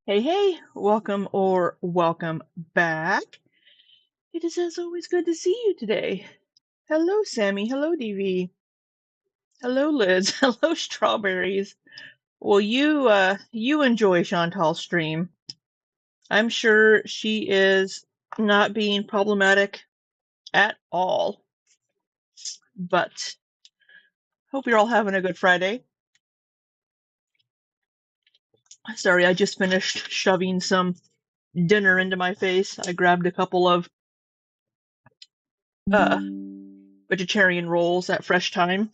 Hey, hey, welcome or welcome back. It is as always good to see you today. Hello, Sammy. Hello, DV. Hello, Liz. Hello, Strawberries. Well, you enjoy Chantal's stream. I'm sure she is not being problematic at all. But hope you're all having a good Friday. Sorry, I just finished shoving some dinner into my face. I grabbed a couple of vegetarian rolls at Fresh Time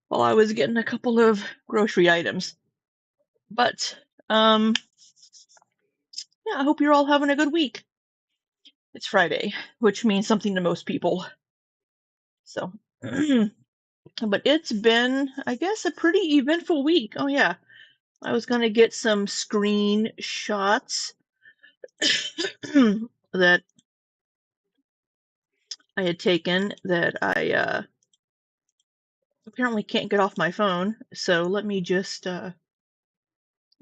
while I was getting a couple of grocery items. But yeah, I hope you're all having a good week. It's Friday, which means something to most people. So but it's been, I guess, a pretty eventful week. Oh yeah. I was gonna get some screenshots that I had taken that I apparently can't get off my phone. So let me just well,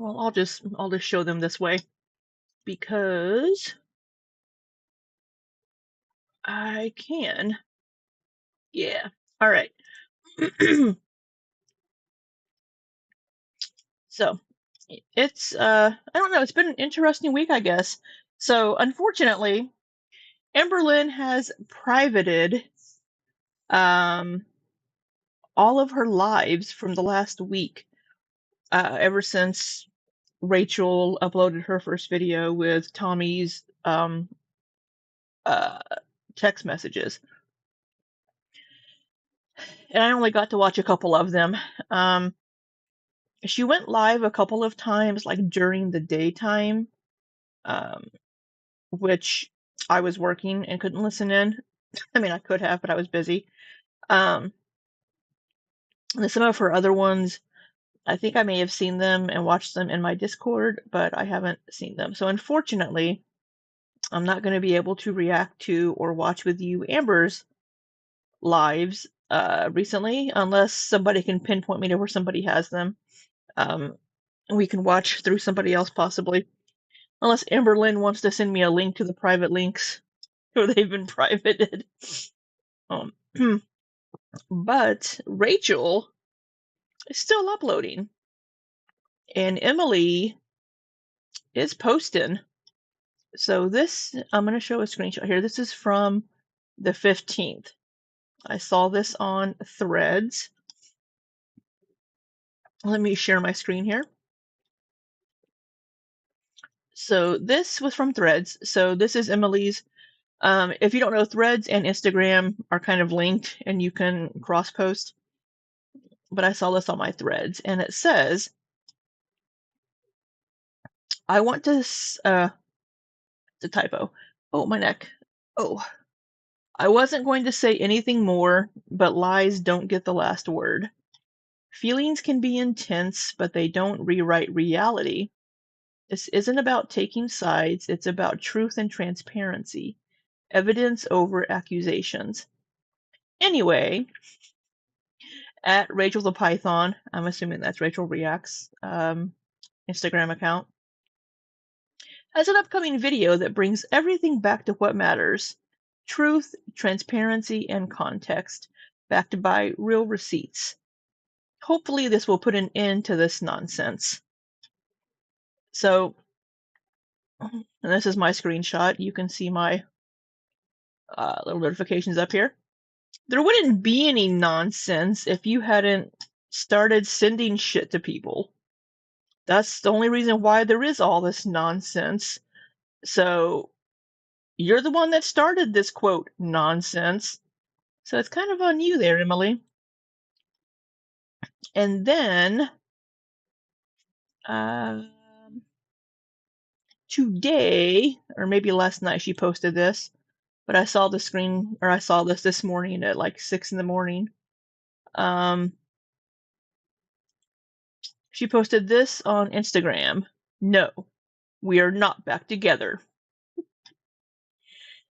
I'll just show them this way because I can. Yeah. All right. So it's I don't know, it's been an interesting week, I guess. So unfortunately, Amberlynn has privated all of her lives from the last week, ever since Rachel uploaded her first video with Tommy's text messages. And I only got to watch a couple of them. She went live a couple of times, like during the daytime, which I was working and couldn't listen in. I mean, I could have, but I was busy. And some of her other ones, I think I may have seen them and watched them in my Discord, but I haven't seen them. So unfortunately, I'm not going to be able to react to or watch with you Amber's lives recently, unless somebody can pinpoint me to where somebody has them. We can watch through somebody else possibly. Unless Amberlynn wants to send me a link to the private links where they've been privated. But Rachel is still uploading. And Emily is posting. So this, I'm going to show a screenshot here. This is from the 15th. I saw this on Threads. Let me share my screen here. So this was from Threads. So this is Emily's If you don't know, Threads and Instagram are kind of linked and you can cross post. But I saw this on my Threads and it says, I want to, it's a typo. Oh, my neck. Oh, I wasn't going to say anything more, but lies don't get the last word. Feelings can be intense, but they don't rewrite reality. This isn't about taking sides, it's about truth and transparency, evidence over accusations. Anyway, at Rachel the Python, I'm assuming that's Rachel Reacts Instagram account, has an upcoming video that brings everything back to what matters: truth, transparency, and context, backed by real receipts. Hopefully, this will put an end to this nonsense. So, and this is my screenshot. You can see my little notifications up here. There wouldn't be any nonsense if you hadn't started sending shit to people. That's the only reason why there is all this nonsense. So, you're the one that started this quote nonsense. So it's kind of on you there, Emily. And then today, or maybe last night, she posted this, but I saw I saw this morning at like 6 in the morning. She posted this on Instagram. No, we are not back together.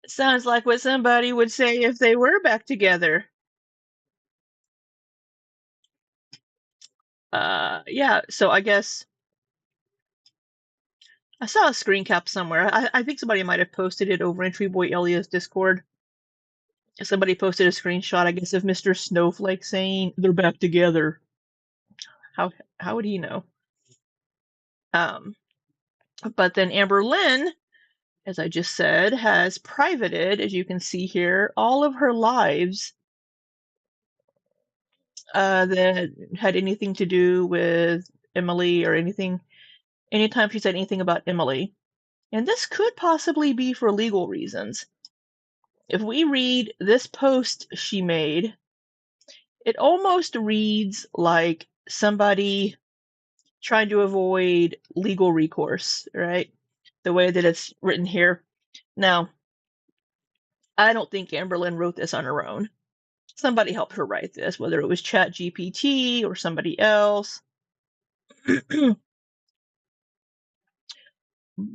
It sounds like what somebody would say if they were back together. Yeah, so I guess I saw a screen cap somewhere. I think somebody might have posted it over in Treeboy Elia's Discord. Somebody posted a screenshot, I guess, of Mr. Snowflake saying they're back together. How would he know? But then Amberlynn, as I just said, has privated, as you can see here, all of her lives that had anything to do with Emily or anything. Anytime she said anything about Emily. And this could possibly be for legal reasons. If we read this post she made, it almost reads like somebody trying to avoid legal recourse, right? The way that it's written here. Now, I don't think Amberlynn wrote this on her own. Somebody helped her write this, whether it was ChatGPT or somebody else.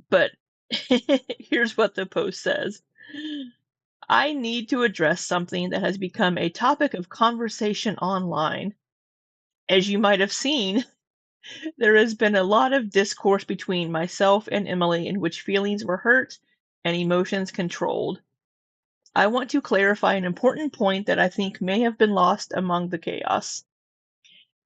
But here's what the post says. I need to address something that has become a topic of conversation online. As you might have seen, there has been a lot of discourse between myself and Emily in which feelings were hurt and emotions controlled. I want to clarify an important point that I think may have been lost among the chaos.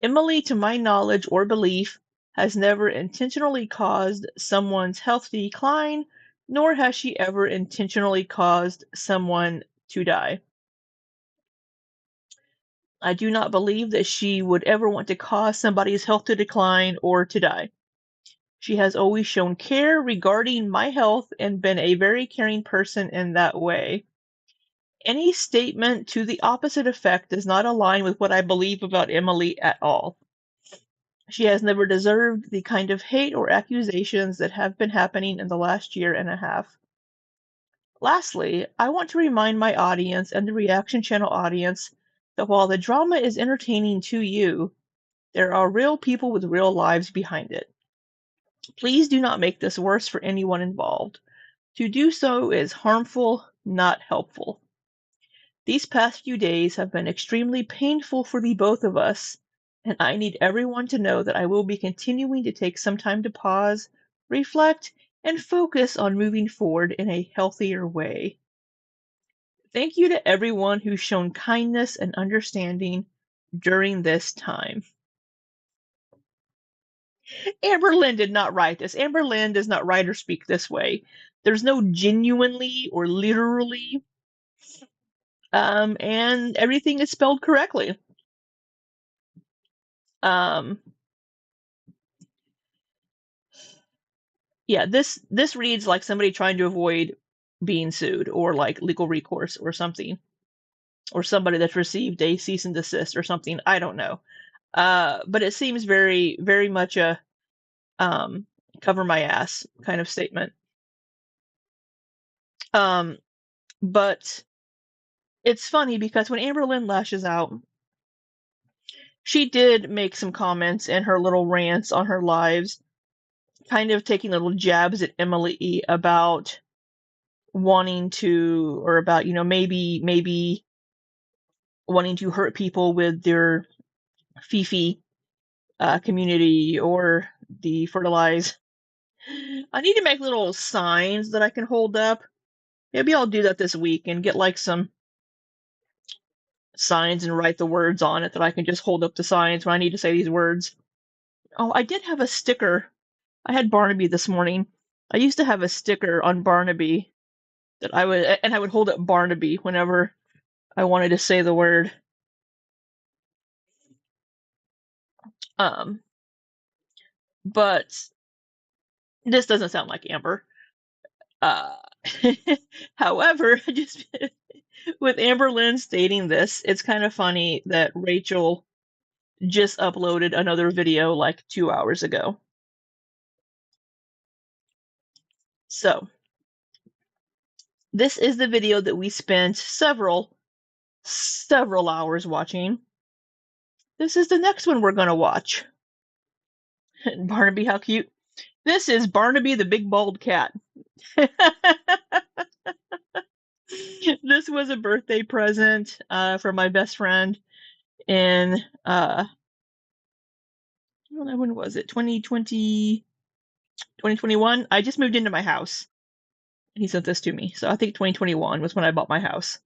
Emily, to my knowledge or belief, has never intentionally caused someone's health to decline, nor has she ever intentionally caused someone to die. I do not believe that she would ever want to cause somebody's health to decline or to die. She has always shown care regarding my health and been a very caring person in that way. Any statement to the opposite effect does not align with what I believe about Emily at all. She has never deserved the kind of hate or accusations that have been happening in the last year and a half. Lastly, I want to remind my audience and the Reaction Channel audience that while the drama is entertaining to you, there are real people with real lives behind it. Please do not make this worse for anyone involved. To do so is harmful, not helpful. These past few days have been extremely painful for the both of us, and I need everyone to know that I will be continuing to take some time to pause, reflect, and focus on moving forward in a healthier way. Thank you to everyone who's shown kindness and understanding during this time. Amberlynn did not write this. Amberlynn does not write or speak this way. There's no genuinely or literally, and everything is spelled correctly. Yeah, this reads like somebody trying to avoid being sued, or like legal recourse or something, or somebody that's received a cease and desist or something. I don't know. But it seems very, very much a um, cover my ass kind of statement. Um, but it's funny because when Amberlynn lashes out, she did make some comments in her little rants on her lives, kind of taking little jabs at Emily about wanting to, or about, maybe wanting to hurt people with their Fifi community or the fertilize. I need to make little signs that I can hold up. Maybe I'll do that this week and get like some signs and write the words on it that I can just hold up the signs when I need to say these words. Oh, I did have a sticker. I had Barnaby this morning. I used to have a sticker on Barnaby that I would hold up Barnaby whenever I wanted to say the word. Um, but this doesn't sound like Amber. Uh, however, just with Amberlynn stating this, it's kind of funny that Rachel just uploaded another video like 2 hours ago. So, this is the video that we spent several hours watching. This is the next one we're going to watch. Barnaby, how cute. This is Barnaby the big bald cat. This was a birthday present from my best friend in I don't know, when was it? 2020, 2021. I just moved into my house. He sent this to me. So I think 2021 was when I bought my house.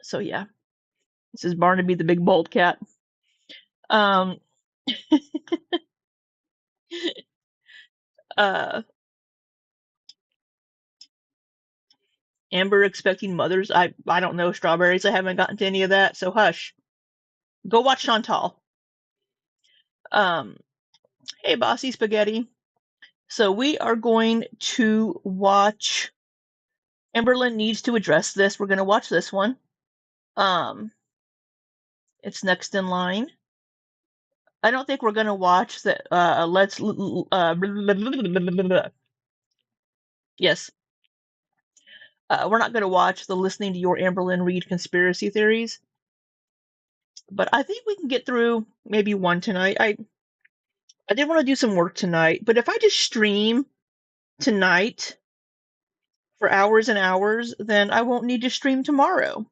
So yeah. This is Barnaby the big bald cat. Um uh Amber expecting mothers. I don't know strawberries. I haven't gotten to any of that, so hush. Go watch Chantal. Um Hey Bossy Spaghetti. So we are going to watch. Amberlynn needs to address this. We're going to watch this one. It's next in line. I don't think we're going to watch the yes. We're not going to watch the listening to your Amberlynn read conspiracy theories. But I think we can get through maybe one tonight. I did want to do some work tonight, but if I just stream tonight for hours and hours, then I won't need to stream tomorrow.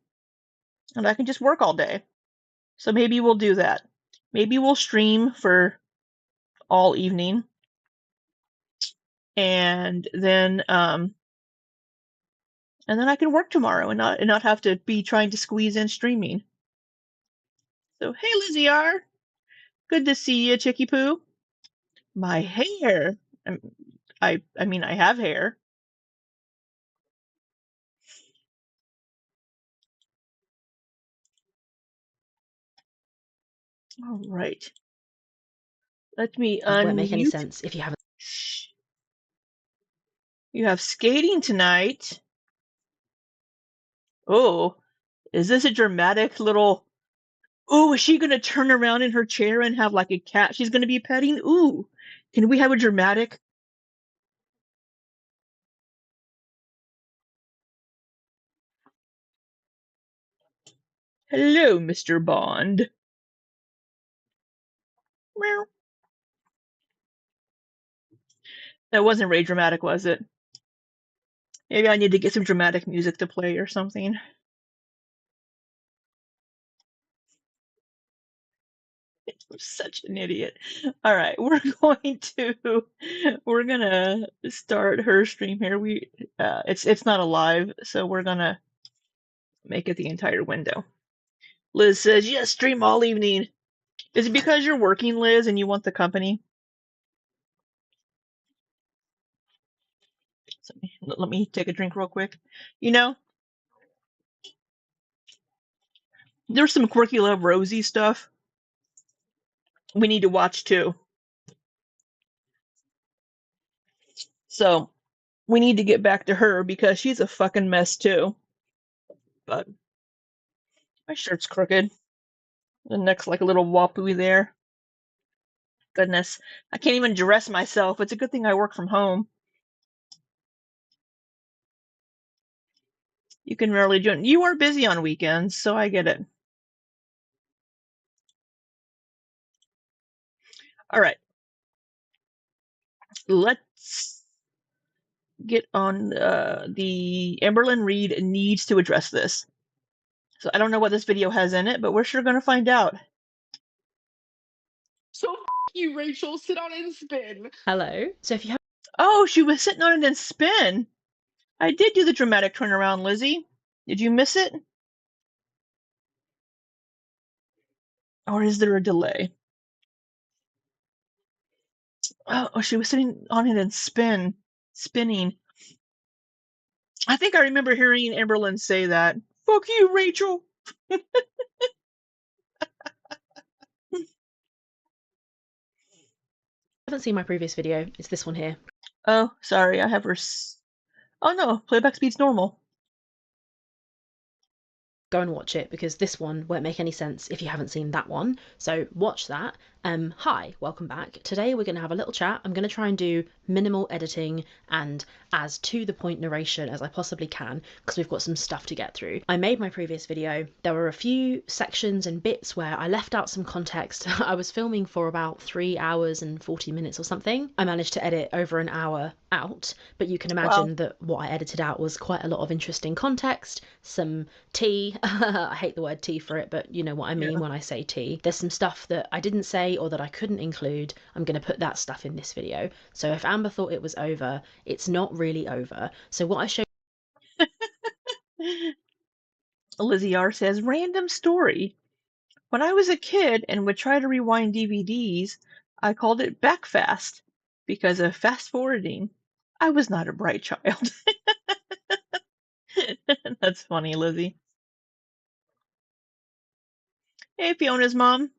And I can just work all day. So maybe we'll do that. Maybe we'll stream for all evening, and then I can work tomorrow and not have to be trying to squeeze in streaming. So hey Lizzie R, good to see you, Chicky Poo. My hair. I mean I have hair. All right. Let me unmute. Won't make any sense if you haven't. You have skating tonight. Oh, is this a dramatic little? Ooh, is she gonna turn around in her chair and have like a cat she's gonna be petting? Ooh, can we have a dramatic? Hello, Mr. Bond. Meow. That wasn't very dramatic, was it? Maybe I need to get some dramatic music to play or something. I'm such an idiot. All right, we're gonna start her stream here. It's not a live, so we're gonna make it the entire window. Liz says, yes, stream all evening. Is it because you're working, Liz, and you want the company? So let me take a drink real quick. You know, there's some Quirky Love Rosie stuff we need to watch too. So we need to get back to her because she's a fucking mess too. But my shirt's crooked. The neck's like a little wapui there. Goodness, I can't even dress myself. It's a good thing I work from home. You can rarely do it. You are busy on weekends, so I get it. All right, let's get on the Amberlynn Reid needs to address this. So I don't know what this video has in it, but we're sure going to find out. So you, Rachel, sit on and spin. Hello. So if you have Oh, she was sitting on it and spin. I did do the dramatic turnaround, Lizzie. Did you miss it? Or is there a delay? Oh, she was sitting on it and spinning. I think I remember hearing Amberlynn say that. Fuck you, Rachel. haven't seen my previous video, it's this one here. Oh, sorry, I have her. Oh no, playback speed's normal. Go and watch it because this one won't make any sense if you haven't seen that one. So watch that. Hi, welcome back. Today we're going to have a little chat. I'm going to try and do minimal editing and as to the point narration as I possibly can because we've got some stuff to get through. I made my previous video. There were a few sections and bits where I left out some context. I was filming for about 3 hours and 40 minutes or something. I managed to edit over an hour out, but you can imagine that what I edited out was quite a lot of interesting context, some tea. I hate the word tea for it, but you know what I mean when I say tea. There's some stuff that I didn't say or that I couldn't include. I'm going to put that stuff in this video. So if Amber thought it was over, it's not really over. So what I showed Lizzie R says, random story. When I was a kid and would try to rewind DVDs, I called it backfast because of fast forwarding. I was not a bright child. That's funny, Lizzie. Hey, Fiona's mom.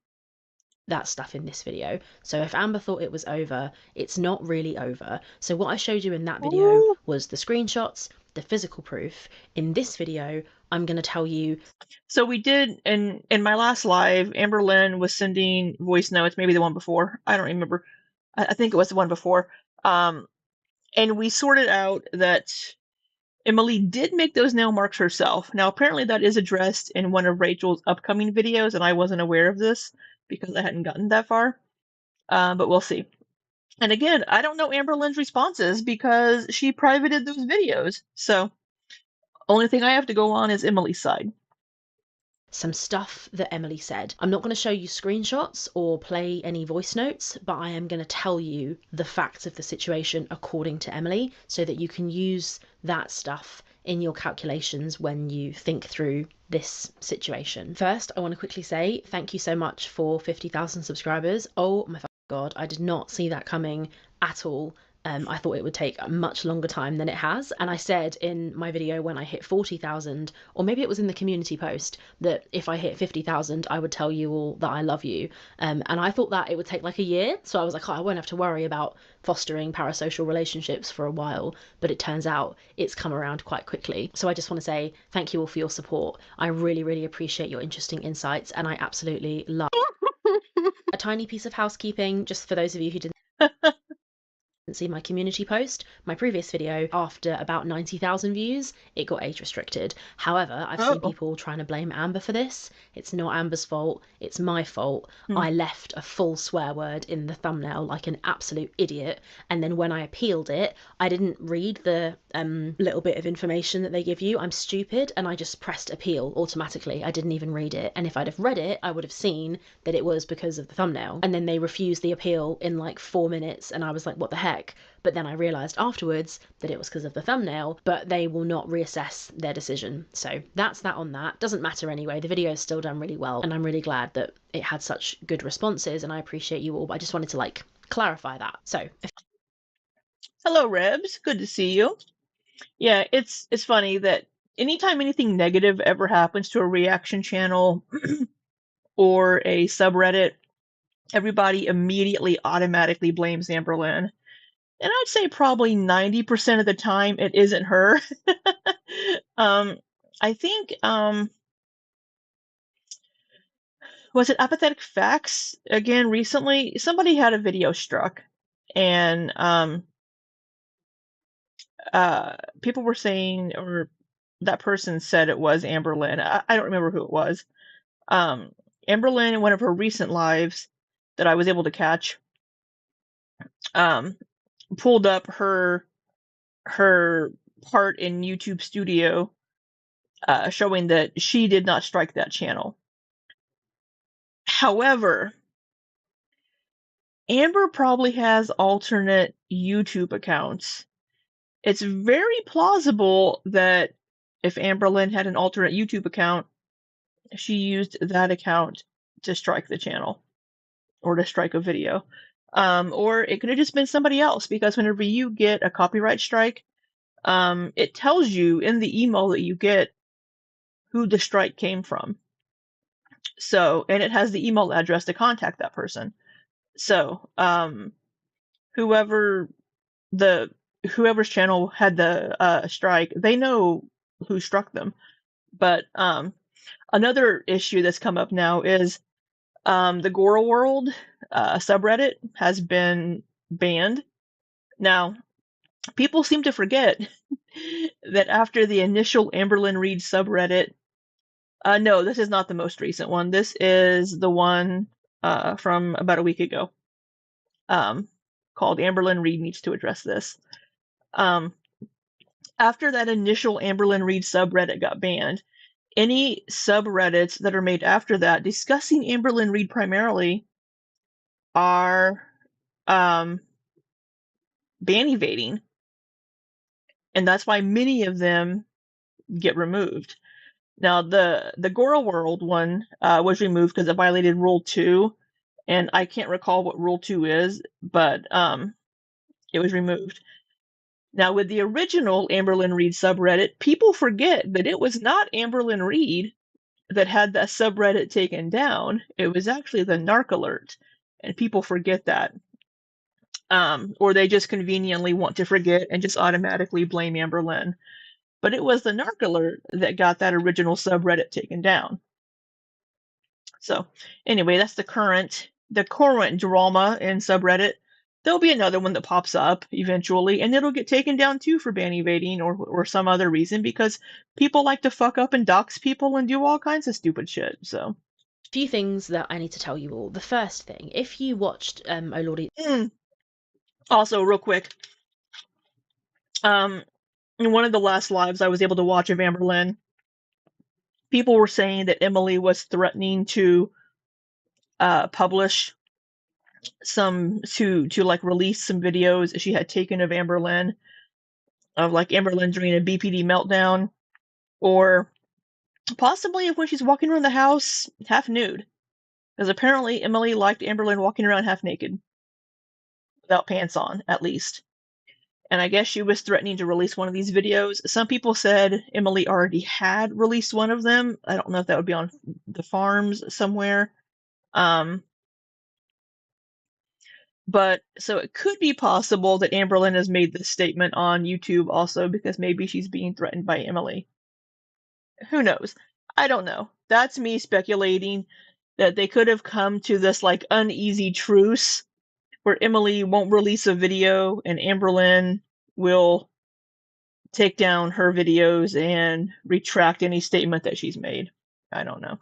that stuff in this video. So if Amber thought it was over, it's not really over. So what I showed you in that video was the screenshots, the physical proof. In this video, I'm going to tell you. So we did, in my last live, Amberlynn was sending voice notes, maybe the one before. I don't remember. I think it was the one before. And we sorted out that Emily did make those nail marks herself. Now, apparently that is addressed in one of Rachel's upcoming videos, and I wasn't aware of this because I hadn't gotten that far. But we'll see. And again, I don't know Amberlynn's responses because she privated those videos. So, only thing I have to go on is Emily's side. Some stuff that Emily said. I'm not going to show you screenshots or play any voice notes, but I am going to tell you the facts of the situation according to Emily so that you can use that stuff in your calculations when you think through this situation. First, I want to quickly say thank you so much for 50,000 subscribers. Oh my God, I did not see that coming at all. I thought it would take a much longer time than it has. And I said in my video when I hit 40,000, or maybe it was in the community post, that if I hit 50,000, I would tell you all that I love you. And I thought that it would take like a year. So I was like, oh, I won't have to worry about fostering parasocial relationships for a while. But it turns out it's come around quite quickly. So I just want to say thank you all for your support. I really, really appreciate your interesting insights. And I absolutely love a tiny piece of housekeeping, just for those of you who didn't see my community post, my previous video, after about 90,000 views, it got age restricted. However, I've seen people trying to blame Amber for this. It's not Amber's fault, it's my fault. I left a full swear word in the thumbnail like an absolute idiot, and then when I appealed it, I didn't read the little bit of information that they give you. I'm stupid, and I just pressed appeal automatically. I didn't even read it, and if I'd have read it, I would have seen that it was because of the thumbnail. And then they refused the appeal in like 4 minutes, and I was like, what the heck? But then I realised afterwards that it was because of the thumbnail, but they will not reassess their decision. So that's that on that. Doesn't matter anyway, the video is still done really well, and I'm really glad that it had such good responses, and I appreciate you all, but I just wanted to like clarify that. So hello, Rebs, good to see you. Yeah, it's funny that anytime anything negative ever happens to a reaction channel or a subreddit, everybody immediately automatically blames Amberlynn. and I'd say probably 90% of the time it isn't her. I think, was it Apathetic Facts? Again, recently, somebody had a video struck, and people were saying, or that person said it was Amberlynn. I don't remember who it was. Amberlynn, in one of her recent lives that I was able to catch, um, pulled up her part in YouTube Studio, showing that she did not strike that channel. However, Amber probably has alternate YouTube accounts. It's very plausible that if Amberlynn had an alternate YouTube account, she used that account to strike the channel or to strike a video. Or it could have just been somebody else, because whenever you get a copyright strike, it tells you in the email that you get who the strike came from. So, and it has the email address to contact that person. So, whoever whoever's channel had the strike, they know who struck them. But another issue that's come up now is the Gora World subreddit has been banned. Now, people seem to forget that after the initial Amberlynn Reid subreddit, no, this is not the most recent one. This is the one from about a week ago, called Amberlynn Reid Needs to Address This. After that initial Amberlynn Reid subreddit got banned, any subreddits that are made after that discussing Amberlynn Reid primarily are ban evading, and that's why many of them get removed. Now, the Gora World one was removed because it violated Rule 2, and I can't recall what Rule 2 is, but it was removed. Now, with the original Amberlynn Reid subreddit, people forget that it was not Amberlynn Reid that had that subreddit taken down. It was actually the Narc Alert, and people forget that. Or they just conveniently want to forget and just automatically blame Amberlynn. But it was the Narc Alert that got that original subreddit taken down. So, anyway, that's the current drama in subreddit. There'll be another one that pops up eventually, and it'll get taken down too for ban evading or some other reason, because people like to fuck up and dox people and do all kinds of stupid shit. So, Few things that I need to tell you all. The first thing, if you watched Oh Lordy. Also, real quick, in one of the last lives I was able to watch of Amberlynn, people were saying that Emily was threatening to publish to like release some videos she had taken of Amberlynn, of like Amberlynn during a BPD meltdown, or possibly when she's walking around the house half nude, because apparently Emily liked Amberlynn walking around half naked, without pants on, at least. And I guess she was threatening to release one of these videos. Some people said Emily already had released one of them. I don't know if that would be on the farms somewhere. But so it could be possible that Amberlynn has made this statement on YouTube also, because maybe she's being threatened by Emily. Who knows? I don't know. That's me speculating that they could have come to this like uneasy truce where Emily won't release a video and Amberlynn will take down her videos and retract any statement that she's made. I don't know.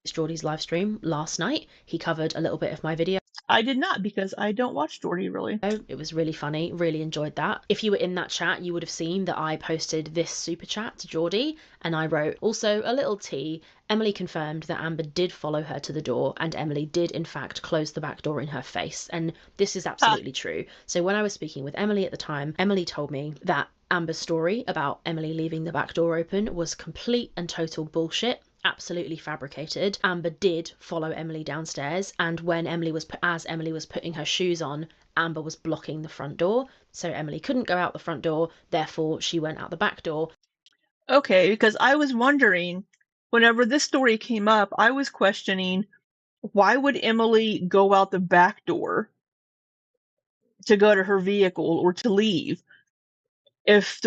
Geordie's live stream last night. He covered a little bit of my video. I did not, because I don't watch Geordie really. It was really funny, really enjoyed that. If you were in that chat, you would have seen that I posted this super chat to Geordie, and I wrote, also a little tea, Emily confirmed that Amber did follow her to the door, and Emily did in fact close the back door in her face, and this is absolutely true. So when I was speaking with Emily at the time, Emily told me that Amber's story about Emily leaving the back door open was complete and total bullshit. Absolutely fabricated. Amber did follow Emily downstairs, and when Emily was putting her shoes on, Amber was blocking the front door, so Emily couldn't go out the front door, therefore she went out the back door. Okay, because I was wondering, whenever this story came up, I was questioning, why would Emily go out the back door to go to her vehicle or to leave. If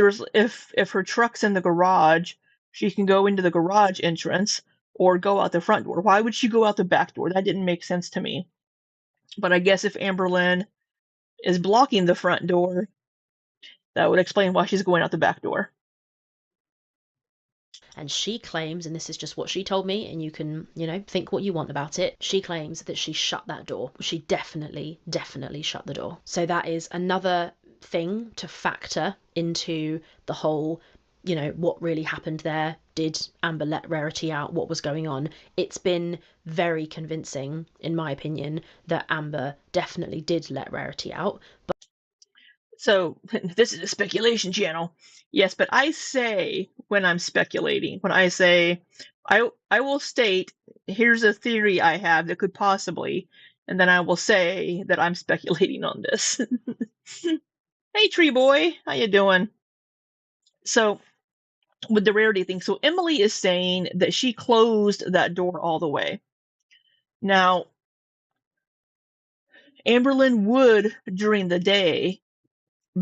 her truck's in the garage, she can go into the garage entrance or go out the front door. Why would she go out the back door? That didn't make sense to me. But I guess if Amberlynn is blocking the front door, that would explain why she's going out the back door. And she claims, and this is just what she told me, and you can, think what you want about it. She claims that she shut that door. She definitely shut the door. So that is another thing to factor into the whole, what really happened there. Did Amber let Rarity out? What was going on? It's been very convincing, in my opinion, that Amber definitely did let Rarity out. So this is a speculation channel. Yes, but I say when I'm speculating, when I say, I will state, here's a theory I have that could possibly, and then I will say that I'm speculating on this. Hey, Tree Boy, how you doing? So with the Rarity thing, so Emily is saying that she closed that door all the way. Now, Amberlynn would, during the day,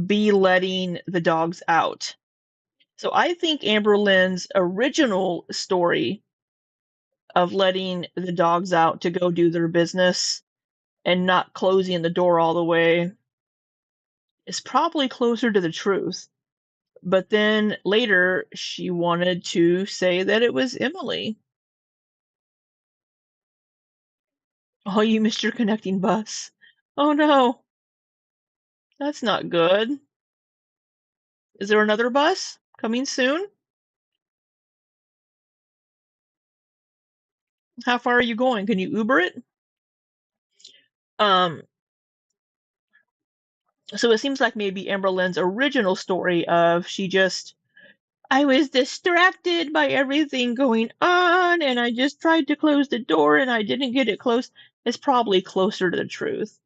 be letting the dogs out. So I think Amberlynn's original story of letting the dogs out to go do their business and not closing the door all the way is probably closer to the truth. But then later she wanted to say that it was Emily. Oh, you missed your connecting bus. Oh no, that's not good. Is there another bus coming soon? How far are you going? Can you Uber it? So it seems like maybe Amberlynn's original story of I was distracted by everything going on and I just tried to close the door and I didn't get it closed is probably closer to the truth.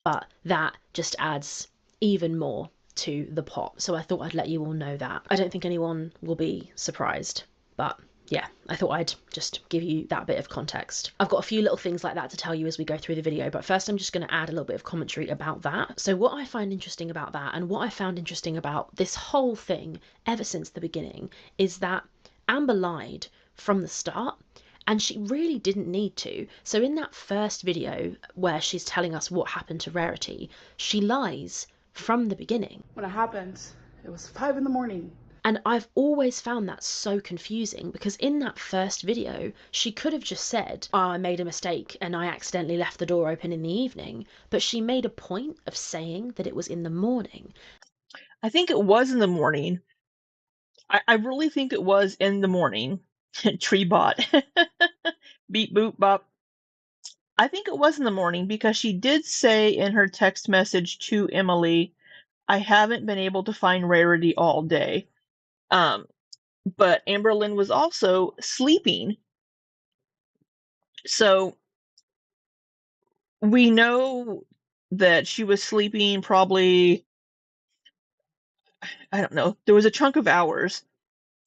But that just adds even more to the pot. So I thought I'd let you all know that. I don't think anyone will be surprised, but yeah, I thought I'd just give you that bit of context. I've got a few little things like that to tell you as we go through the video, but first I'm just going to add a little bit of commentary about that. So what I find interesting about that, and what I found interesting about this whole thing ever since the beginning, is that Amber lied from the start. And she really didn't need to. So in that first video where she's telling us what happened to Rarity, she lies from the beginning. When it happened, it was 5 in the morning. And I've always found that so confusing because in that first video, she could have just said, oh, I made a mistake and I accidentally left the door open in the evening. But she made a point of saying that it was in the morning. I think it was in the morning. I really think it was in the morning. Tree bot. Beep boop bop. I think it was in the morning because she did say in her text message to Emily, I haven't been able to find Rarity all day. But Amberlynn was also sleeping. So we know that she was sleeping probably, I don't know, there was a chunk of hours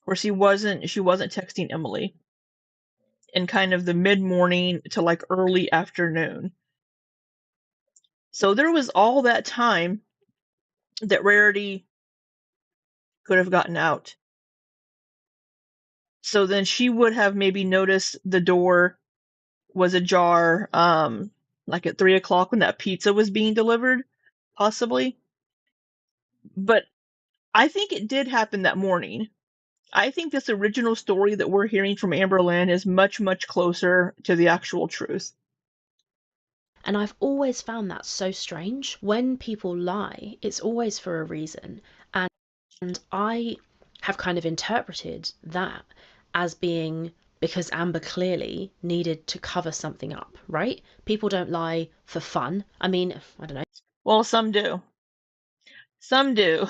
where she wasn't texting Emily in kind of the mid-morning to like early afternoon. So there was all that time that Rarity could have gotten out. So then she would have maybe noticed the door was ajar, like at 3 o'clock when that pizza was being delivered, possibly. But I think it did happen that morning. I think this original story that we're hearing from Amberlynn is much, much closer to the actual truth. And I've always found that so strange. When people lie, it's always for a reason. And I have kind of interpreted that as being because Amber clearly needed to cover something up, right? People don't lie for fun. I mean, I don't know. Well, some do. Some do.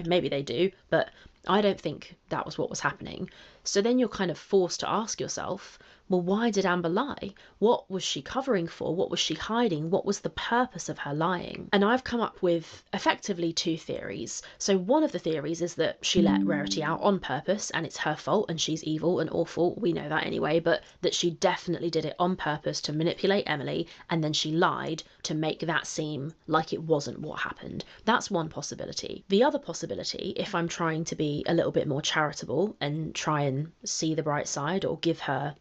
Maybe they do, but I don't think that was what was happening. So then you're kind of forced to ask yourself, well, why did Amber lie? What was she covering for? What was she hiding? What was the purpose of her lying? And I've come up with effectively two theories. So one of the theories is that she let Rarity out on purpose and it's her fault and she's evil and awful. We know that anyway, but that she definitely did it on purpose to manipulate Emily, and then she lied to make that seem like it wasn't what happened. That's one possibility. The other possibility, if I'm trying to be a little bit more charitable and try and see the bright side or give her,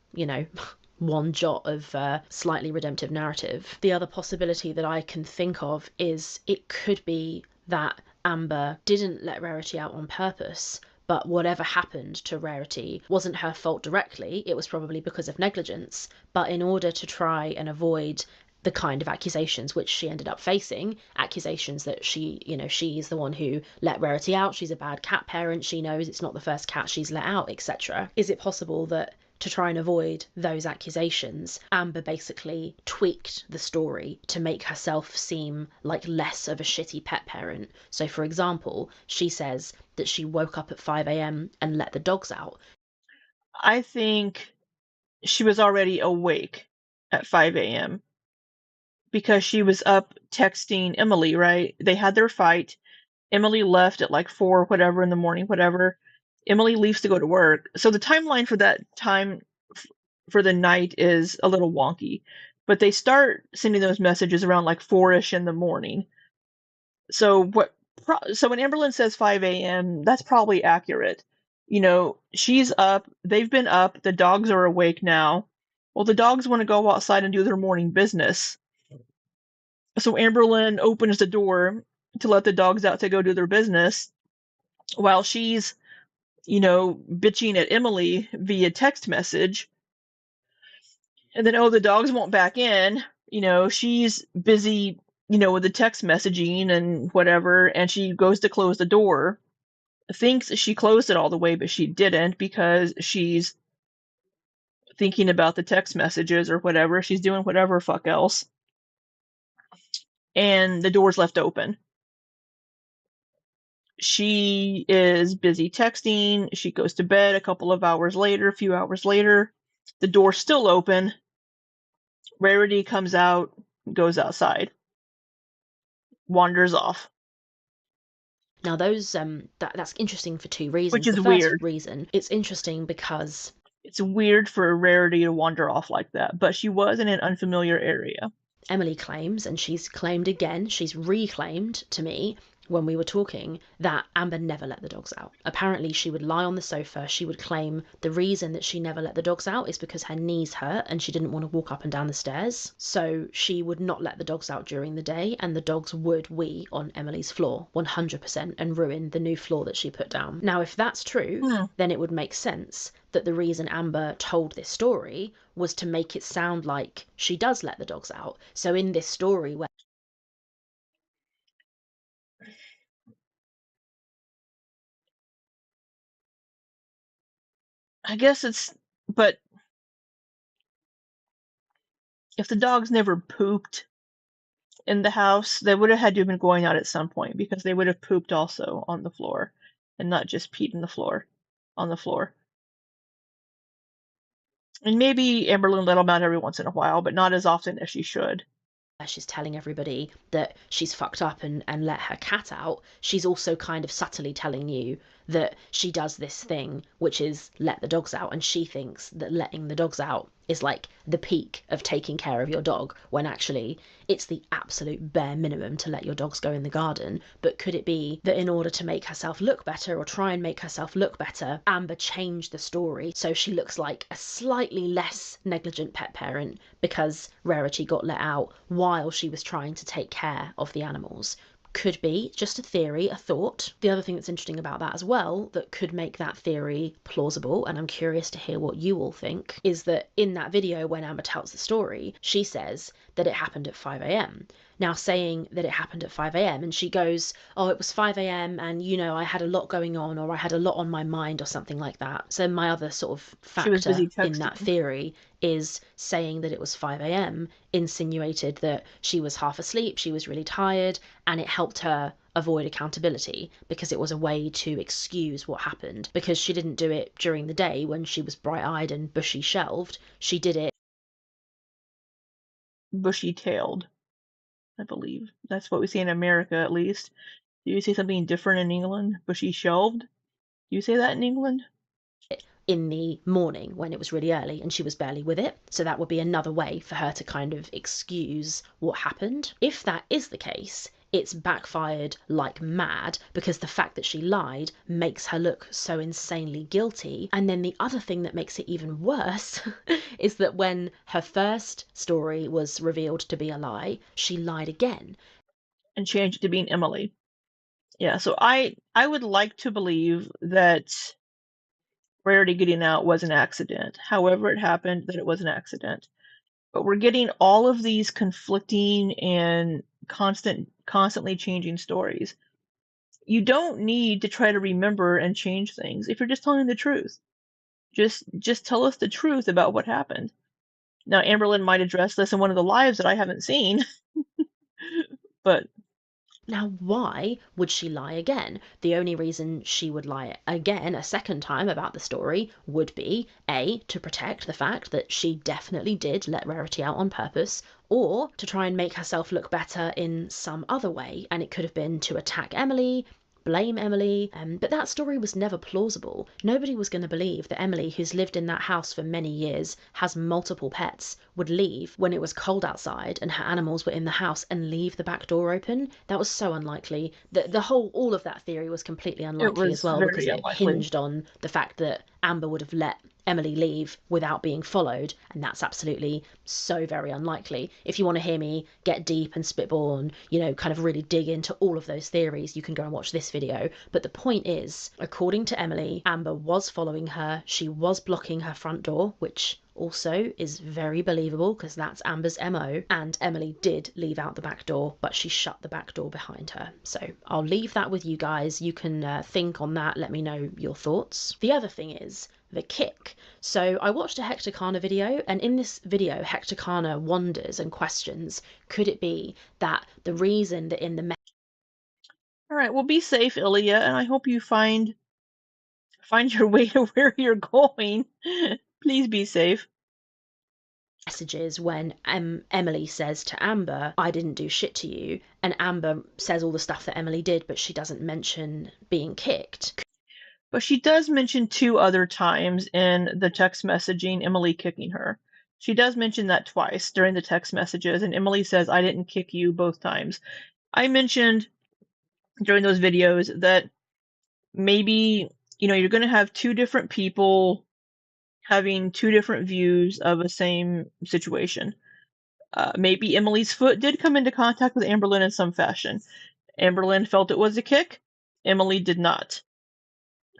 one jot of slightly redemptive narrative. The other possibility that I can think of is it could be that Amber didn't let Rarity out on purpose, but whatever happened to Rarity wasn't her fault directly. It was probably because of negligence. But in order to try and avoid the kind of accusations which she ended up facing, accusations that she's the one who let Rarity out, she's a bad cat parent, she knows it's not the first cat she's let out, etc. Is it possible that to try and avoid those accusations, Amber basically tweaked the story to make herself seem like less of a shitty pet parent? So, for example, she says that she woke up at 5 a.m. and let the dogs out. I think she was already awake at 5 a.m. because she was up texting Emily, right? They had their fight. Emily left at like 4, whatever, in the morning, whatever. Emily leaves to go to work. So the timeline for that time for the night is a little wonky. But they start sending those messages around like 4-ish in the morning. So so when Amberlynn says 5 a.m., that's probably accurate. She's up, they've been up, the dogs are awake now. Well, the dogs want to go outside and do their morning business. So Amberlynn opens the door to let the dogs out to go do their business while she's, bitching at Emily via text message. And then, the dogs won't back in. She's busy, with the text messaging and whatever, and she goes to close the door. Thinks she closed it all the way, but she didn't because she's thinking about the text messages or whatever. She's doing whatever fuck else. And the door's left open. She is busy texting. She goes to bed a few hours later. The door's still open. Rarity comes out, goes outside, wanders off. Now those that's interesting for two reasons. Which is the first weird. reason, it's interesting because it's weird for Rarity to wander off like that, but she was in an unfamiliar area. Emily claims, and she's claimed again, she's reclaimed to me when we were talking, that Amber never let the dogs out. Apparently she would lie on the sofa, she would claim the reason that she never let the dogs out is because her knees hurt and she didn't want to walk up and down the stairs. So she would not let the dogs out during the day, and the dogs would wee on Emily's floor 100% and ruin the new floor that she put down. Now if that's true, then it would make sense that the reason Amber told this story was to make it sound like she does let the dogs out. So in this story where I guess but if the dogs never pooped in the house, they would have had to have been going out at some point because they would have pooped also on the floor and not just peed on the floor. And maybe Amberlynn let them out every once in a while, but not as often as she should. She's telling everybody that she's fucked up and let her cat out, she's also kind of subtly telling you that she does this thing, which is let the dogs out, and she thinks that letting the dogs out is like the peak of taking care of your dog, when actually it's the absolute bare minimum to let your dogs go in the garden. But could it be that in order to make herself look better, or try and make herself look better, Amber changed the story so she looks like a slightly less negligent pet parent because Rarity got let out while she was trying to take care of the animals? Could be just a theory, a thought. The other thing that's interesting about that as well, that could make that theory plausible, and I'm curious to hear what you all think, is that in that video when Amber tells the story, she says that it happened at 5 a.m. Now, saying that it happened at 5 a.m. and she goes, oh, it was 5 a.m. and, I had a lot going on, or I had a lot on my mind, or something like that. So my other sort of factor in that theory is saying that it was 5 a.m. insinuated that she was half asleep, she was really tired, and it helped her avoid accountability, because it was a way to excuse what happened. Because she didn't do it during the day when she was bright-eyed and bushy-shelved. She did it Bushy-tailed, I believe. That's what we see in America, at least. Do you say something different in England? Bushy-shelved? Do you say that in England? in the morning when it was really early and she was barely with it. So that would be another way for her to kind of excuse what happened. If that is the case, it's backfired like mad, because the fact that she lied makes her look so insanely guilty. And then the other thing that makes it even worse is that when her first story was revealed to be a lie, she lied again. And changed it to being Emily. Yeah, so I would like to believe that Rarity getting out was an accident. However it happened, that it was an accident. But we're getting all of these conflicting and constantly changing stories. You don't need to try to remember and change things if you're just telling the truth. Just tell us the truth about what happened. Now, Amberlynn might address this in one of the lives that I haven't seen, but Now, why would she lie again? The only reason she would lie again a second time about the story would be A, to protect the fact that she definitely did let Rarity out on purpose, or to try and make herself look better in some other way. And it could have been to attack Emily, blame Emily, but that story was never plausible. Nobody was going to believe that Emily, who's lived in that house for many years, has multiple pets, would leave when it was cold outside and her animals were in the house and leave the back door open. That was so unlikely. All of that theory was completely it unlikely as was well, because very it unlikely. hinged on the fact that Amber would have let Emily leave without being followed, and that's absolutely so very unlikely. If you want to hear me get deep and spitball and, kind of really dig into all of those theories, you can go and watch this video. But the point is, according to Emily, Amber was following her. She was blocking her front door, which also is very believable because that's Amber's MO, and Emily did leave out the back door, but she shut the back door behind her. So I'll leave that with you guys. You can think on that, let me know your thoughts. The other thing is the kick. So I watched a Hector Kana video, and in this video Hector Kana wonders and questions, could it be that the reason that in the All right, well, be safe, Ilya, and I hope you find your way to where you're going. Please be safe. messages when Emily says to Amber, I didn't do shit to you, and Amber says all the stuff that Emily did, but she doesn't mention being kicked. But she does mention 2 other times in the text messaging Emily kicking her. She does mention that twice during the text messages, and Emily says, I didn't kick you both times. I mentioned during those videos that maybe, you're going to have 2 different people having 2 different views of a same situation. Maybe Emily's foot did come into contact with Amberlynn in some fashion. Amberlynn felt it was a kick. Emily did not.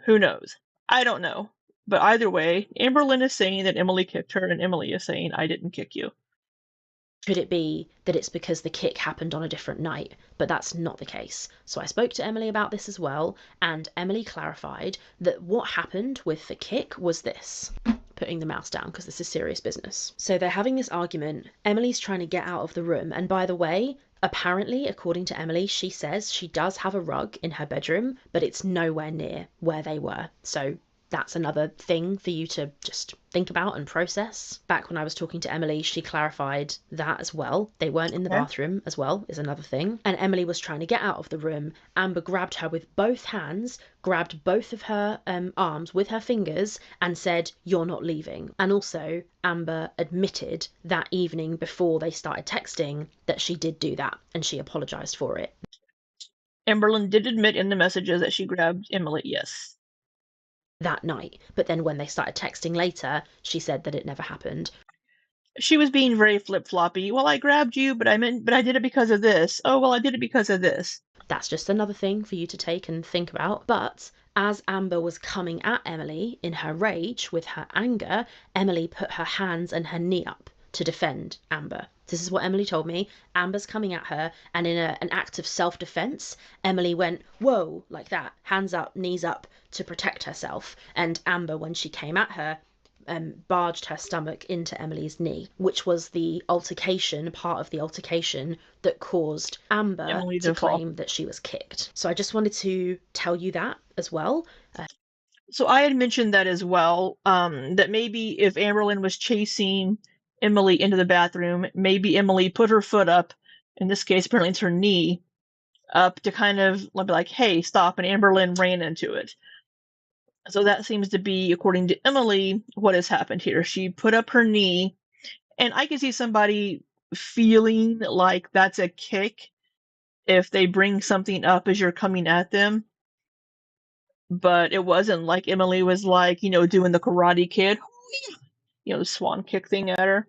Who knows? I don't know. But either way, Amberlynn is saying that Emily kicked her, and Emily is saying, I didn't kick you. Could it be that it's because the kick happened on a different night? But that's not the case. So I spoke to Emily about this as well, and Emily clarified that what happened with the kick was this. Putting the mouse down because this is serious business. So they're having this argument. Emily's trying to get out of the room, and by the way, apparently, according to Emily, she says she does have a rug in her bedroom, but it's nowhere near where they were. So that's another thing for you to just think about and process. Back when I was talking to Emily, she clarified that as well. They weren't in the bathroom as well, is another thing. And Emily was trying to get out of the room. Amber grabbed her with both hands, grabbed both of her arms with her fingers and said, you're not leaving. And also, Amber admitted that evening before they started texting that she did do that, and she apologized for it. Amberlynn did admit in the messages that she grabbed Emily, yes. That night. But then when they started texting later, she said that it never happened. She was being very flip-floppy. Well, I grabbed you, but I did it because of this. Oh, well, I did it because of this. That's just another thing for you to take and think about. But as Amber was coming at Emily in her rage with her anger, Emily put her hands and her knee up to defend Amber. This is what Emily told me. Amber's coming at her, and in an act of self-defense, Emily went, whoa, like that, hands up, knees up, to protect herself. And Amber, when she came at her, barged her stomach into Emily's knee, which was the altercation, part of the altercation that caused Amber Emily to to fall. claim that she was kicked. So I just wanted to tell you that as well. So I had mentioned that as well, that maybe if Amberlynn was chasing Emily into the bathroom, maybe Emily put her foot up, in this case apparently it's her knee, up to kind of be like, hey, stop, and Amberlynn ran into it. So that seems to be, according to Emily, what has happened here. She put up her knee, and I can see somebody feeling like that's a kick if they bring something up as you're coming at them. But it wasn't like Emily was like, doing the Karate Kid, the swan kick thing at her.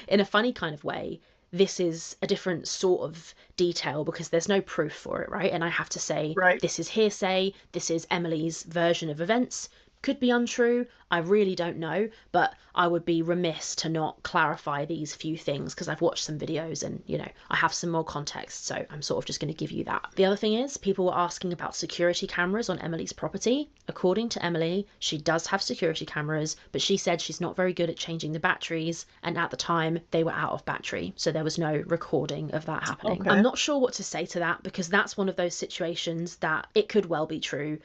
In a funny kind of way, this is a different sort of detail because there's no proof for it, right? And I have to say, Right. this is hearsay, this is Emily's version of events. Could be untrue, I really don't know, but I would be remiss to not clarify these few things because I've watched some videos and, I have some more context, so I'm sort of just going to give you that. The other thing is, people were asking about security cameras on Emily's property. According to Emily, she does have security cameras, but she said she's not very good at changing the batteries, and at the time, they were out of battery, so there was no recording of that happening. Okay. I'm not sure what to say to that because that's one of those situations that it could well be true.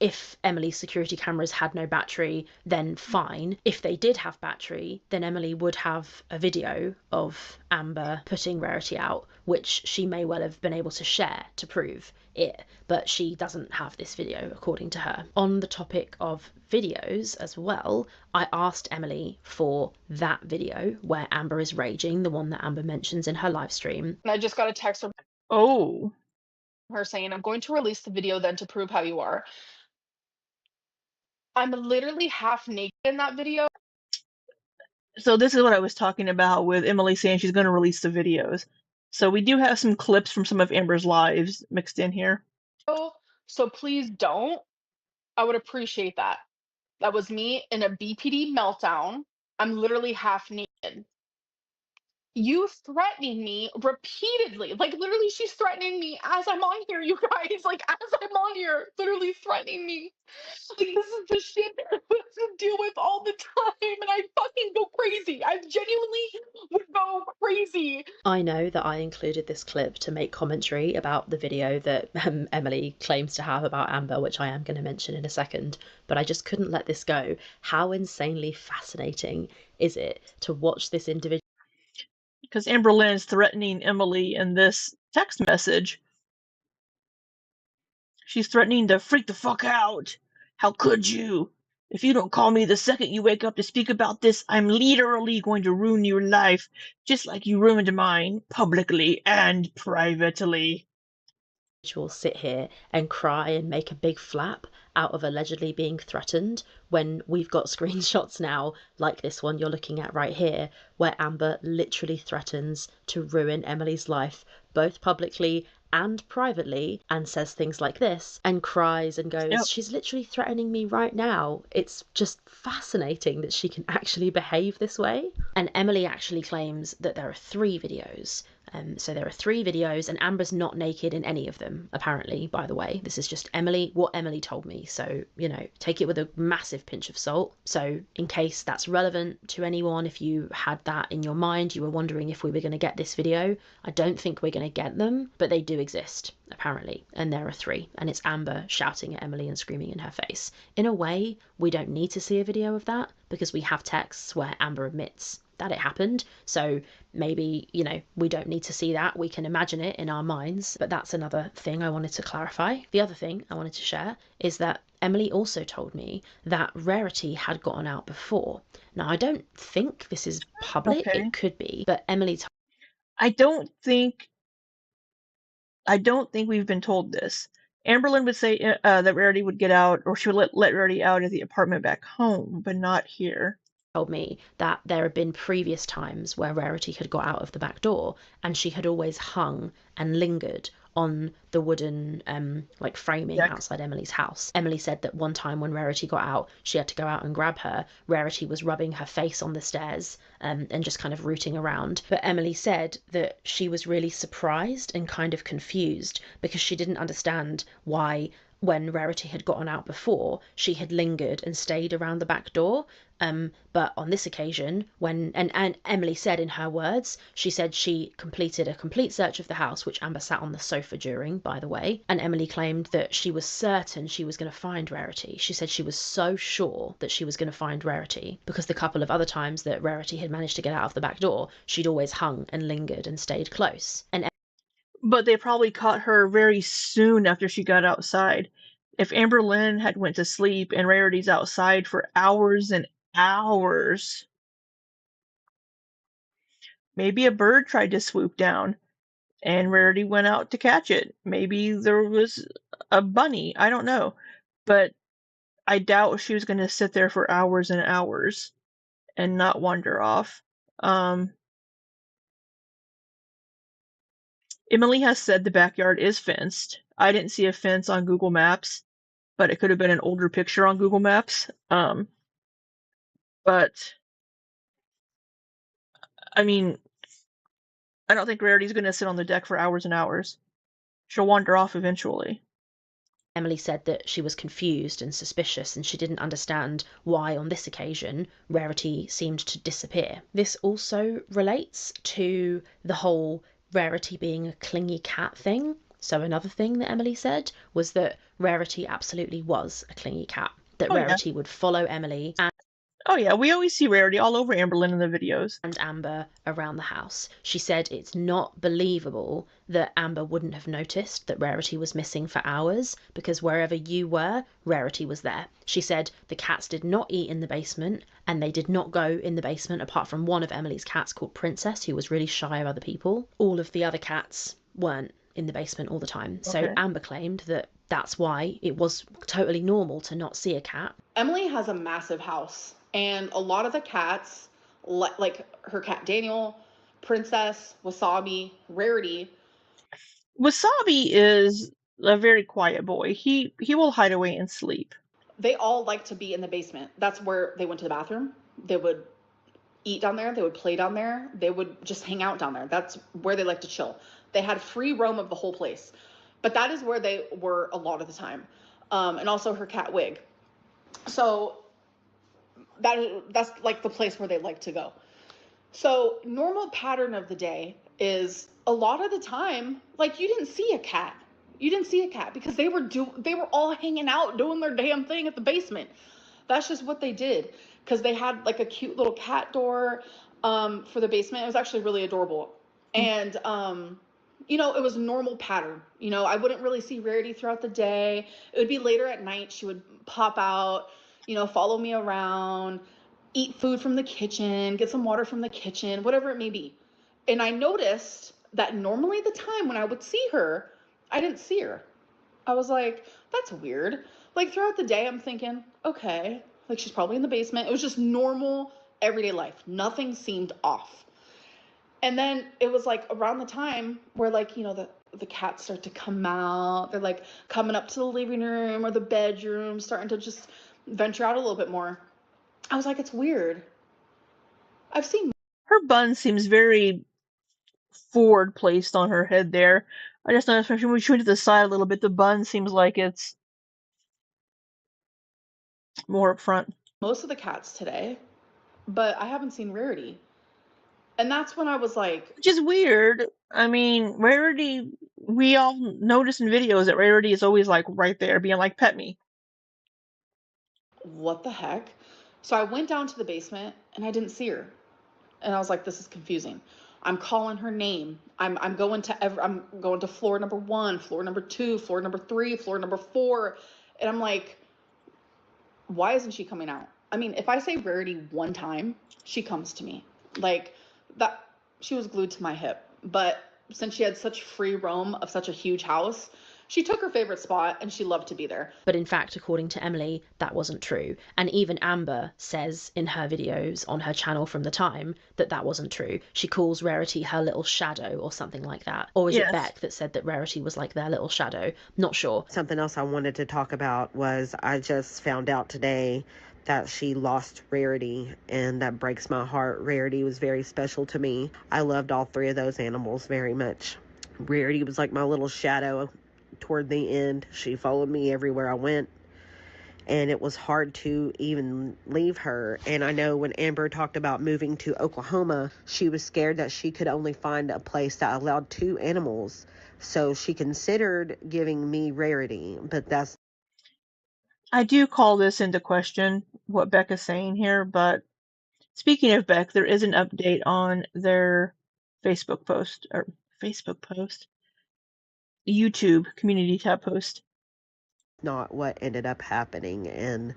If Emily's security cameras had no battery, then fine. If they did have battery, then Emily would have a video of Amber putting Rarity out, which she may well have been able to share to prove it, but she doesn't have this video according to her. On the topic of videos as well, I asked Emily for that video where Amber is raging, the one that Amber mentions in her live stream. And I just got a text from Oh. her saying, I'm going to release the video then to prove how you are. I'm literally half naked in that video. So this is what I was talking about with Emily saying she's going to release the videos. So we do have some clips from some of Amber's lives mixed in here. So please don't. I would appreciate that. That was me in a BPD meltdown. I'm literally half naked. You threatening me repeatedly. Like, literally, she's threatening me as I'm on here, you guys. Like, as I'm on here, literally threatening me. Like, this is the shit that I have to deal with all the time, and I fucking go crazy. I genuinely would go crazy. I know that I included this clip to make commentary about the video that Emily claims to have about Amber, which I am going to mention in a second, but I just couldn't let this go. How insanely fascinating is it to watch this individual? Because Amberlynn is threatening Emily in this text message. She's threatening to freak the fuck out. How could you? If you don't call me the second you wake up to speak about this, I'm literally going to ruin your life, just like you ruined mine, publicly and privately. Will sit here and cry and make a big flap out of allegedly being threatened when we've got screenshots now like this one you're looking at right here where Amber literally threatens to ruin Emily's life both publicly and privately and says things like this and cries and goes, Yep. She's literally threatening me right now. It's just fascinating that she can actually behave this way. And Emily actually claims that there are 3 videos. So there are 3 videos and Amber's not naked in any of them, apparently, by the way. This is just what Emily told me. So, take it with a massive pinch of salt. So in case that's relevant to anyone, if you had that in your mind, you were wondering if we were going to get this video, I don't think we're going to get them, but they do exist, apparently. And there are 3. And it's Amber shouting at Emily and screaming in her face. In a way, we don't need to see a video of that because we have texts where Amber admits that it happened. So maybe, we don't need to see that. We can imagine it in our minds. But that's another thing I wanted to clarify. The other thing I wanted to share is that Emily also told me that Rarity had gotten out before. Now, I don't think this is public. Okay. It could be. But Emily I don't think we've been told this. Amberlynn would say that Rarity would get out, or she would let Rarity out of the apartment back home, but not here. Told me that there had been previous times where Rarity had got out of the back door and she had always hung and lingered on the wooden framing outside Emily's house. Emily said that one time when Rarity got out, she had to go out and grab her. Rarity was rubbing her face on the stairs and just kind of rooting around. But Emily said that she was really surprised and kind of confused because she didn't understand why when Rarity had gotten out before, she had lingered and stayed around the back door. But on this occasion, and Emily said in her words, she said she completed a complete search of the house, which Amber sat on the sofa during, by the way. And Emily claimed that she was certain she was going to find Rarity. She said she was so sure that she was going to find Rarity because the couple of other times that Rarity had managed to get out of the back door, she'd always hung and lingered and stayed close. But they probably caught her very soon after she got outside. If Amberlynn had went to sleep and Rarity's outside for hours and hours, maybe a bird tried to swoop down and Rarity went out to catch it. Maybe there was a bunny. I don't know. But I doubt she was going to sit there for hours and hours and not wander off. Emily has said the backyard is fenced. I didn't see a fence on Google Maps, but it could have been an older picture on Google Maps. But I mean, I don't think Rarity's going to sit on the deck for hours and hours. She'll wander off eventually. Emily said that she was confused and suspicious and she didn't understand why on this occasion Rarity seemed to disappear. This also relates to the whole Rarity being a clingy cat thing. So another thing that Emily said was that Rarity absolutely was a clingy cat, that Rarity would follow Emily Oh yeah, we always see Rarity all over Amberlynn in the videos. and Amber around the house. She said it's not believable that Amber wouldn't have noticed that Rarity was missing for hours because wherever you were, Rarity was there. She said the cats did not eat in the basement and they did not go in the basement apart from one of Emily's cats called Princess, who was really shy of other people. All of the other cats weren't in the basement all the time. So Amber claimed that that's why it was totally normal to not see a cat. Emily has a massive house, and a lot of the cats, like her cat Daniel, Princess, Wasabi, Rarity. Wasabi is a very quiet boy. He will hide away and sleep. They all like to be in the basement. That's where they went to the bathroom. They would eat down there. They would play down there. They would just hang out down there. That's where they like to chill. They had free roam of the whole place. But that is where they were a lot of the time. And also her cat Wig. So that's like the place where they like to go. So normal pattern of the day is a lot of the time, like you didn't see a cat. You didn't see a cat because they were all hanging out doing their damn thing at the basement. That's just what they did because they had like a cute little cat door for the basement. It was actually really adorable. And you know, it was a normal pattern. You know, I wouldn't really see Rarity throughout the day. It would be later at night. She would pop out, you know, follow me around, eat food from the kitchen, get some water from the kitchen, whatever it may be. And I noticed that normally the time when I would see her, I didn't see her. I was like, that's weird. Like throughout the day, I'm thinking, okay, like she's probably in the basement. It was just normal everyday life. Nothing seemed off. And then it was like around the time where like, you know, the cats start to come out. They're like coming up to the living room or the bedroom, starting to just venture out a little bit more. I was like, it's weird. I've seen her bun seems very forward placed on her head there. I just noticed when we shoot to the side a little bit, the bun seems like it's more up front. most of the cats today, but I haven't seen Rarity. And that's when I was like, which is weird. I mean, Rarity, we all notice in videos that Rarity is always like right there being like, pet me. What the heck? So I went down to the basement and I didn't see her. And I was like, this is confusing. I'm calling her name. I'm going to floor number 1, floor number 2, floor number 3, floor number 4. And I'm like, why isn't she coming out? I mean, if I say Rarity one time, she comes to me. Like that, she was glued to my hip. But since she had such free roam of such a huge house, she took her favorite spot and she loved to be there. But in fact, according to Emily, that wasn't true. And even Amber says in her videos on her channel from the time that that wasn't true. She calls Rarity her little shadow or something like that. Or is it Beck that said that Rarity was like their little shadow? Not sure. Something else I wanted to talk about was I just found out today that she lost Rarity, and that breaks my heart. Rarity was very special to me. I loved all 3 of those animals very much. Rarity was like my little shadow toward the end. She followed me everywhere I went, and it was hard to even leave her. And I know when Amber talked about moving to Oklahoma, she was scared that she could only find a place that allowed 2 animals. So she considered giving me Rarity, but that's... I do call this into question, what Beck is saying here, but speaking of Beck, there is an update on their Facebook post, YouTube community tab post. not what ended up happening, and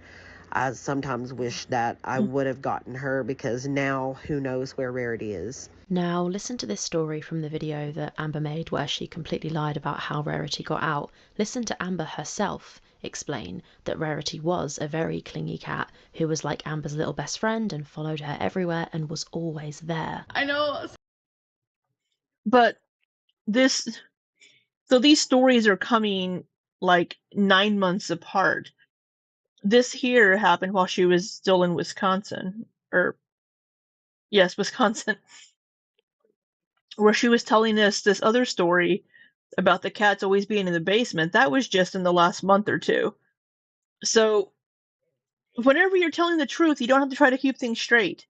I sometimes wish that I would have gotten her, because now who knows where Rarity is. Now listen to this story from the video that Amber made where she completely lied about how Rarity got out. Listen to Amber herself explain that Rarity was a very clingy cat who was like Amber's little best friend and followed her everywhere and was always there. I know. But so these stories are coming like 9 months apart. This here happened while she was still in Wisconsin, Wisconsin, where she was telling us this other story about the cats always being in the basement. That was just in the last month or two. So whenever you're telling the truth, you don't have to try to keep things straight.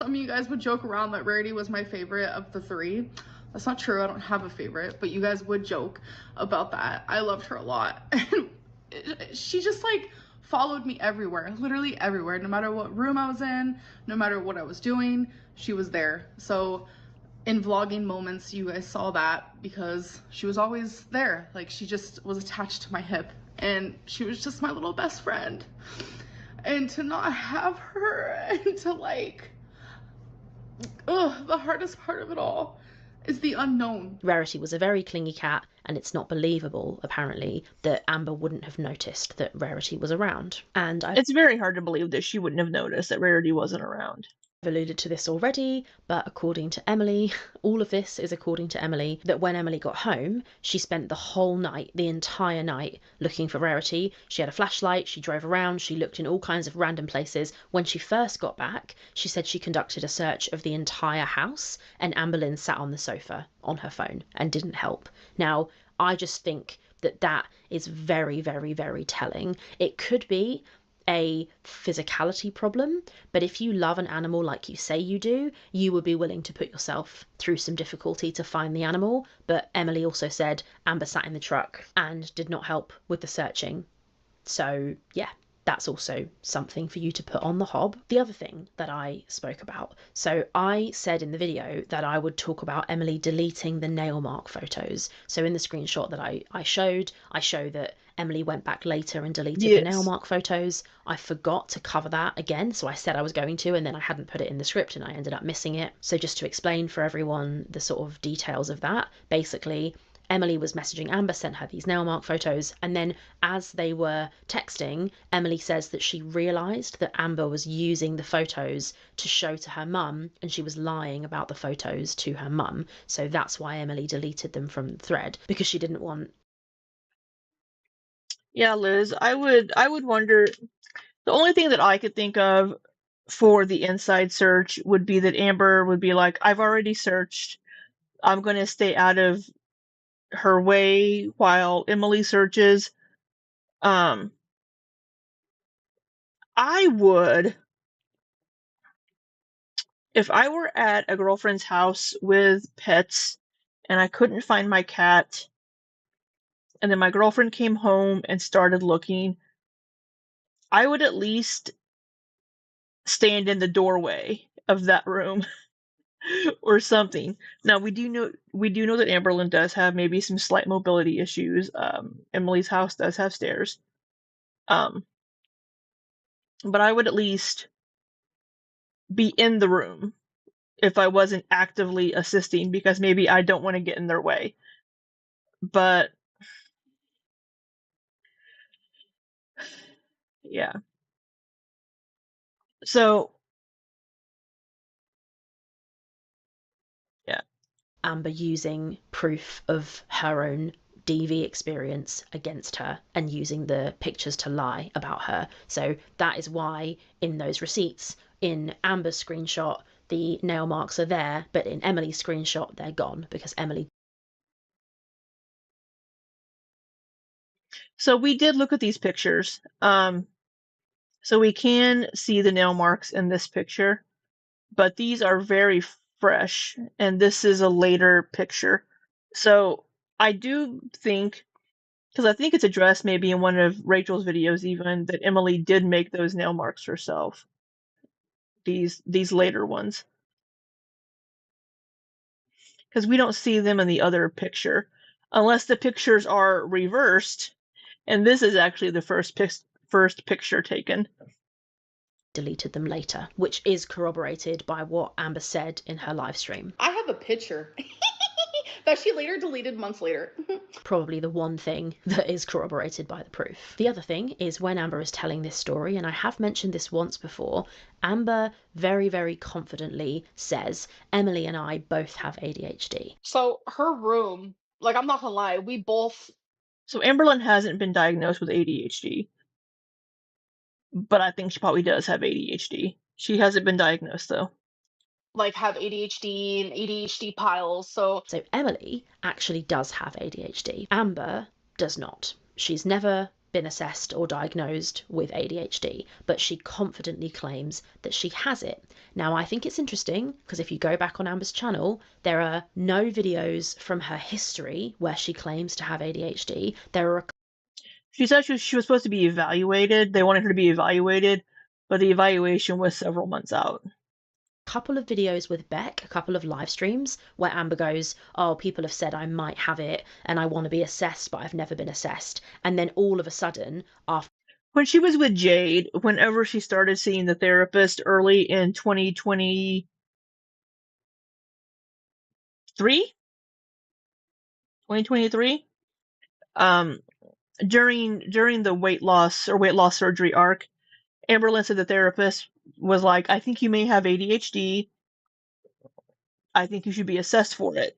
Some of you guys would joke around that Rarity was my favorite of the 3. That's not true. I don't have a favorite, but you guys would joke about that. I loved her a lot. She just like followed me everywhere, literally everywhere. No matter what room I was in, no matter what I was doing, she was there. So in vlogging moments, you guys saw that because she was always there. Like, she just was attached to my hip, and she was just my little best friend. And to not have her, and to like, the hardest part of it all is the unknown. Rarity was a very clingy cat, and it's not believable, apparently, that Amber wouldn't have noticed that Rarity was around. And it's very hard to believe that she wouldn't have noticed that Rarity wasn't around. I've alluded to this already, but according to Emily, all of this is according to Emily, that when Emily got home, she spent the whole night, the entire night, looking for Rarity. She had a flashlight, she drove around, she looked in all kinds of random places. When she first got back, she said she conducted a search of the entire house, and Amberlynn sat on the sofa on her phone and didn't help. Now, I just think that that is very, very, very telling. It could be a physicality problem, but if you love an animal like you say you do, you would be willing to put yourself through some difficulty to find the animal. But Emily also said Amber sat in the truck and did not help with the searching. So yeah, that's also something for you to put on the hob. The other thing that I spoke about, so I said in the video that I would talk about Emily deleting the nail mark photos. So in the screenshot that I show that Emily went back later and deleted the nail mark photos. I forgot to cover that again, so I said I was going to, and then I hadn't put it in the script and I ended up missing it. So just to explain for everyone the sort of details of that, basically Emily was messaging Amber, sent her these nail mark photos, and then as they were texting, Emily says that she realised that Amber was using the photos to show to her mum, and she was lying about the photos to her mum. So that's why Emily deleted them from the thread, because she didn't want... Yeah, Liz, I would wonder, the only thing that I could think of for the inside search would be that Amber would be like, I've already searched, I'm going to stay out of her way while Emily searches. I would, if I were at a girlfriend's house with pets and I couldn't find my cat, and then my girlfriend came home and started looking, I would at least stand in the doorway of that room or something. Now we do know that Amberlynn does have maybe some slight mobility issues. Emily's house does have stairs. But I would at least be in the room if I wasn't actively assisting, because maybe I don't want to get in their way. But yeah. So yeah. Amber using proof of her own DV experience against her and using the pictures to lie about her. So that is why in those receipts, in Amber's screenshot, the nail marks are there, but in Emily's screenshot, they're gone, because Emily So we did look at these pictures. So we can see the nail marks in this picture, but these are very fresh, and this is a later picture. So I do think, because I think it's addressed maybe in one of Rachel's videos even, that Emily did make those nail marks herself. These later ones. Because we don't see them in the other picture. Unless the pictures are reversed, and this is actually the first picture taken. Deleted them later, which is corroborated by what Amber said in her live stream. I have a picture that she later deleted months later. Probably the one thing that is corroborated by the proof. The other thing is when Amber is telling this story, and I have mentioned this once before, Amber very, very confidently says, Emily and I both have ADHD. So her room, like, I'm not gonna lie, we both... So Amberlynn hasn't been diagnosed with ADHD, but I think she probably does have ADHD. She hasn't been diagnosed, though. like have ADHD and ADHD piles. So Emily actually does have ADHD. Amber does not. She's never been assessed or diagnosed with ADHD, but she confidently claims that she has it. Now, I think it's interesting because if you go back on Amber's channel, there are no videos from her history where she claims to have ADHD. There are She said she was supposed to be evaluated. They wanted her to be evaluated, but the evaluation was several months out. couple of videos with Beck, a couple of live streams where Amber goes, oh, people have said I might have it and I want to be assessed, but I've never been assessed. And then all of a sudden, after When she was with Jade, whenever she started seeing the therapist early in 2023, 2023, during the weight loss surgery arc, Amberlynn said the therapist was like, I think you may have ADHD. I think you should be assessed for it.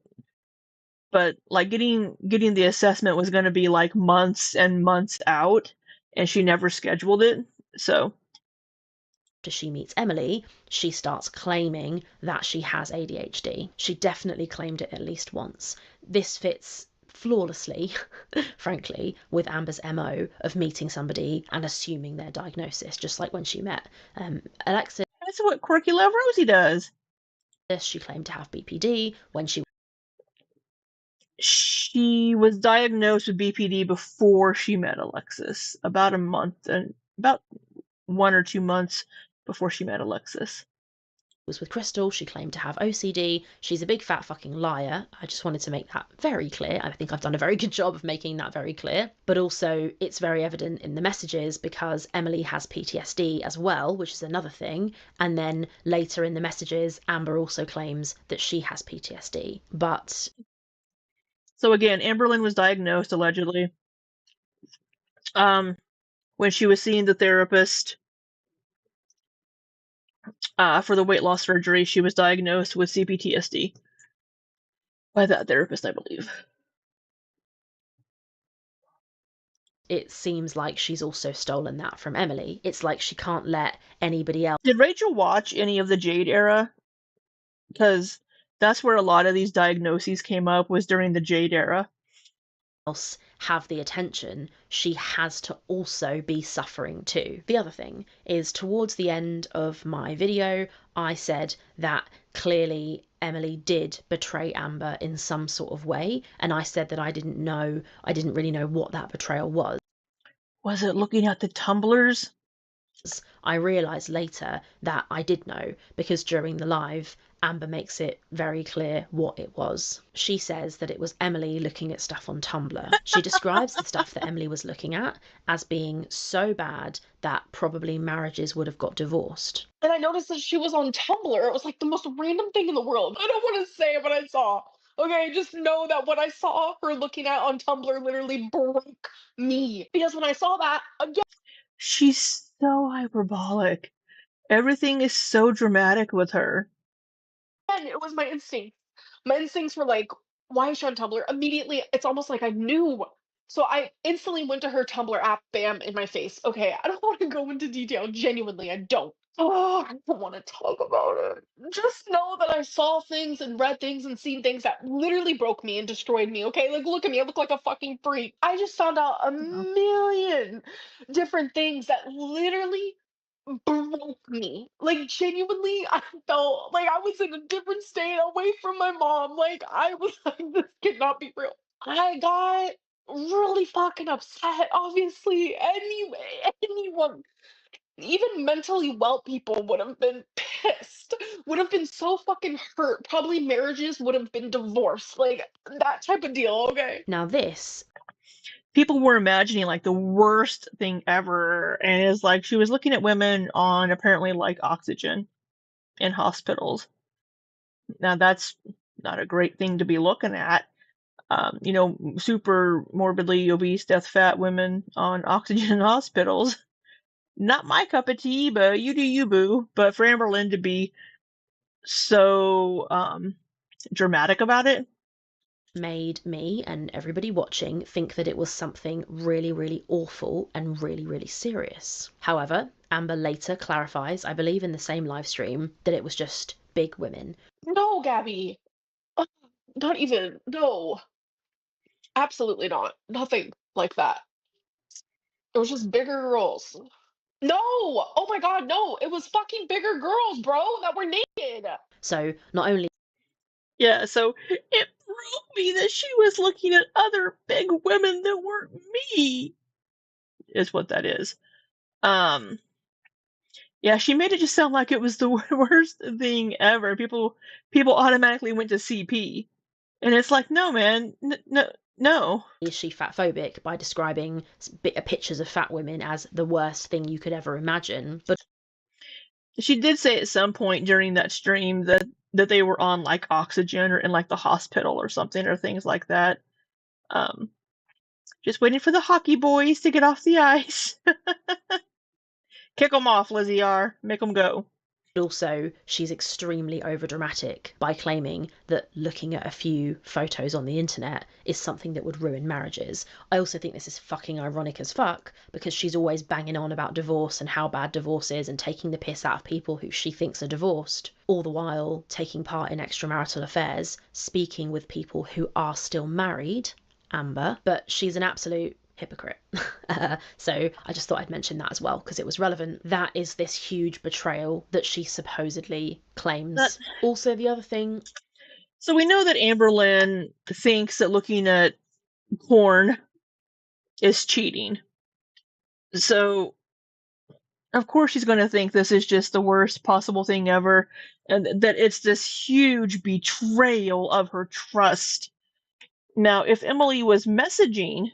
But like getting the assessment was going to be like months and months out, and she never scheduled it. So she meets Emily, she starts claiming that she has ADHD. She definitely claimed it at least once. This fits flawlessly, frankly, with Amber's MO of meeting somebody and assuming their diagnosis, just like when she met Alexis. that's what Quirky Love Rosie does. She claimed to have BPD when She was diagnosed with BPD before she met Alexis, about 1 or 2 months before she met Alexis. was with Crystal. She claimed to have OCD. She's a big fat fucking liar. I just wanted to make that very clear. I think I've done a very good job of making that very clear. But also, it's very evident in the messages because Emily has PTSD as well, which is another thing. And then later in the messages, Amber also claims that she has PTSD. But so again, Amberlynn was diagnosed allegedly when she was seeing the therapist for the weight loss surgery. She was diagnosed with CPTSD by that therapist, I believe. it seems like she's also stolen that from Emily. It's like she can't let anybody else. Did Rachel watch any of the Jade era? Because that's where a lot of these diagnoses came up, was during the Jade era. Else have the attention, she has to also be suffering too. The other thing is, towards the end of my video, I said that clearly Emily did betray Amber in some sort of way, and I said that I didn't really know what that betrayal was. Was it looking at the tumblers? I realised later that I did know, because during the live, Amber makes it very clear what it was. She says that it was Emily looking at stuff on Tumblr. She describes the stuff that Emily was looking at as being so bad that probably marriages would have got divorced. And I noticed that she was on Tumblr. It was like the most random thing in the world. I don't want to say what I saw. Okay, just know that what I saw her looking at on Tumblr literally broke me. Because when I saw that, again, She's so hyperbolic. Everything is so dramatic with her. it was my instinct. My instincts were like, why is she on Tumblr? Immediately, it's almost like I knew. So I instantly went to her Tumblr app, bam, in my face. Okay, I don't want to go into detail. Genuinely, I don't. Oh, I don't want to talk about it. Just know that I saw things and read things and seen things that literally broke me and destroyed me. Okay, like look at me, I look like a fucking freak. I just found out a Well, million different things that literally broke me. Like genuinely, I felt like I was in a different state away from my mom. Like I was like, this cannot be real. I got really fucking upset. Obviously, anyone, even mentally well people would have been pissed, would have been so fucking hurt. Probably marriages would have been divorced, like that type of deal. Okay. Now, this people were imagining like the worst thing ever, and it's like she was looking at women on apparently like oxygen in hospitals. Now that's not a great thing to be looking at. Super morbidly obese, death fat women on oxygen in hospitals. Not my cup of tea, but you do you, boo. But for Amberlynn to be so dramatic about it, made me and everybody watching think that it was something really, really awful and really, really serious. However, Amber later clarifies, I believe in the same live stream, that it was just big women. No, Gabby. Ugh, not even. No. Absolutely not. Nothing like that. It was just bigger girls. No! Oh my god, no! It was fucking bigger girls, bro, that were naked. So not only yeah. So it broke me that she was looking at other big women that weren't me. Is what that is. Yeah, she made it just sound like it was the worst thing ever. People automatically went to CP, and it's like, no, man, no. is she fatphobic by describing pictures of fat women as the worst thing you could ever imagine, but She did say at some point during that stream that they were on like oxygen or in like the hospital or something or things like that. Just waiting for the hockey boys to get off the ice. Kick them off, Lizzie R. Make them go. also she's extremely overdramatic by claiming that looking at a few photos on the internet is something that would ruin marriages. I also think this is fucking ironic as fuck because she's always banging on about divorce and how bad divorce is and taking the piss out of people who she thinks are divorced, all the while taking part in extramarital affairs, speaking with people who are still married, Amber, but she's an absolute hypocrite. So I just thought I'd mention that as well because it was relevant. That is this huge betrayal that she supposedly claims. Also, the other thing. So we know that Amberlynn thinks that looking at porn is cheating. So of course she's going to think this is just the worst possible thing ever, and that it's this huge betrayal of her trust. Now, if Emily was messaging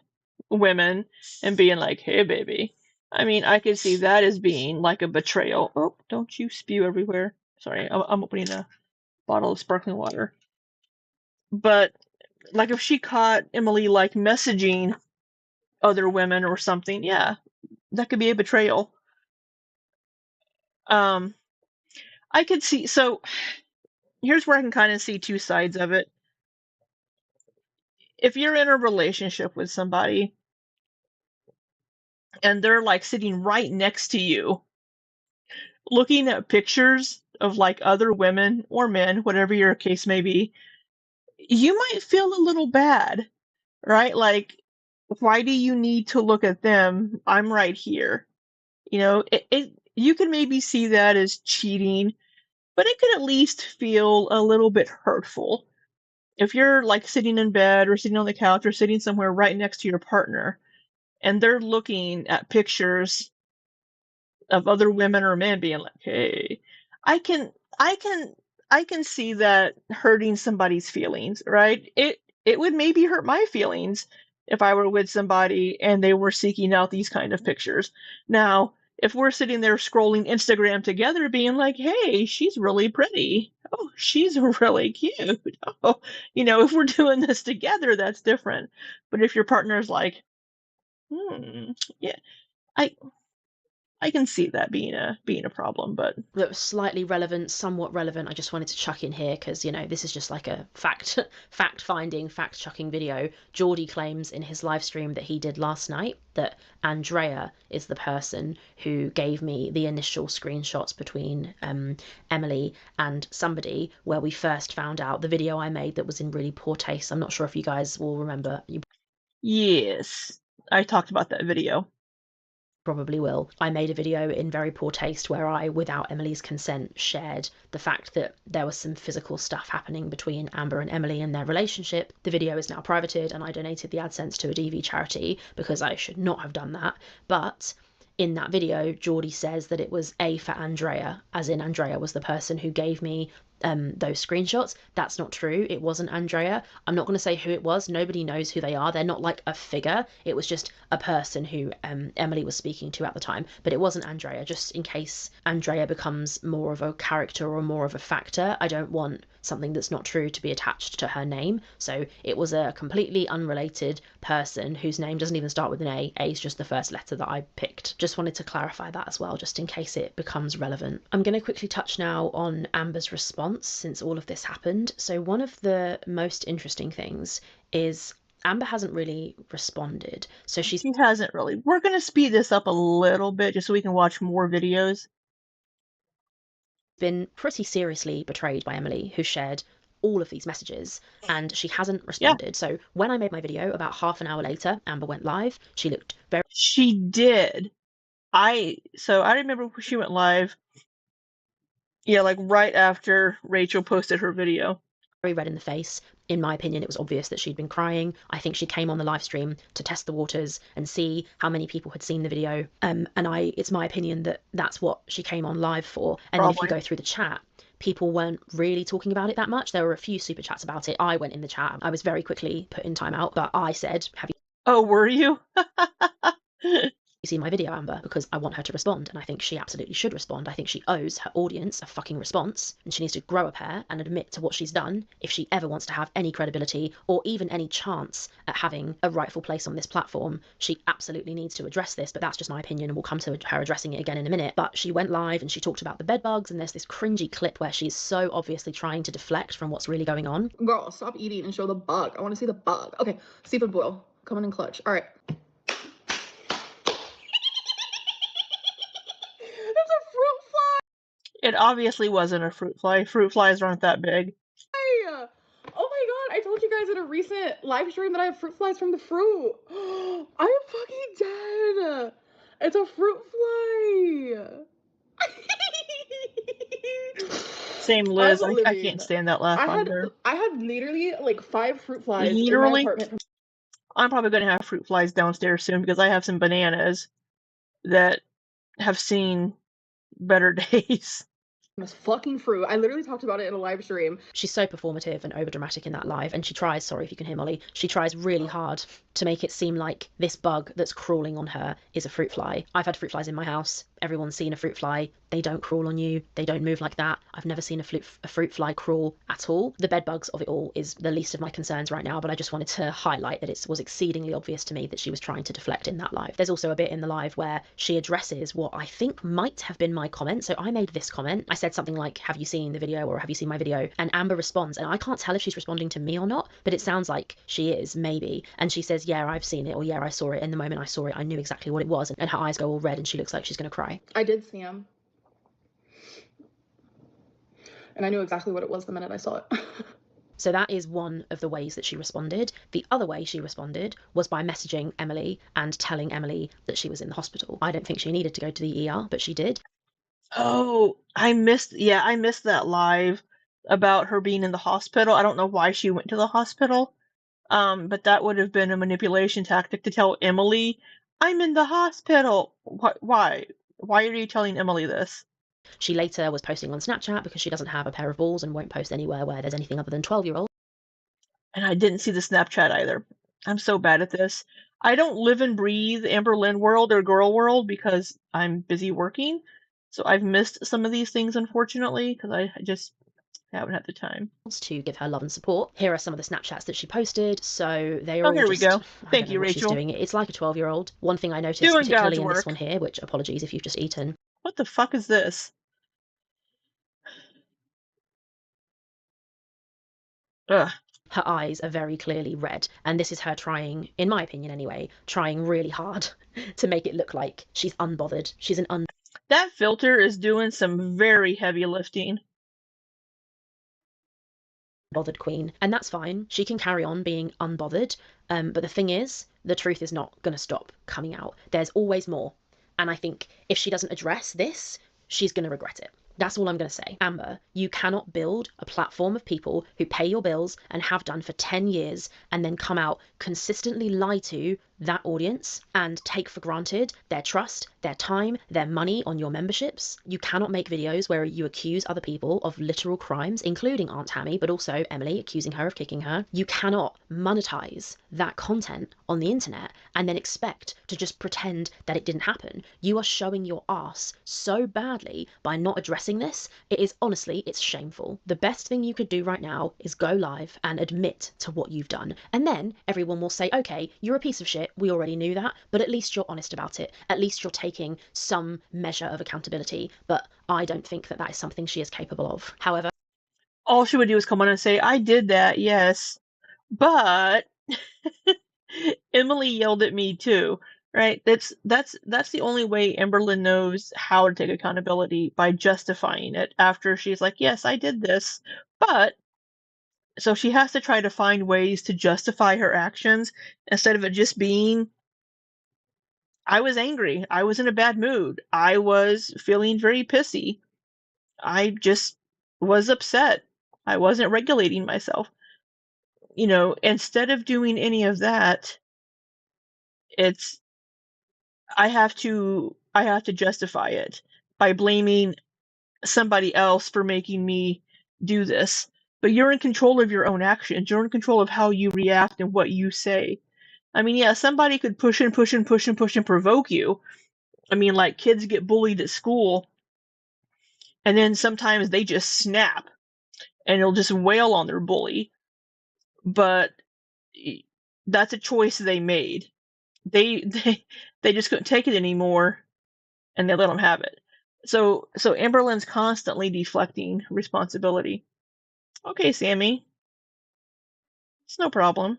women and being like, hey, baby, I mean, I could see that as being like a betrayal. Oh, don't you spew everywhere. Sorry, I'm opening a bottle of sparkling water. But, like, if she caught Emily, like, messaging other women or something, yeah, that could be a betrayal. I could see, so here's where I can kind of see two sides of it. If you're in a relationship with somebody and they're like sitting right next to you, looking at pictures of like other women or men, whatever your case may be, you might feel a little bad, right? Like, why do you need to look at them? I'm right here. You can maybe see that as cheating, but it could at least feel a little bit hurtful. If you're like sitting in bed or sitting on the couch or sitting somewhere right next to your partner and they're looking at pictures of other women or men being like, hey, I can I can I can see that hurting somebody's feelings, right? It would maybe hurt my feelings if I were with somebody and they were seeking out these kind of pictures. Now, if we're sitting there scrolling Instagram together being like, hey, she's really pretty. Oh, she's really cute. Oh, if we're doing this together, that's different. But if your partner's like, yeah, I I can see that being a problem, but that was slightly relevant, somewhat relevant. I just wanted to chuck in here because, you know, this is just like a fact-finding, fact-chucking video. Geordie claims in his live stream that he did last night that Andrea is the person who gave me the initial screenshots between Emily and somebody, where we first found out the video I made that was in really poor taste. I'm not sure if you guys will remember. You yes, I talked about that video. probably will. I made a video in very poor taste where I, without Emily's consent, shared the fact that there was some physical stuff happening between Amber and Emily in their relationship. The video is now privated, and I donated the AdSense to a DV charity because I should not have done that. But in that video, Geordie says that it was A for Andrea, as in Andrea was the person who gave me those screenshots. That's not true. It wasn't Andrea. I'm not going to say who it was. Nobody knows who they are. They're not like a figure. It was just a person who Emily was speaking to at the time. But it wasn't Andrea, just in case Andrea becomes more of a character or more of a factor. I don't want something that's not true to be attached to her name. So it was a completely unrelated person whose name doesn't even start with an A. A is just the first letter that I picked. Just wanted to clarify that as well, just in case it becomes relevant. I'm going to quickly touch now on Amber's response since all of this happened. So one of the most interesting things is Amber hasn't really responded. So She hasn't really. We're going to speed this up a little bit just so we can watch more videos. Been pretty seriously betrayed by Emily, who shared all of these messages, and she hasn't responded. Yeah. So when I made my video, about half an hour later, Amber went live. She looked very... She did. I remember when she went live. Yeah, like right after Rachel posted her video. Very red in the face. In my opinion, it was obvious that she'd been crying. I think she came on the live stream to test the waters and see how many people had seen the video. It's my opinion that that's what she came on live for. And then if you go through the chat, people weren't really talking about it that much. There were a few super chats about it. I went in the chat. I was very quickly put in timeout, but I said, have you... Oh, were you? You see my video, Amber, because I want her to respond, and I think she absolutely should respond. I think she owes her audience a fucking response, and she needs to grow a pair and admit to what she's done if she ever wants to have any credibility or even any chance at having a rightful place on this platform. She absolutely needs to address this, but that's just my opinion, and we'll come to her addressing it again in a minute. But she went live and she talked about the bed bugs, and there's this cringy clip where she's so obviously trying to deflect from what's really going on. Girl, stop eating and show the bug. I want to see the bug. Okay, seafood boil. Coming in clutch. All right. It obviously wasn't a fruit fly. Fruit flies aren't that big. Hey! Oh my god, I told you guys in a recent live stream that I have fruit flies from the fruit. I'm fucking dead. It's a fruit fly. Same, Liz. I can't stand that laugh on her. I had literally like 5 fruit flies literally? in my apartment. I'm probably going to have fruit flies downstairs soon because I have some bananas that have seen better days. This fucking fruit. I literally talked about it in a live stream. She's so performative and overdramatic in that live, and she tries, sorry if you can hear Molly, she tries really hard to make it seem like this bug that's crawling on her is a fruit fly. I've had fruit flies in my house. Everyone's seen a fruit fly. They don't crawl on you. They don't move like that. I've never seen a fruit fly crawl at all. The bed bugs of it all is the least of my concerns right now, but I just wanted to highlight that it was exceedingly obvious to me that she was trying to deflect in that live. There's also a bit in the live where she addresses what I think might have been my comment. So I made this comment. I said something like, have you seen the video, or have you seen my video? And Amber responds, and I can't tell if she's responding to me or not, but it sounds like she is, maybe. And she says, yeah, I've seen it, or yeah, I saw it. And the moment I saw it, I knew exactly what it was. And her eyes go all red and she looks like she's going to cry. I did see him. And I knew exactly what it was the minute I saw it. So that is one of the ways that she responded. The other way she responded was by messaging Emily and telling Emily that she was in the hospital. I don't think she needed to go to the ER, but she did. Oh, I missed that live about her being in the hospital. I don't know why she went to the hospital. But that would have been a manipulation tactic to tell Emily, I'm in the hospital. Why? Why are you telling Emily this? She later was posting on Snapchat because she doesn't have a pair of balls and won't post anywhere where there's anything other than 12-year-olds. And I didn't see the Snapchat either. I'm so bad at this. I don't live and breathe Amberlynn world or girl world because I'm busy working. So I've missed some of these things, unfortunately, because I haven't had the time. to give her love and support. Here are some of the Snapchats that she posted. So they are Oh, all here we just, go. I Thank don't know you, what she's Rachel. doing. It's like a 12-year-old. One thing I noticed, Doing particularly God's in this work. one here, which apologies if you've just eaten. What the fuck is this? Ugh. Her eyes are very clearly red, and this is her trying, in my opinion anyway, trying really hard to make it look like she's unbothered. She's an That filter is doing some very heavy lifting. unbothered queen, and that's fine. She can carry on being unbothered, but the thing is, the truth is not going to stop coming out. There's always more, and I think if she doesn't address this, she's going to regret it. That's all I'm going to say. Amber, you cannot build a platform of people who pay your bills and have done for 10 years and then come out, consistently lie to that audience and take for granted their trust, their time, their money on your memberships. You cannot make videos where you accuse other people of literal crimes, including Aunt Tammy, but also Emily, accusing her of kicking her. You cannot monetize that content on the internet and then expect to just pretend that it didn't happen. You are showing your ass so badly by not addressing this. It is honestly, it's shameful. The best thing you could do right now is go live and admit to what you've done. And then everyone will say, okay, you're a piece of shit. We already knew that, but at least you're honest about it. At least you're taking some measure of accountability. But I don't think that that is something she is capable of. However, all she would do is come on and say, I did that, yes. But Emily yelled at me too, right? That's the only way Amberlynn knows how to take accountability, by justifying it after she's like, yes, I did this. But so she has to try to find ways to justify her actions instead of it just being, I was angry. I was in a bad mood. I was feeling very pissy. I just was upset. I wasn't regulating myself. You know, instead of doing any of that, it's I have to justify it by blaming somebody else for making me do this. But you're in control of your own actions. You're in control of how you react and what you say. I mean, yeah, somebody could push and push and push and push and provoke you. I mean, like kids get bullied at school, and then sometimes they just snap and they'll just wail on their bully. But that's a choice they made. They just couldn't take it anymore, and they let them have it. So Amberlynn's constantly deflecting responsibility. Okay, Sammy, it's no problem.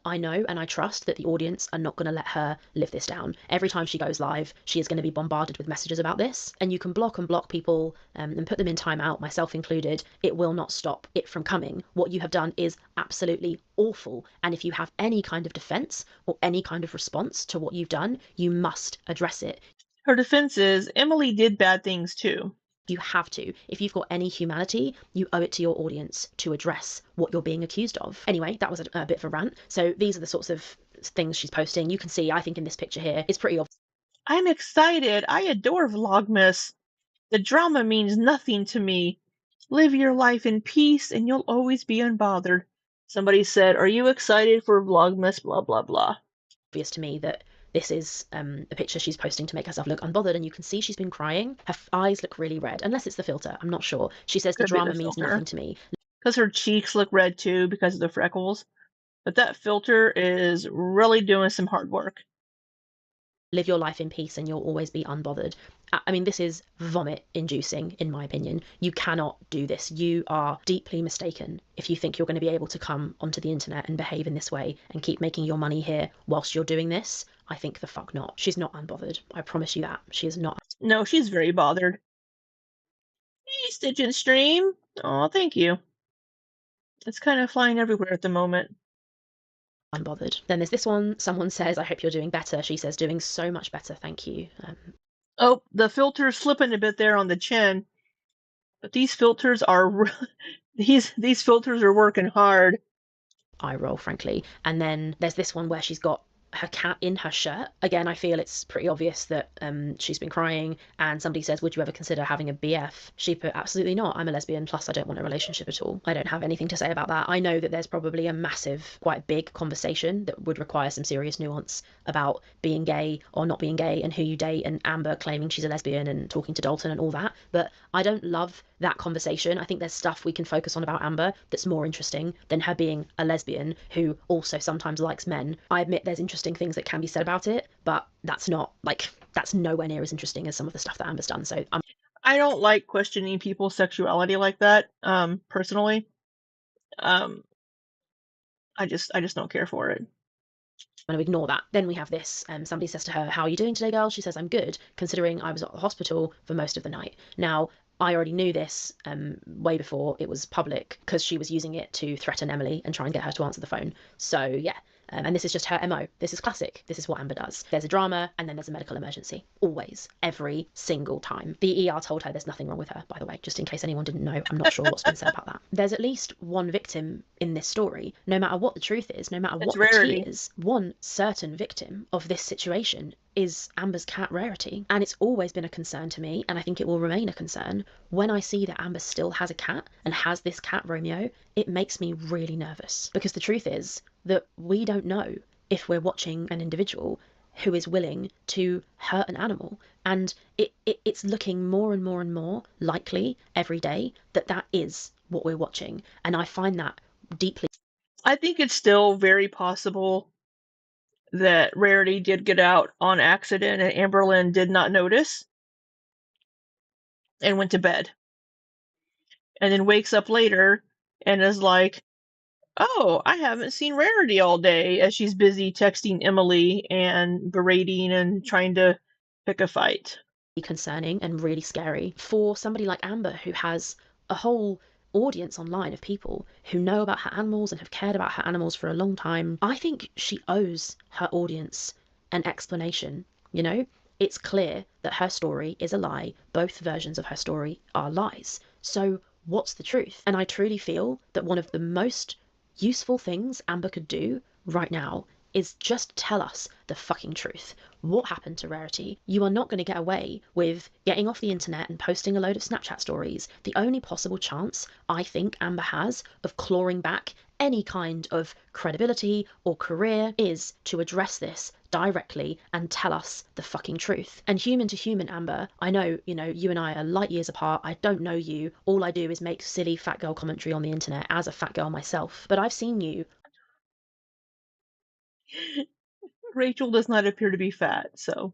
I know and I trust that the audience are not going to let her live this down. Every time she goes live, she is going to be bombarded with messages about this. And you can block and block people and put them in timeout, myself included. It will not stop it from coming. What you have done is absolutely awful. And if you have any kind of defense or any kind of response to what you've done, you must address it. Her defense is Emily did bad things too. You have to. If you've got any humanity, you owe it to your audience to address what you're being accused of. Anyway, that was a bit of a rant. So these are the sorts of things she's posting. You can see, I think in this picture here, it's pretty obvious. I'm excited. I adore Vlogmas. The drama means nothing to me. Live your life in peace and you'll always be unbothered. Somebody said, are you excited for Vlogmas? Blah, blah, blah. Obvious to me that this is a picture she's posting to make herself look unbothered, and you can see she's been crying. Her eyes look really red, unless it's the filter. I'm not sure. She says the drama means nothing to me. Because her cheeks look red too because of the freckles. But that filter is really doing some hard work. Live your life in peace and you'll always be unbothered. I mean, this is vomit inducing, in my opinion. You cannot do this. You are deeply mistaken if you think you're going to be able to come onto the internet and behave in this way and keep making your money here whilst you're doing this. I think the fuck not. She's not unbothered. I promise you that. She is not. No, she's very bothered. Hey, Stitch and Stream. Oh, thank you. It's kind of flying everywhere at the moment. Unbothered. Then there's this one. Someone says, I hope you're doing better. She says, doing so much better. Thank you. Oh, the filter's slipping a bit there on the chin. But these filters are these filters are working hard. Eye roll, frankly. And then there's this one where she's got her cat in her shirt. Again, I feel it's pretty obvious that she's been crying, and somebody says, would you ever consider having a BF? She put, absolutely not. I'm a lesbian, plus I don't want a relationship at all. I don't have anything to say about that. I know that there's probably a massive, quite big conversation that would require some serious nuance about being gay or not being gay and who you date, and Amber claiming she's a lesbian and talking to Dalton and all that. But I don't love that conversation. I think there's stuff we can focus on about Amber that's more interesting than her being a lesbian who also sometimes likes men. I admit there's interesting things that can be said about it, but that's nowhere near as interesting as some of the stuff that Amber's done. So I don't like questioning people's sexuality like that, personally. I just don't care for it. I'm going to ignore that. Then we have this. Somebody says to her, how are you doing today, girl? She says, I'm good, considering I was at the hospital for most of the night. Now, I already knew this way before it was public, because she was using it to threaten Emily and try and get her to answer the phone. So, yeah. And this is just her MO. This is classic. This is what Amber does. There's a drama and then there's a medical emergency. Always. Every single time. The ER told her there's nothing wrong with her, by the way, just in case anyone didn't know. I'm not sure what's been said about that. There's at least one victim in this story. No matter what the truth is, no matter what the tea is, one certain victim of this situation is Amber's cat Rarity. And it's always been a concern to me, and I think it will remain a concern. When I see that Amber still has a cat and has this cat Romeo, it makes me really nervous. Because the truth is that we don't know if we're watching an individual who is willing to hurt an animal. And it's looking more and more and more likely every day that that is what we're watching. And I find that deeply. I think it's still very possible that Rarity did get out on accident and Amberlynn did not notice and went to bed. And then wakes up later and is like, oh, I haven't seen Rarity all day, as she's busy texting Emily and berating and trying to pick a fight. Concerning and really scary for somebody like Amber, who has a whole audience online of people who know about her animals and have cared about her animals for a long time. I think she owes her audience an explanation. You know, it's clear that her story is a lie. Both versions of her story are lies. So what's the truth? And I truly feel that one of the most useful things Amber could do right now is just tell us the fucking truth. What happened to Rarity? You are not going to get away with getting off the internet and posting a load of Snapchat stories. The only possible chance I think Amber has of clawing back any kind of credibility or career is to address this directly and tell us the fucking truth. And human to human, Amber, I know, you and I are light years apart. I don't know you. All I do is make silly fat girl commentary on the internet as a fat girl myself. But I've seen you. Rachel does not appear to be fat, so.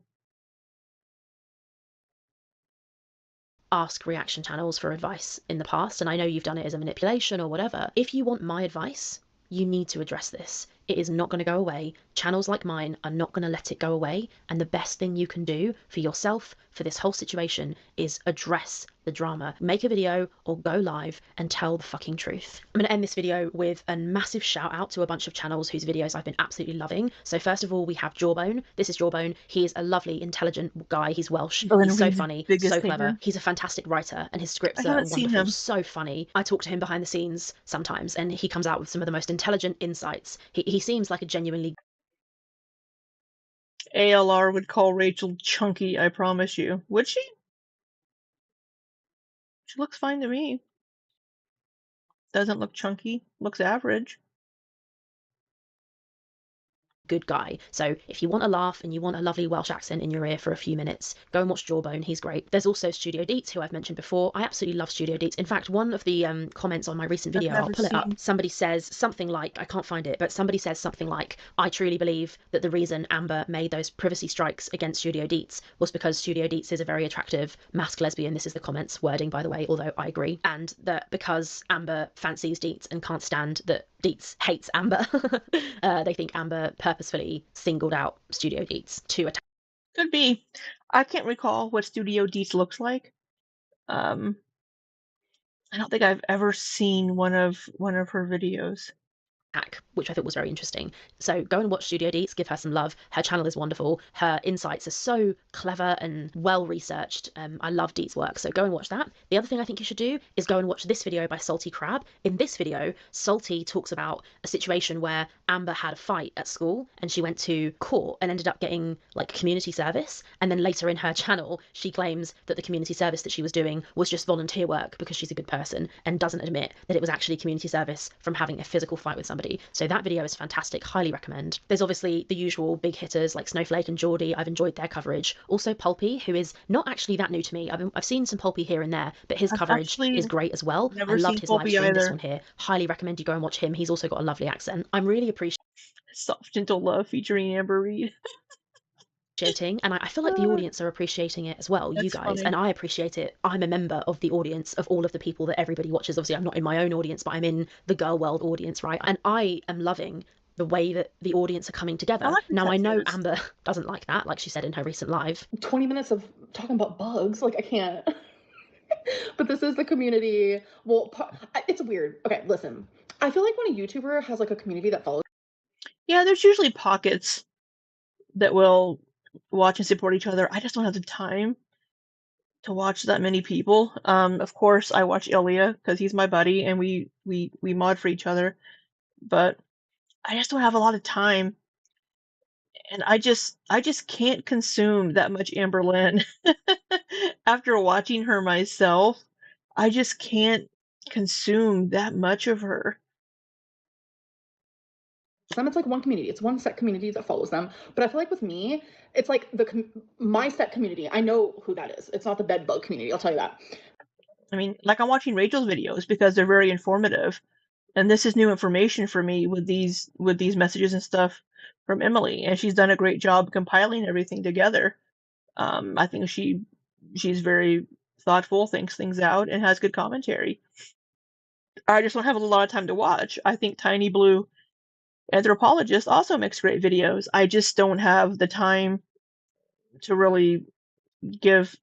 Ask reaction channels for advice in the past, and I know you've done it as a manipulation or whatever. If you want my advice, you need to address this. It is not going to go away. Channels like mine are not going to let it go away. And the best thing you can do for yourself, for this whole situation, is address the drama. Make a video or go live and tell the fucking truth. I'm going to end this video with a massive shout out to a bunch of channels whose videos I've been absolutely loving. So first of all, we have Jawbone. This is Jawbone. He is a lovely, intelligent guy. He's Welsh. He's so funny, so clever. He's a fantastic writer, and his scripts are wonderful. So funny. I talk to him behind the scenes sometimes, and he comes out with some of the most intelligent insights. He seems like a genuinely... ALR would call Rachel chunky, I promise you. Would she? She looks fine to me. Doesn't look chunky. Looks average. Good guy. So if you want a laugh and you want a lovely Welsh accent in your ear for a few minutes, go and watch Jawbone. He's great. There's also Studio Deets, who I've mentioned before. I absolutely love Studio Deets. In fact, one of the comments on my recent video, I'll pull it up. Somebody says something like, I can't find it, but somebody says something like, I truly believe that the reason Amber made those privacy strikes against Studio Deets was because Studio Deets is a very attractive masked lesbian. This is the comments wording, by the way, although I agree. And that because Amber fancies Deets and can't stand that Deets hates Amber, they think Amber purposefully singled out Studio Deets to attack. Could be. I can't recall what Studio Deets looks like. I don't think I've ever seen one of her videos. which I thought was very interesting. So go and watch Studio Deets, give her some love. Her channel is wonderful. Her insights are so clever and well researched. I love Deets' work, so go and watch that. The other thing I think you should do is go and watch this video by Salty Crab. In this video, Salty talks about a situation where Amber had a fight at school and she went to court and ended up getting like community service. And then later in her channel, she claims that the community service that she was doing was just volunteer work because she's a good person, and doesn't admit that it was actually community service from having a physical fight with somebody. So that video is fantastic, highly recommend. There's obviously the usual big hitters like Snowflake and Geordie. I've enjoyed their coverage. Also Pulpy, who is not actually that new to me. I've seen some Pulpy here and there, but his coverage is great as well. I loved his live stream, this one here. Highly recommend you go and watch him. He's also got a lovely accent. I'm really appreciating Soft Gentle Love featuring Amber Reed. And I feel like the audience are appreciating it as well, you guys, funny. And I appreciate it. I'm a member of the audience of all of the people that everybody watches. Obviously I'm not in my own audience, but I'm in the Girl World audience, right? And I am loving the way that the audience are coming together. Now I know Amber doesn't like that, like she said in her recent live. 20 minutes of talking about bugs, like I can't. But this is the community. Well, it's weird. Okay, listen, I feel like when a YouTuber has like a community that follows, yeah, there's usually pockets that will watch and support each other. I just don't have the time to watch that many people. Of course I watch Ilya because he's my buddy and we mod for each other, but I just don't have a lot of time, and I just can't consume that much Amberlynn. After watching her myself, I just can't consume that much of her. them, it's like one community. It's one set community that follows them. But I feel like with me, it's like my set community. I know who that is. It's not the bed bug community. I'll tell you that. I mean, like I'm watching Rachel's videos because they're very informative, and this is new information for me with these messages and stuff from Emily, and she's done a great job compiling everything together. I think she's very thoughtful, thinks things out, and has good commentary. I just don't have a lot of time to watch. I think Tiny Blue Anthropologist also makes great videos. I just don't have the time to really give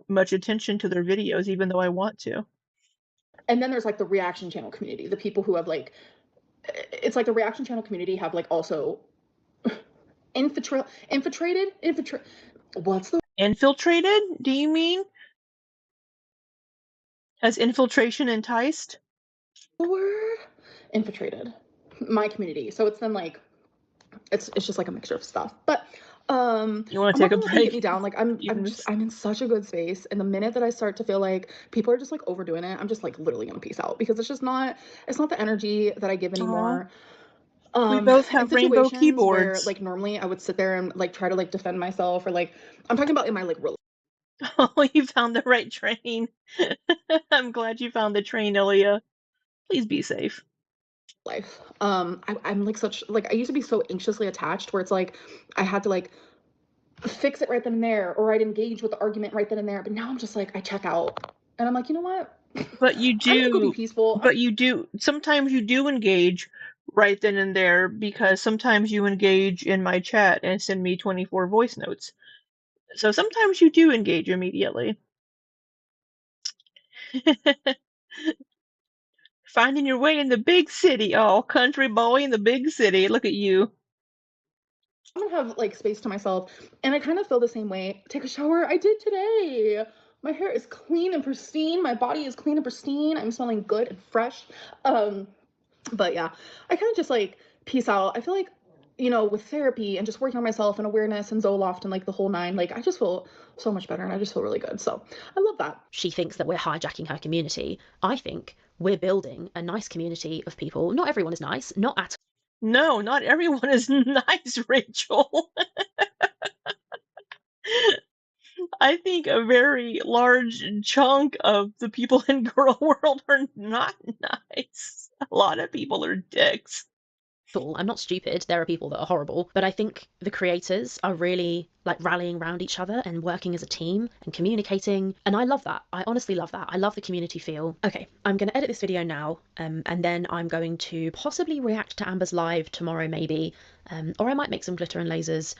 much attention to their videos, even though I want to. And then there's like the reaction channel community, the people who have like, it's like the reaction channel community have like also infiltrated. What's the infiltrated? Do you mean? Has infiltration enticed? Word? Infiltrated my community. So it's then like it's just like a mixture of stuff. But you want to take a break? Get me down. Like I'm in such a good space, and the minute that I start to feel like people are just like overdoing it, I'm just like literally gonna peace out, because it's not the energy that I give anymore. We both have rainbow keyboards. Where, like normally I would sit there and like try to like defend myself, or like I'm talking about in my like real. Oh, you found the right train. I'm glad you found the train, Ilya. Please be safe. Life. I'm like such like I used to be so anxiously attached where it's like I had to like fix it right then and there, or I'd engage with the argument right then and there. But now I'm just like I check out, and I'm like, you know what? But you do. I'm gonna go be peaceful. But you do. Sometimes you do engage right then and there, because sometimes you engage in my chat and send me 24 voice notes. So sometimes you do engage immediately. Finding your way in the big city. Oh, country boy in the big city. Look at you. I'm gonna have like space to myself, and I kind of feel the same way. Take a shower. I did today. My hair is clean and pristine. My body is clean and pristine. I'm smelling good and fresh. But yeah, I kind of just like peace out. I feel like, you know, with therapy and just working on myself and awareness and Zoloft and like the whole nine, like I just feel so much better, and I just feel really good. So I love that. She thinks that we're hijacking her community. I think we're building a nice community of people. Not everyone is nice, not at all. No, not everyone is nice, Rachel. I think a very large chunk of the people in Girl World are not nice. A lot of people are dicks. I'm not stupid. There are people that are horrible, but I think the creators are really like rallying around each other and working as a team and communicating, and I love that. I honestly love that. I love the community feel. Okay, I'm going to edit this video now, and then I'm going to possibly react to Amber's live tomorrow, maybe, or I might make some glitter and lasers.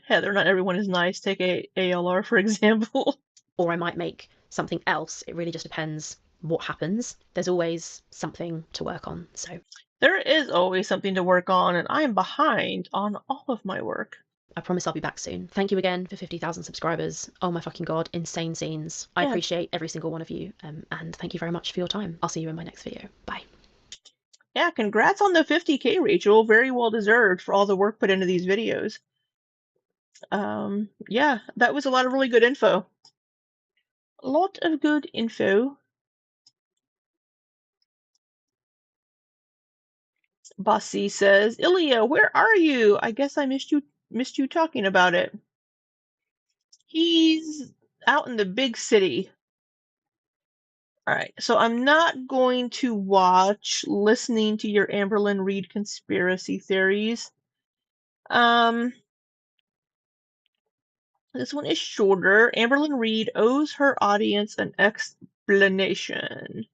Heather, not everyone is nice. Take ALR, for example. Or I might make something else. It really just depends what happens, there's always something to work on. So There is always something to work on, and I am behind on all of my work. I promise I'll be back soon. Thank you again for 50,000 subscribers. Oh my fucking god, insane scenes. I Yeah. appreciate every single one of you, and thank you very much for your time. I'll see you in my next video. Bye. Yeah, congrats on the 50K, Rachel. Very well deserved for all the work put into these videos. Yeah, that was a lot of really good info. A lot of good info. Bossy says, Ilya, where are you? I guess I missed you talking about it. He's out in the big city. Alright, so I'm not going to watch listening to your Amberlynn read conspiracy theories. This one is shorter. Amberlynn Reed owes her audience an explanation.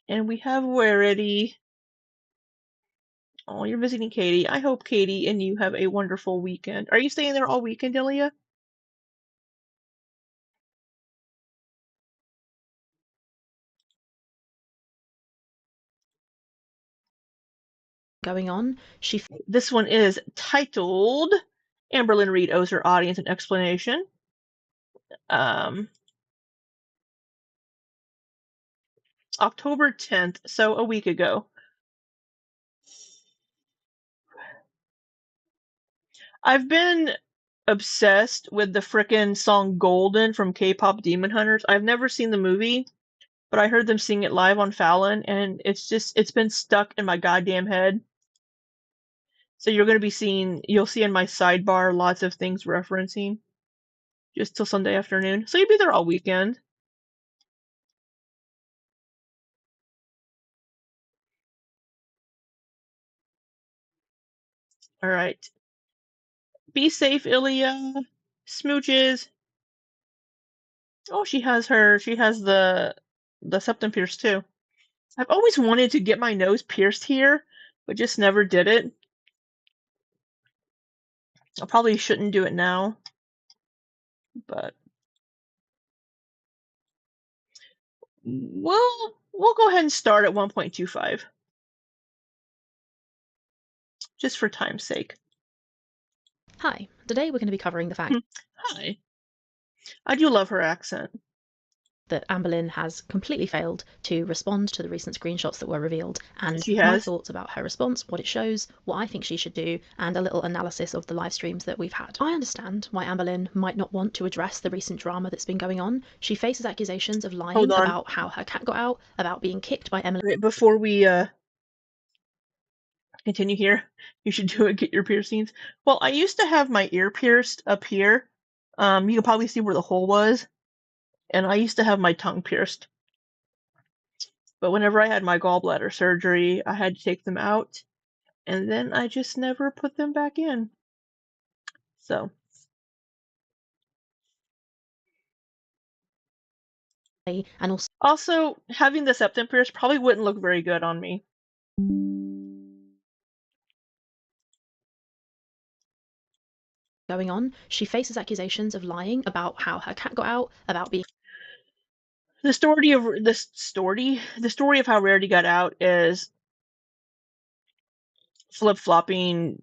And we have Warity. Oh, you're visiting Katie. I hope Katie and you have a wonderful weekend. Are you staying there all weekend, Ilya? Going on, This one is titled Amberlynn Reed owes her audience an explanation. October 10th, so a week ago. I've been obsessed with the frickin' song Golden from K-pop Demon Hunters. I've never seen the movie, but I heard them sing it live on Fallon, and it's been stuck in my goddamn head. So you'll see in my sidebar lots of things referencing just till Sunday afternoon. So you'll be there all weekend. All right. Be safe, Ilya. Smooches. Oh, she has the septum pierced too. I've always wanted to get my nose pierced here, but just never did it. I probably shouldn't do it now, but we'll go ahead and start at 1.25. Just for time's sake. Hi, today we're going to be covering the fact Hi. I do love her accent. that Amberlynn has completely failed to respond to the recent screenshots that were revealed, and She my has. thoughts about her response, what it shows, what I think she should do, and a little analysis of the live streams that we've had. I understand why Amberlynn might not want to address the recent drama that's been going on. She faces accusations of lying about how her cat got out, about being kicked by Emily. Right, before we continue here, you should do it, get your piercings. Well, I used to have my ear pierced up here. You can probably see where the hole was. And I used to have my tongue pierced. But whenever I had my gallbladder surgery, I had to take them out. And then I just never put them back in. So. And also, having the septum pierced probably wouldn't look very good on me. Going on, she faces accusations of lying about how her cat got out, about being The story of how Rarity got out is flip-flopping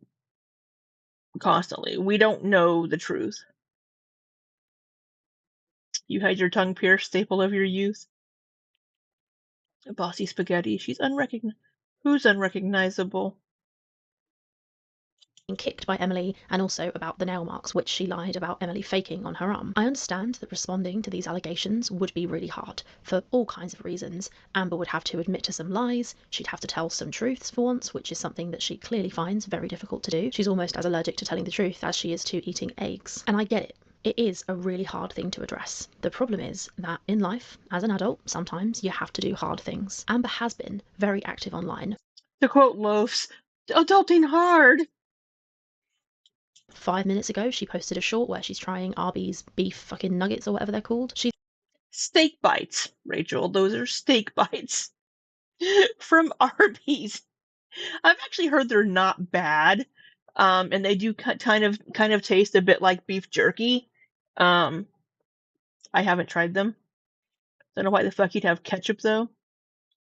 constantly. We don't know the truth. You had your tongue pierced, staple of your youth. Bossy Spaghetti. She's Who's unrecognizable? kicked by Emily, and also about the nail marks which she lied about Emily faking on her arm. I understand that responding to these allegations would be really hard for all kinds of reasons. Amber would have to admit to some lies, she'd have to tell some truths for once, which is something that she clearly finds very difficult to do. She's almost as allergic to telling the truth as she is to eating eggs. And I get it. It is a really hard thing to address. The problem is that in life, as an adult, sometimes you have to do hard things. Amber has been very active online. To quote Loafs, adulting hard! 5 minutes ago, she posted a short where she's trying Arby's beef fucking nuggets or whatever they're called. Steak bites, Rachel. Those are steak bites from Arby's. I've actually heard they're not bad, and they do kind of taste a bit like beef jerky. I haven't tried them. Don't know why the fuck you'd have ketchup though.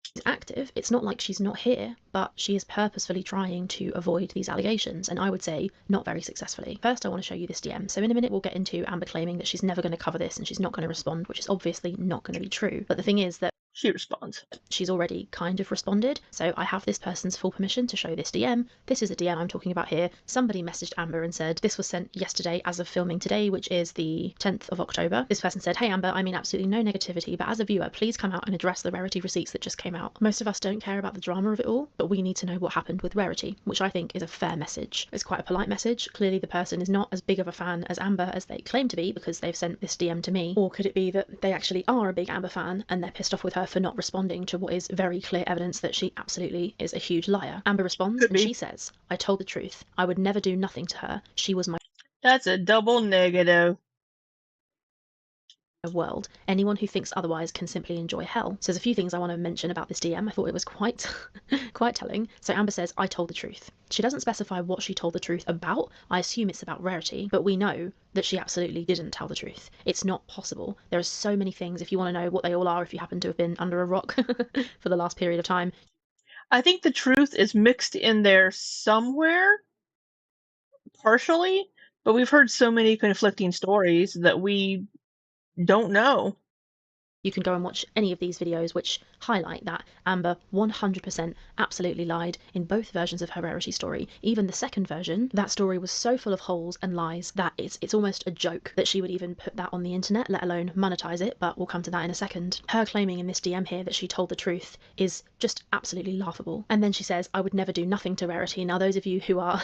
She's active. It's not like she's not here, but she is purposefully trying to avoid these allegations, and I would say not very successfully. First, I want to show you this DM. So in a minute, we'll get into Amber claiming that she's never going to cover this and she's not going to respond, which is obviously not going to be true. But the thing is that She responds. she's already kind of responded. So I have this person's full permission to show this DM. This is a DM I'm talking about here. Somebody messaged Amber and said, this was sent yesterday as of filming today, which is the 10th of October. This person said, hey Amber, I mean absolutely no negativity, but as a viewer, please come out and address the Rarity receipts that just came out. Most of us don't care about the drama of it all, but we need to know what happened with Rarity, which I think is a fair message. It's quite a polite message. Clearly the person is not as big of a fan as Amber as they claim to be because they've sent this DM to me. Or could it be that they actually are a big Amber fan and they're pissed off with her for not responding to what is very clear evidence that she absolutely is a huge liar? Amber responds and she says, I told the truth. I would never do nothing to her. She was my That's a double negative. world. Anyone who thinks otherwise can simply enjoy hell. So there's a few things I want to mention about this DM. I thought it was quite quite telling. So Amber says, I told the truth. She doesn't specify what she told the truth about. I assume it's about Rarity, but we know that she absolutely didn't tell the truth. It's not possible. There are so many things. If you want to know what they all are, if you happen to have been under a rock for the last period of time. I think the truth is mixed in there somewhere, partially, but we've heard so many conflicting stories that we don't know. You can go and watch any of these videos which highlight that Amber 100% absolutely lied in both versions of her Rarity story. Even the second version, that story was so full of holes and lies that it's almost a joke that she would even put that on the internet, let alone monetize it, but we'll come to that in a second. Her claiming in this DM here that she told the truth is just absolutely laughable. And then she says, I would never do nothing to Rarity. Now those of you who are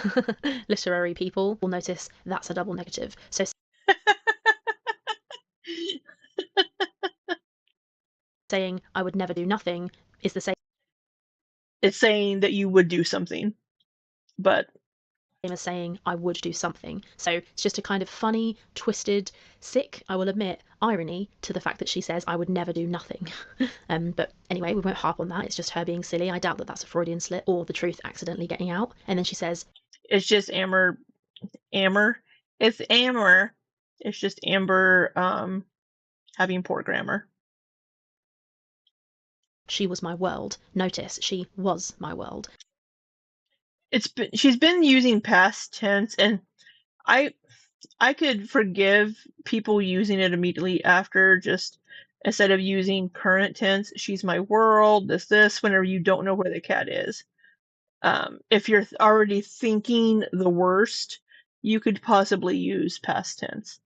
literary people will notice that's a double negative. So saying I would never do nothing is the same It's saying that you would do something, but as saying I would do something. So it's just a kind of funny, twisted, sick, I will admit, irony to the fact that she says I would never do nothing. But anyway, we won't harp on that. It's just her being silly. I doubt that that's a Freudian slip or the truth accidentally getting out. And then she says, it's just Amber. It's Amber. It's just Amber having poor grammar. she was my world. Notice, she was my world. She's been using past tense, and I could forgive people using it immediately after, just instead of using current tense. She's my world, this whenever you don't know where the cat is. If you're already thinking the worst, you could possibly use past tense.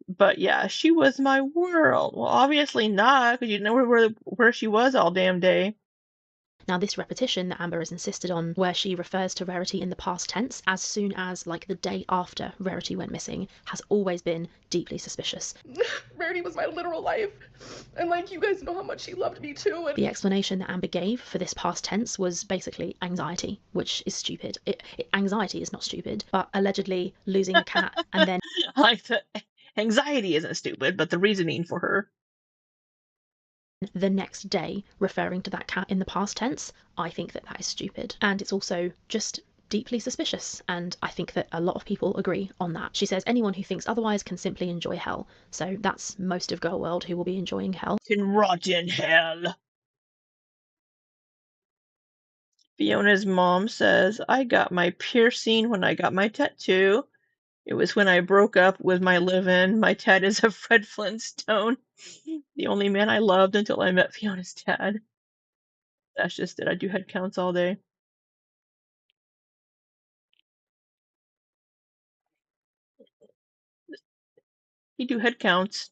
But yeah, she was my world. Well, obviously not, because you know where she was all damn day. Now this repetition that Amber has insisted on, where she refers to Rarity in the past tense as soon as like the day after Rarity went missing, has always been deeply suspicious. Rarity was my literal life, and like you guys know how much she loved me too. And the explanation that Amber gave for this past tense was basically anxiety, which is stupid. Anxiety is not stupid, but allegedly losing a cat and then Like anxiety isn't stupid, but the reasoning for her. The next day referring to that cat in the past tense, I think that that is stupid. And it's also just deeply suspicious, and I think that a lot of people agree on that. She says anyone who thinks otherwise can simply enjoy hell. So that's most of Girl World who will be enjoying hell. Can rot in hell. Fiona's mom says, I got my piercing when I got my tattoo. It was when I broke up with my live-in. My dad is a Fred Flintstone. The only man I loved until I met Fiona's dad. That's just it. I do head counts all day. You do head counts.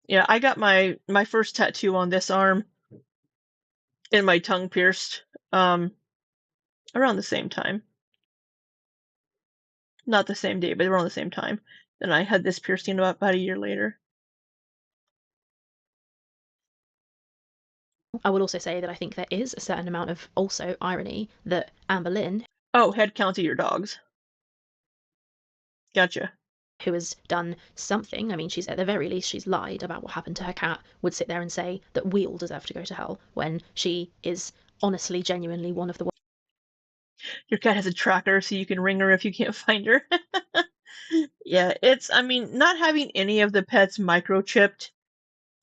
Yeah, I got my first tattoo on this arm and my tongue pierced around the same time. Not the same day, but around the same time. Then I had this piercing about a year later. I will also say that I think there is a certain amount of also irony that Amberlynn, Oh, head count of your dogs. Gotcha. who has done something, I mean, she's at the very least, she's lied about what happened to her cat, would sit there and say that we all deserve to go to hell when she is honestly, genuinely one of the Your cat has a tracker so you can ring her if you can't find her. Yeah, I mean, not having any of the pets microchipped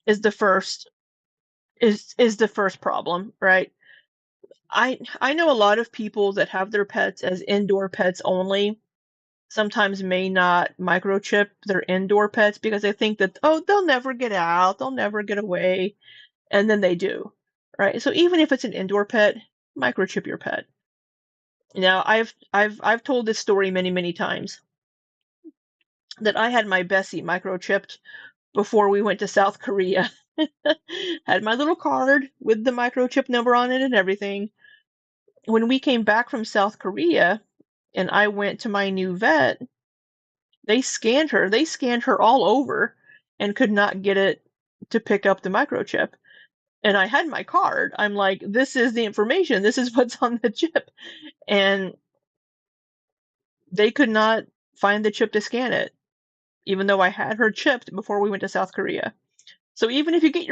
is the first is the first problem, right? I know a lot of people that have their pets as indoor pets only, sometimes may not microchip their indoor pets because they think that, oh, they'll never get out, they'll never get away, and then they do, right? So even if it's an indoor pet, microchip your pet. Now, I've told this story many times that I had my Bessie microchipped before we went to South Korea. Had my little card with the microchip number on it and everything. When we came back from South Korea and I went to my new vet, they scanned her. They scanned her all over and could not get it to pick up the microchip. And I had my card. I'm like, this is the information. This is what's on the chip. And they could not find the chip to scan it, even though I had her chipped before we went to South Korea. So even if you get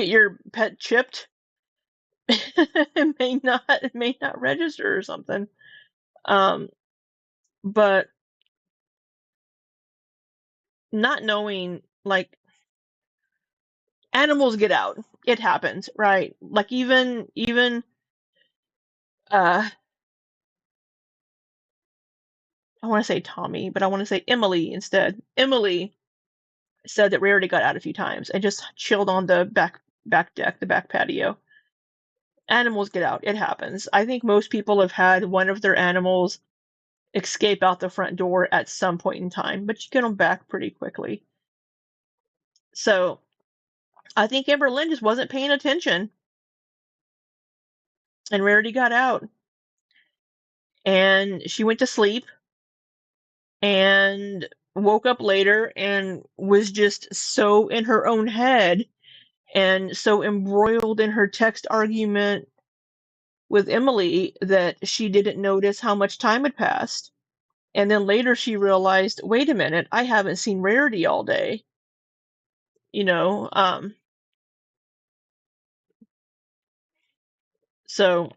your pet chipped, it may not register or something. But not knowing, like, animals get out. It happens, right? Like even I want to say Tommy, but I want to say Emily instead. Emily said that Rarity got out a few times and just chilled on the back deck, the back patio. Animals get out. It happens. I think most people have had one of their animals escape out the front door at some point in time, but you get them back pretty quickly. So I think Amberlynn just wasn't paying attention, and Rarity got out, and she went to sleep and woke up later and was just so in her own head and so embroiled in her text argument with Emily that she didn't notice how much time had passed. And then later she realized, wait a minute, I haven't seen Rarity all day. You know, so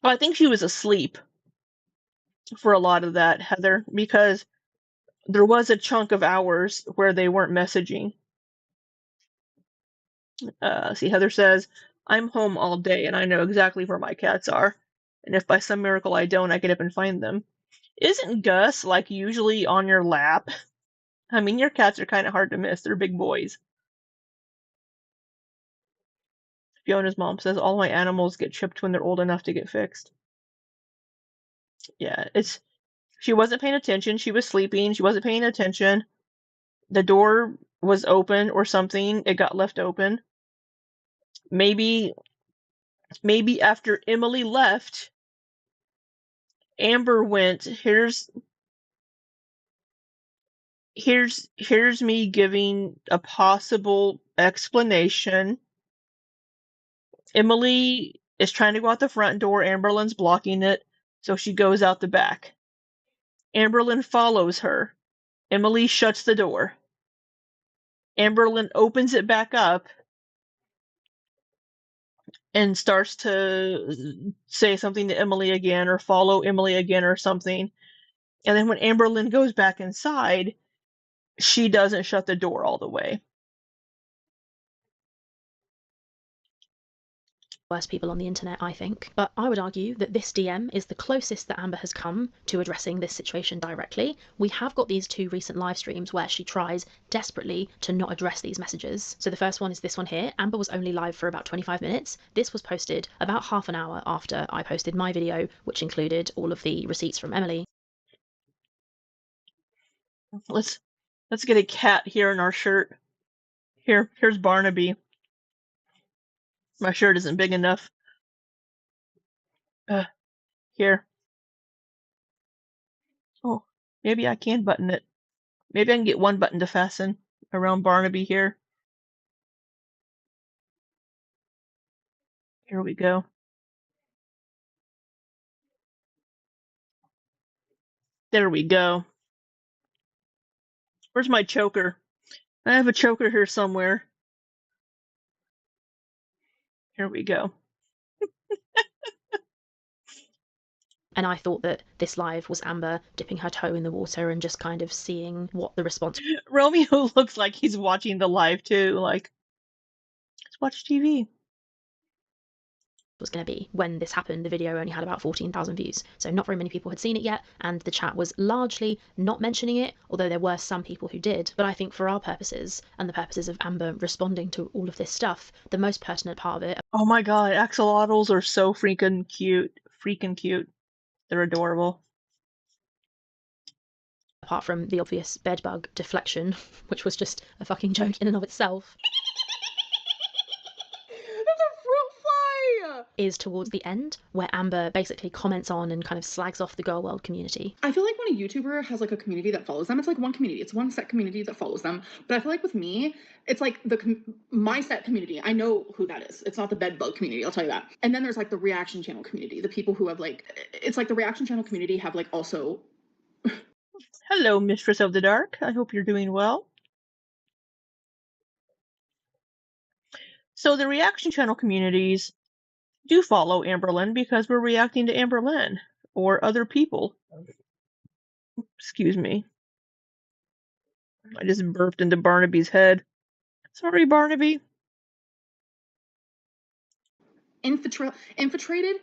well, I think she was asleep for a lot of that, Heather, because there was a chunk of hours where they weren't messaging. See, Heather says, I'm home all day and I know exactly where my cats are. And if by some miracle I don't, I get up and find them. Isn't Gus, like, usually on your lap? I mean, your cats are kind of hard to miss. They're big boys. Fiona's mom says, all my animals get chipped when they're old enough to get fixed. Yeah, she wasn't paying attention. She was sleeping. She wasn't paying attention. The door was open or something. It got left open. Maybe after Emily left, Amber went, here's me giving a possible explanation. Emily is trying to go out the front door. Amberlynn's blocking it, so she goes out the back. Amberlynn follows her. Emily shuts the door. Amberlynn opens it back up and starts to say something to Emily again or follow Emily again or something. And then when Amberlynn goes back inside, she doesn't shut the door all the way. Worst people on the internet, I think. But I would argue that this DM is the closest that Amber has come to addressing this situation directly. We have got these 2 recent live streams where she tries desperately to not address these messages. So the first one is this one here. Amber was only live for about 25 minutes. This was posted about half an hour after I posted my video, which included all of the receipts from Emily. Let's get a cat here in our shirt. Here's Barnaby. My shirt isn't big enough. Here. Oh, maybe I can button it. Maybe I can get one button to fasten around Barnaby here. Here we go. There we go. Where's my choker? I have a choker here somewhere. Here we go. And I thought that this live was Amber dipping her toe in the water and just kind of seeing what the response Romeo looks like he's watching the live too, like, let's watch TV. was going to be. When this happened, the video only had about 14,000 views, so not very many people had seen it yet, and the chat was largely not mentioning it, although there were some people who did. But I think for our purposes, and the purposes of Amber responding to all of this stuff, the most pertinent part of it... Oh my god, axolotls are so freaking cute. Freaking cute. They're adorable. Apart from the obvious bedbug deflection, which was just a fucking joke in and of itself... That's a fruit fly! is towards the end, where Amber basically comments on and kind of slags off the Girl World community. I feel like when a YouTuber has like a community that follows them, it's like one community. It's one set community that follows them. But I feel like with me, it's like my set community. I know who that is. It's not the bedbug community, I'll tell you that. And then there's like the reaction channel community. The people who have like, it's like the reaction channel community have like also... Hello, Mistress of the Dark. I hope you're doing well. So the reaction channel communities do follow Amberlynn because we're reacting to Amberlynn or other people. Excuse me. I just burped into Barnaby's head. Sorry, Barnaby. Infiltrated?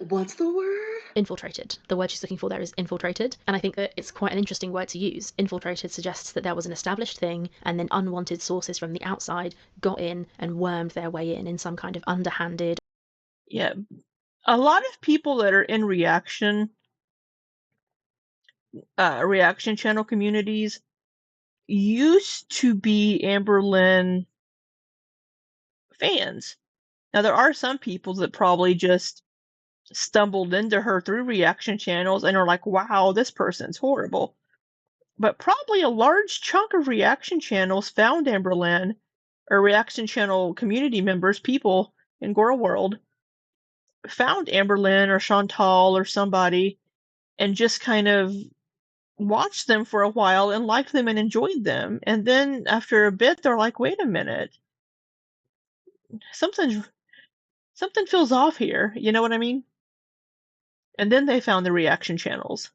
What's the word? Infiltrated. The word she's looking for there is infiltrated, and I think that it's quite an interesting word to use. Infiltrated suggests that there was an established thing, and then unwanted sources from the outside got in and wormed their way in some kind of underhanded... Yeah. A lot of people that are in reaction channel communities used to be Amberlynn fans. Now, there are some people that probably just stumbled into her through reaction channels and are like, wow, this person's horrible. But probably a large chunk of reaction channels found Amberlynn, or reaction channel community members, people in Girl World, found Amberlynn or Chantal or somebody and just kind of watched them for a while and liked them and enjoyed them. And then after a bit, they're like, wait a minute. Something feels off here. You know what I mean? And then they found the reaction channels.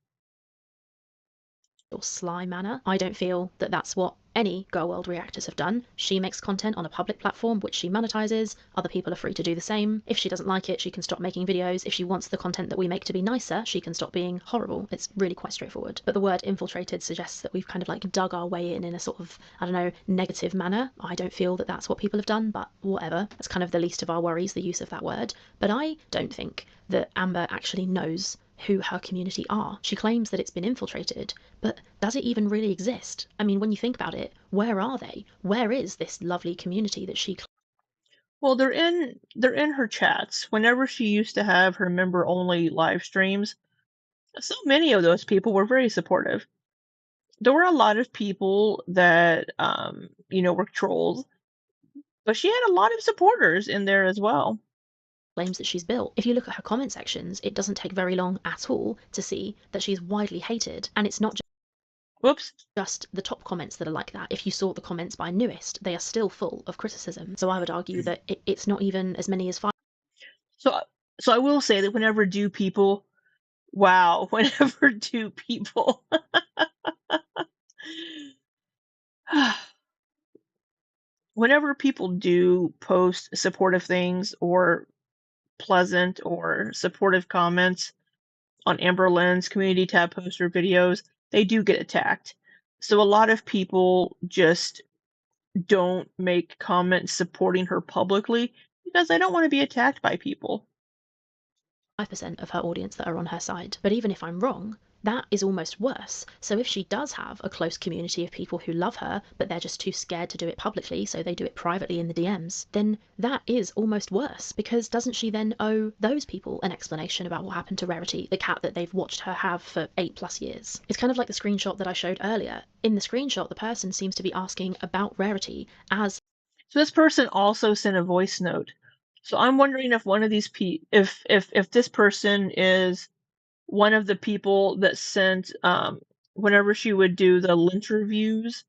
or sly manner. I don't feel that that's what any Girl World reactors have done. She makes content on a public platform which she monetizes. Other people are free to do the same. If she doesn't like it, she can stop making videos. If she wants the content that we make to be nicer, she can stop being horrible. It's really quite straightforward. But the word infiltrated suggests that we've kind of like dug our way in a sort of, I don't know, negative manner. I don't feel that that's what people have done, but whatever. That's kind of the least of our worries, the use of that word. But I don't think that Amber actually knows who her community are. She claims that it's been infiltrated, but does it even really exist? I mean, when you think about it, where are they? Where is this lovely community that she... Well, they're in her chats. Whenever she used to have her member-only live streams, so many of those people were very supportive. There were a lot of people that, were trolls, but she had a lot of supporters in there as well. Claims that she's built. If you look at her comment sections, it doesn't take very long at all to see that she's widely hated, and it's not just the top comments that are like that. If you sort the comments by newest, they are still full of criticism. So I would argue that it's not even as many as 5. So I will say that whenever do people whenever people do post supportive things or pleasant or supportive comments on Amberlynn's community tab posts or videos, they do get attacked. So a lot of people just don't make comments supporting her publicly because they don't want to be attacked by people. 5% of her audience that are on her side. But even if I'm wrong, that is almost worse. So if she does have a close community of people who love her, but they're just too scared to do it publicly, so they do it privately in the DMs, then that is almost worse, because doesn't she then owe those people an explanation about what happened to Rarity, the cat that they've watched her have for 8+ years? It's kind of like the screenshot that I showed earlier. In the screenshot, the person seems to be asking about Rarity as... So this person also sent a voice note. So I'm wondering if one of these if this person is one of the people that sent whenever she would do the Lynch reviews,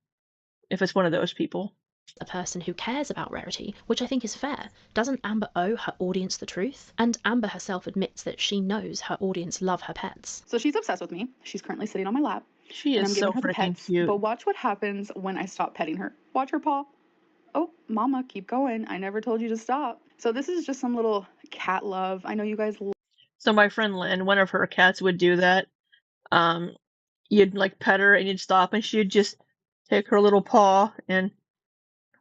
if it's one of those people. a person who cares about Rarity, which I think is fair. Doesn't Amber owe her audience the truth? And Amber herself admits that she knows her audience love her pets. So she's obsessed with me. She's currently sitting on my lap. She and is I'm so giving her the freaking pets. cute. But watch what happens when I stop petting her. Watch her paw. Oh, mama, keep going. I never told you to stop. So this is just some little cat love. I know you guys So my friend Lynn, one of her cats would do that. You'd like pet her and you'd stop and she'd just take her little paw and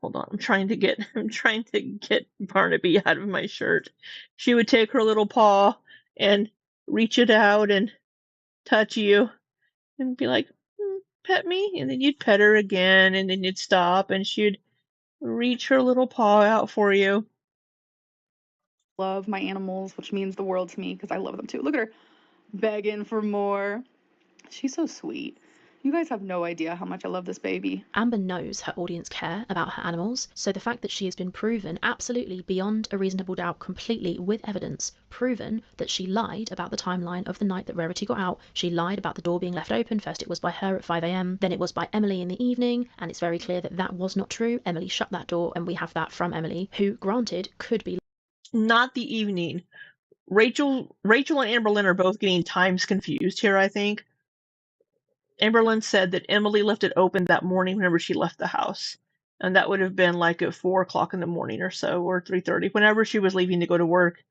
hold on, I'm trying to get Barnaby out of my shirt. She would take her little paw and reach it out and touch you and be like, pet me, and then you'd pet her again and then you'd stop and she'd reach her little paw out for you. love my animals, which means the world to me because I love them too. Look at her begging for more. She's so sweet. You guys have no idea how much I love this baby. Amber knows her audience care about her animals, so the fact that she has been proven absolutely beyond a reasonable doubt, completely with evidence, proven that she lied about the timeline of the night that Rarity got out. She lied about the door being left open. First it was by her at 5 a.m, then it was by Emily in the evening, and it's very clear that that was not true. Emily shut that door, and we have that from Emily, who, granted, could be Not the evening. Rachel and Amberlynn are both getting times confused here, I think. Amberlynn said that Emily left it open that morning whenever she left the house. And that would have been like at 4 o'clock in the morning or so, or 3:30, whenever she was leaving to go to work.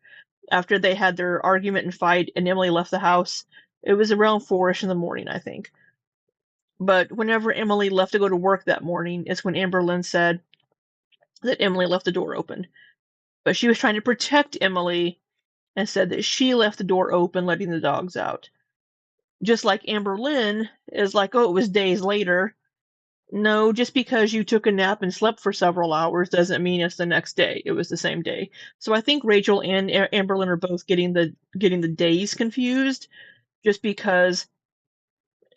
After they had their argument and fight and Emily left the house, it was around 4-ish in the morning, I think. But whenever Emily left to go to work that morning is when Amberlynn said that Emily left the door open. But she was trying to protect Emily and said that she left the door open, letting the dogs out. Just like Amberlynn is like, oh, it was days later. No, just because you took a nap and slept for several hours doesn't mean it's the next day. It was the same day. So I think Rachel and Amberlynn are both getting the days confused, just because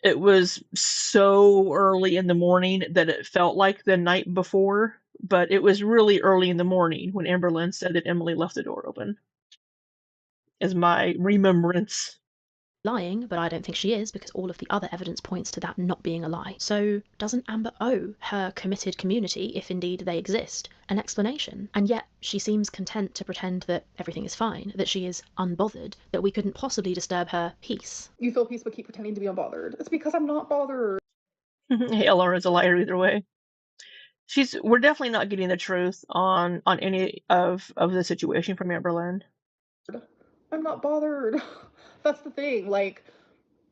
it was so early in the morning that it felt like the night before, but it was really early in the morning when Amberlynn said that Emily left the door open. Is my remembrance. lying, but I don't think she is, because all of the other evidence points to that not being a lie. So doesn't Amber owe her committed community, if indeed they exist, an explanation? And yet she seems content to pretend that everything is fine, that she is unbothered, that we couldn't possibly disturb her peace. You feel peace but keep pretending to be unbothered. It's because I'm not bothered. Hey, Laura's a liar either way. We're definitely not getting the truth on any of the situation from Amberlynn. I'm not bothered. That's the thing. Like,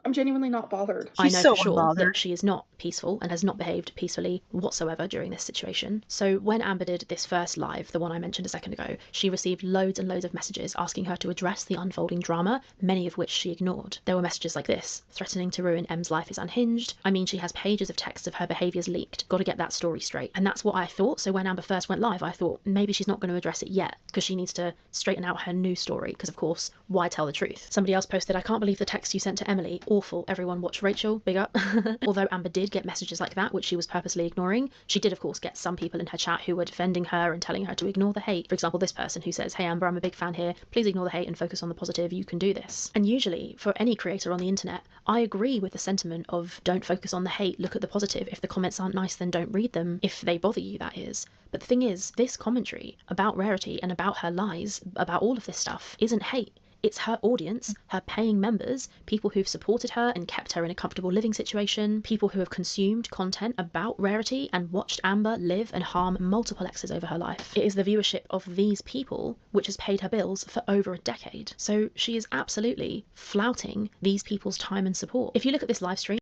I'm genuinely not bothered. I She's know so for sure unbothered. that she is not peaceful and has not behaved peacefully whatsoever during this situation. So when Amber did this first live, the one I mentioned a second ago, she received loads and loads of messages asking her to address the unfolding drama, many of which she ignored. There were messages like this: threatening to ruin Em's life is unhinged. I mean, she has pages of texts of her behaviours leaked. Got to get that story straight. And that's what I thought. So when Amber first went live, I thought maybe she's not going to address it yet because she needs to straighten out her new story, because of course, why tell the truth? Somebody else posted, I can't believe the text you sent to Emily. Awful. Everyone watch Rachel. Big up. Although Amber did get messages like that, which she was purposely ignoring, she did of course get some people in her chat who were defending her and telling her to ignore the hate. For example, this person who says, hey Amber, I'm a big fan here. Please ignore the hate and focus on the positive. You can do this. And usually, for any creator on the internet, I agree with the sentiment of don't focus on the hate, look at the positive. If the comments aren't nice, then don't read them. If they bother you, that is. But the thing is, this commentary about Rarity and about her lies, about all of this stuff, isn't hate. It's her audience, her paying members, people who've supported her and kept her in a comfortable living situation, people who have consumed content about Rarity and watched Amber live and harm multiple exes over her life. It is the viewership of these people which has paid her bills for over a decade. So she is absolutely flouting these people's time and support. If you look at this live stream,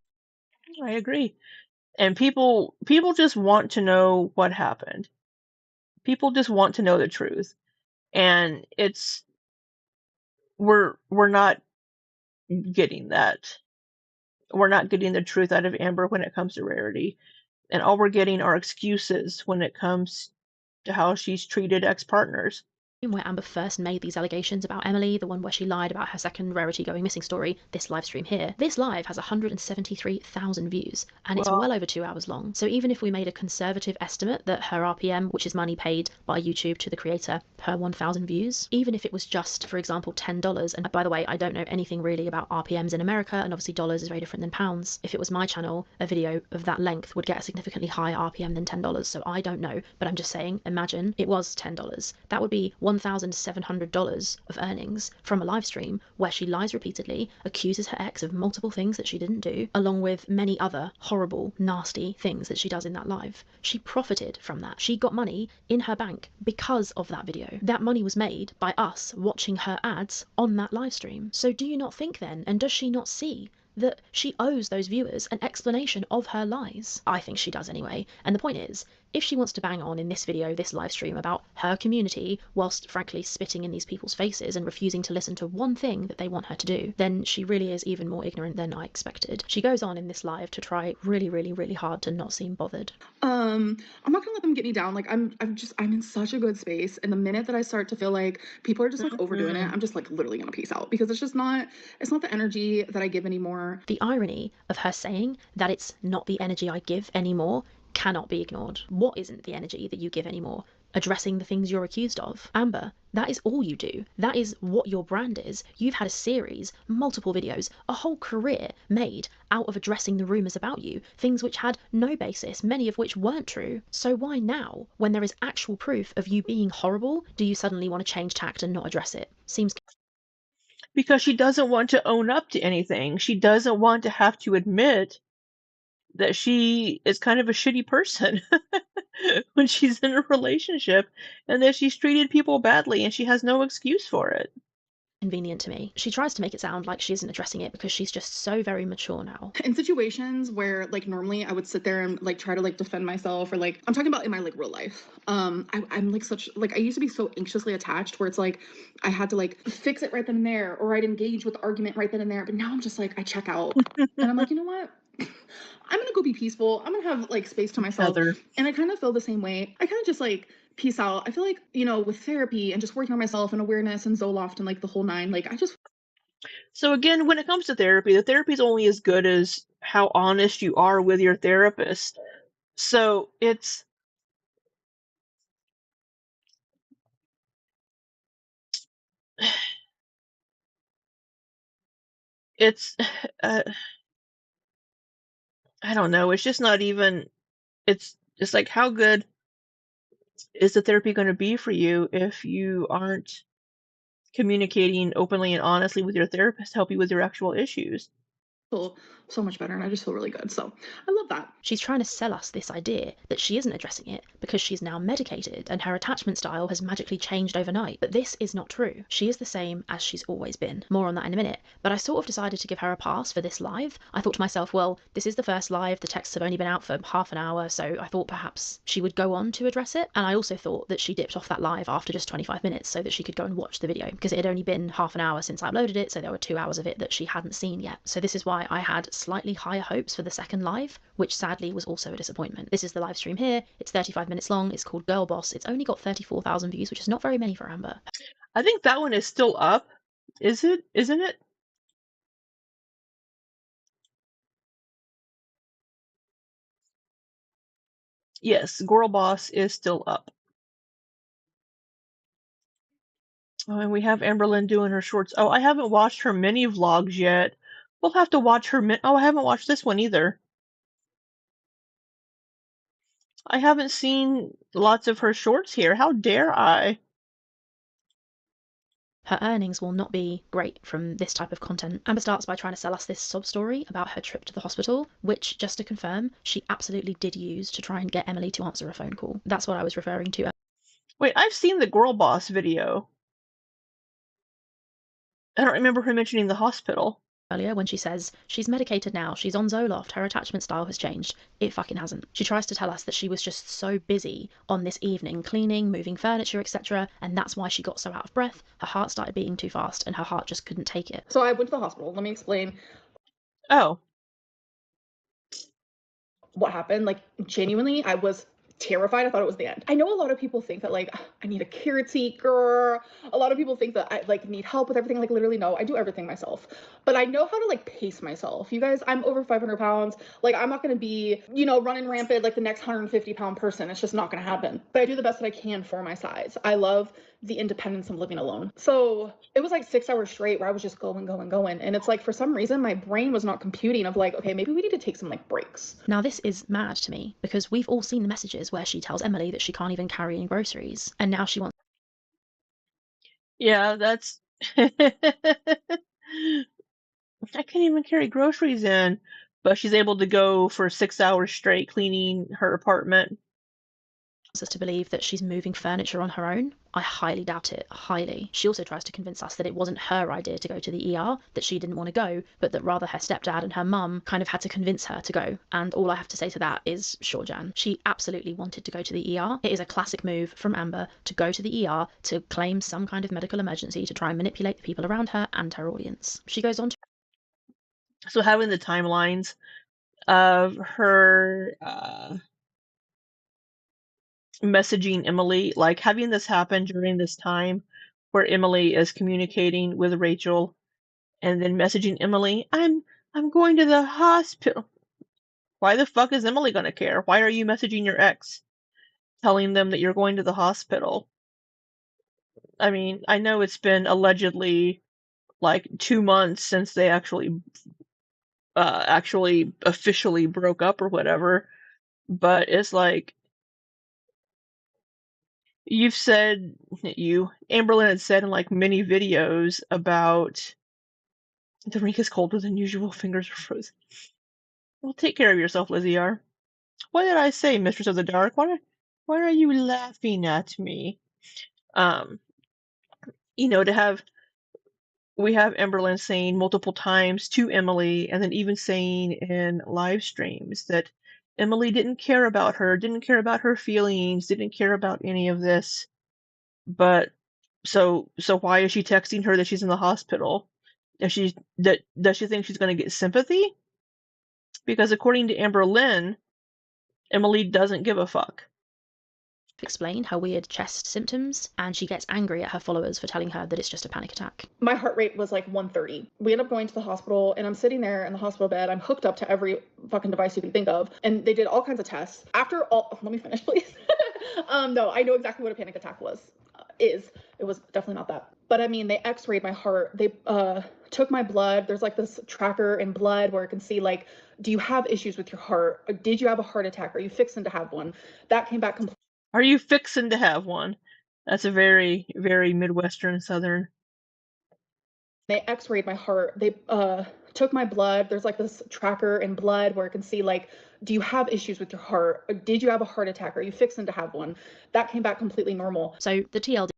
I agree. And people just want to know what happened. People just want to know the truth. And we're not getting that. We're not getting the truth out of Amber when it comes to Rarity. And all we're getting are excuses when it comes to how she's treated ex-partners. where Amber first made these allegations about Emily, the one where she lied about her second Rarity going missing story, this live stream here. This live has 173,000 views, and it's well over 2 hours long. So even if we made a conservative estimate that her RPM, which is money paid by YouTube to the creator per 1,000 views, even if it was just, for example, $10, and by the way, I don't know anything really about RPMs in America, and obviously dollars is very different than pounds. If it was my channel, a video of that length would get a significantly higher RPM than $10, so I don't know, but I'm just saying, imagine it was $10. That would be $1,700 of earnings from a live stream where she lies repeatedly, accuses her ex of multiple things that she didn't do, along with many other horrible, nasty things that she does in that live. She profited from that. She got money in her bank because of that video. That money was made by us watching her ads on that live stream. So do you not think then, and does she not see that she owes those viewers an explanation of her lies? I think she does anyway. And the point is, if she wants to bang on in this video, this live stream about her community, whilst frankly spitting in these people's faces and refusing to listen to one thing that they want her to do, then she really is even more ignorant than I expected. She goes on in this live to try really, really, really hard to not seem bothered. I'm not gonna let them get me down. Like I'm in such a good space, and the minute that I start to feel like people are just like overdoing it, I'm just like literally gonna peace out, because it's not the energy that I give anymore. The irony of her saying that it's not the energy I give anymore cannot be ignored. What isn't the energy that you give anymore? Addressing the things you're accused of. Amber, that is all you do. That is what your brand is. You've had a series, multiple videos, a whole career made out of addressing the rumours about you, things which had no basis, many of which weren't true. So why now, when there is actual proof of you being horrible, do you suddenly want to change tact and not address it? Seems... Because she doesn't want to own up to anything. She doesn't want to have to admit that she is kind of a shitty person when she's in a relationship, and that she's treated people badly and she has no excuse for it. Convenient to me. She tries to make it sound like she isn't addressing it because she's just so very mature now. In situations where like normally I would sit there and like try to like defend myself, or like I'm talking about in my like real life, I'm like such like I used to be so anxiously attached where it's like I had to like fix it right then and there, or I'd engage with the argument right then and there, but now I'm just like I check out and I'm like, you know what, I'm gonna go be peaceful, I'm gonna have like space to myself. Heather. And I kind of feel the same way. I kind of just like peace out. I feel like, you know, with therapy and just working on myself and awareness and Zoloft and like the whole nine, like I just... So again, when it comes to therapy, the therapy is only as good as how honest you are with your therapist. So it's I don't know, it's just not even, it's like, how good is the therapy going to be for you if you aren't communicating openly and honestly with your therapist to help you with your actual issues? feel so much better, and I just feel really good. So I love that. She's trying to sell us this idea that she isn't addressing it because she's now medicated and her attachment style has magically changed overnight. But this is not true. She is the same as she's always been. More on that in a minute. But I sort of decided to give her a pass for this live. I thought to myself, well, this is the first live. The texts have only been out for half an hour, so I thought perhaps she would go on to address it. And I also thought that she dipped off that live after just 25 minutes so that she could go and watch the video, because it had only been half an hour since I uploaded it, so there were 2 hours of it that she hadn't seen yet. So this is why I had slightly higher hopes for the second live, which sadly was also a disappointment. This is the live stream here. It's 35 minutes long. It's called Girl Boss. It's only got 34,000 views, which is not very many for Amber. I think that one is still up. Is it? Isn't it? Yes, Girl Boss is still up. Oh, and we have Amberlynn doing her shorts. Oh, I haven't watched her mini vlogs yet. We'll have to watch her oh, I haven't watched this one either. I haven't seen lots of her shorts here. How dare I? Her earnings will not be great from this type of content. Amber starts by trying to sell us this sob story about her trip to the hospital, which, just to confirm, she absolutely did use to try and get Emily to answer a phone call. That's what I was referring to. Wait, I've seen the Girl Boss video. I don't remember her mentioning the hospital. Earlier, when she says she's medicated now, she's on Zoloft, her attachment style has changed. It fucking hasn't. She tries to tell us that she was just so busy on this evening, cleaning, moving furniture, etc., and that's why she got so out of breath. Her heart started beating too fast and her heart just couldn't take it. So I went to the hospital. Let me explain Oh. what happened. Like, genuinely, I was terrified. I thought it was the end. I know a lot of people think that like I need a caretaker. A lot of people think that I like need help with everything. Like literally no, I do everything myself. But I know how to like pace myself. You guys, I'm over 500 pounds. Like I'm not gonna be, you know, running rampant like the next 150-pound person. It's just not gonna happen. But I do the best that I can for my size. I love the independence of living alone. So it was like 6 hours straight where I was just going. And it's like for some reason my brain was not computing of like, okay, maybe we need to take some like breaks. Now this is mad to me because we've all seen the messages where she tells Emily that she can't even carry in groceries, and now she wants Yeah, that's. I can't even carry groceries in, but she's able to go for 6 hours straight cleaning her apartment. us to believe that she's moving furniture on her own. I highly doubt it, highly. She also tries to convince us that it wasn't her idea to go to the ER, that she didn't want to go, but that rather her stepdad and her mum kind of had to convince her to go. And all I have to say to that is, sure, Jan. She absolutely wanted to go to the ER. It is a classic move from Amber to go to the ER to claim some kind of medical emergency to try and manipulate the people around her and her audience. She goes on to So having the timelines of her messaging Emily, like having this happen during this time where Emily is communicating with Rachel and then messaging Emily, I'm going to the hospital. Why the fuck is Emily gonna care? Why are you messaging your ex telling them that you're going to the hospital? I mean, I know it's been allegedly like 2 months since they actually officially broke up or whatever, but it's like Amberlynn had said in like many videos about the rink is colder than usual, fingers are frozen. Well, take care of yourself, Lizzie R. What did I say, Mistress of the Dark? Why are you laughing at me? You know, we have Amberlynn saying multiple times to Emily, and then even saying in live streams that Emily didn't care about her, didn't care about her feelings, didn't care about any of this. But so why is she texting her that she's in the hospital? Does she think she's going to get sympathy? Because according to Amberlynn, Emily doesn't give a fuck. explain her weird chest symptoms, and she gets angry at her followers for telling her that it's just a panic attack. My heart rate was like 130. We end up going to the hospital and I'm sitting there in the hospital bed. I'm hooked up to every fucking device you can think of. And they did all kinds of tests. After all, let me finish, please. No, I know exactly what a panic attack is. It was definitely not that. But I mean, they x-rayed my heart. They took my blood. There's like this tracker in blood where it can see like, do you have issues with your heart? Or did you have a heart attack? Are you fixing to have one? That came back completely. Are you fixing to have one? That's a very, very Midwestern Southern. They x-rayed my heart. They took my blood. There's like this tracker in blood where it can see like, do you have issues with your heart? Or did you have a heart attack? Are you fixing to have one? That came back completely normal. So the TLD.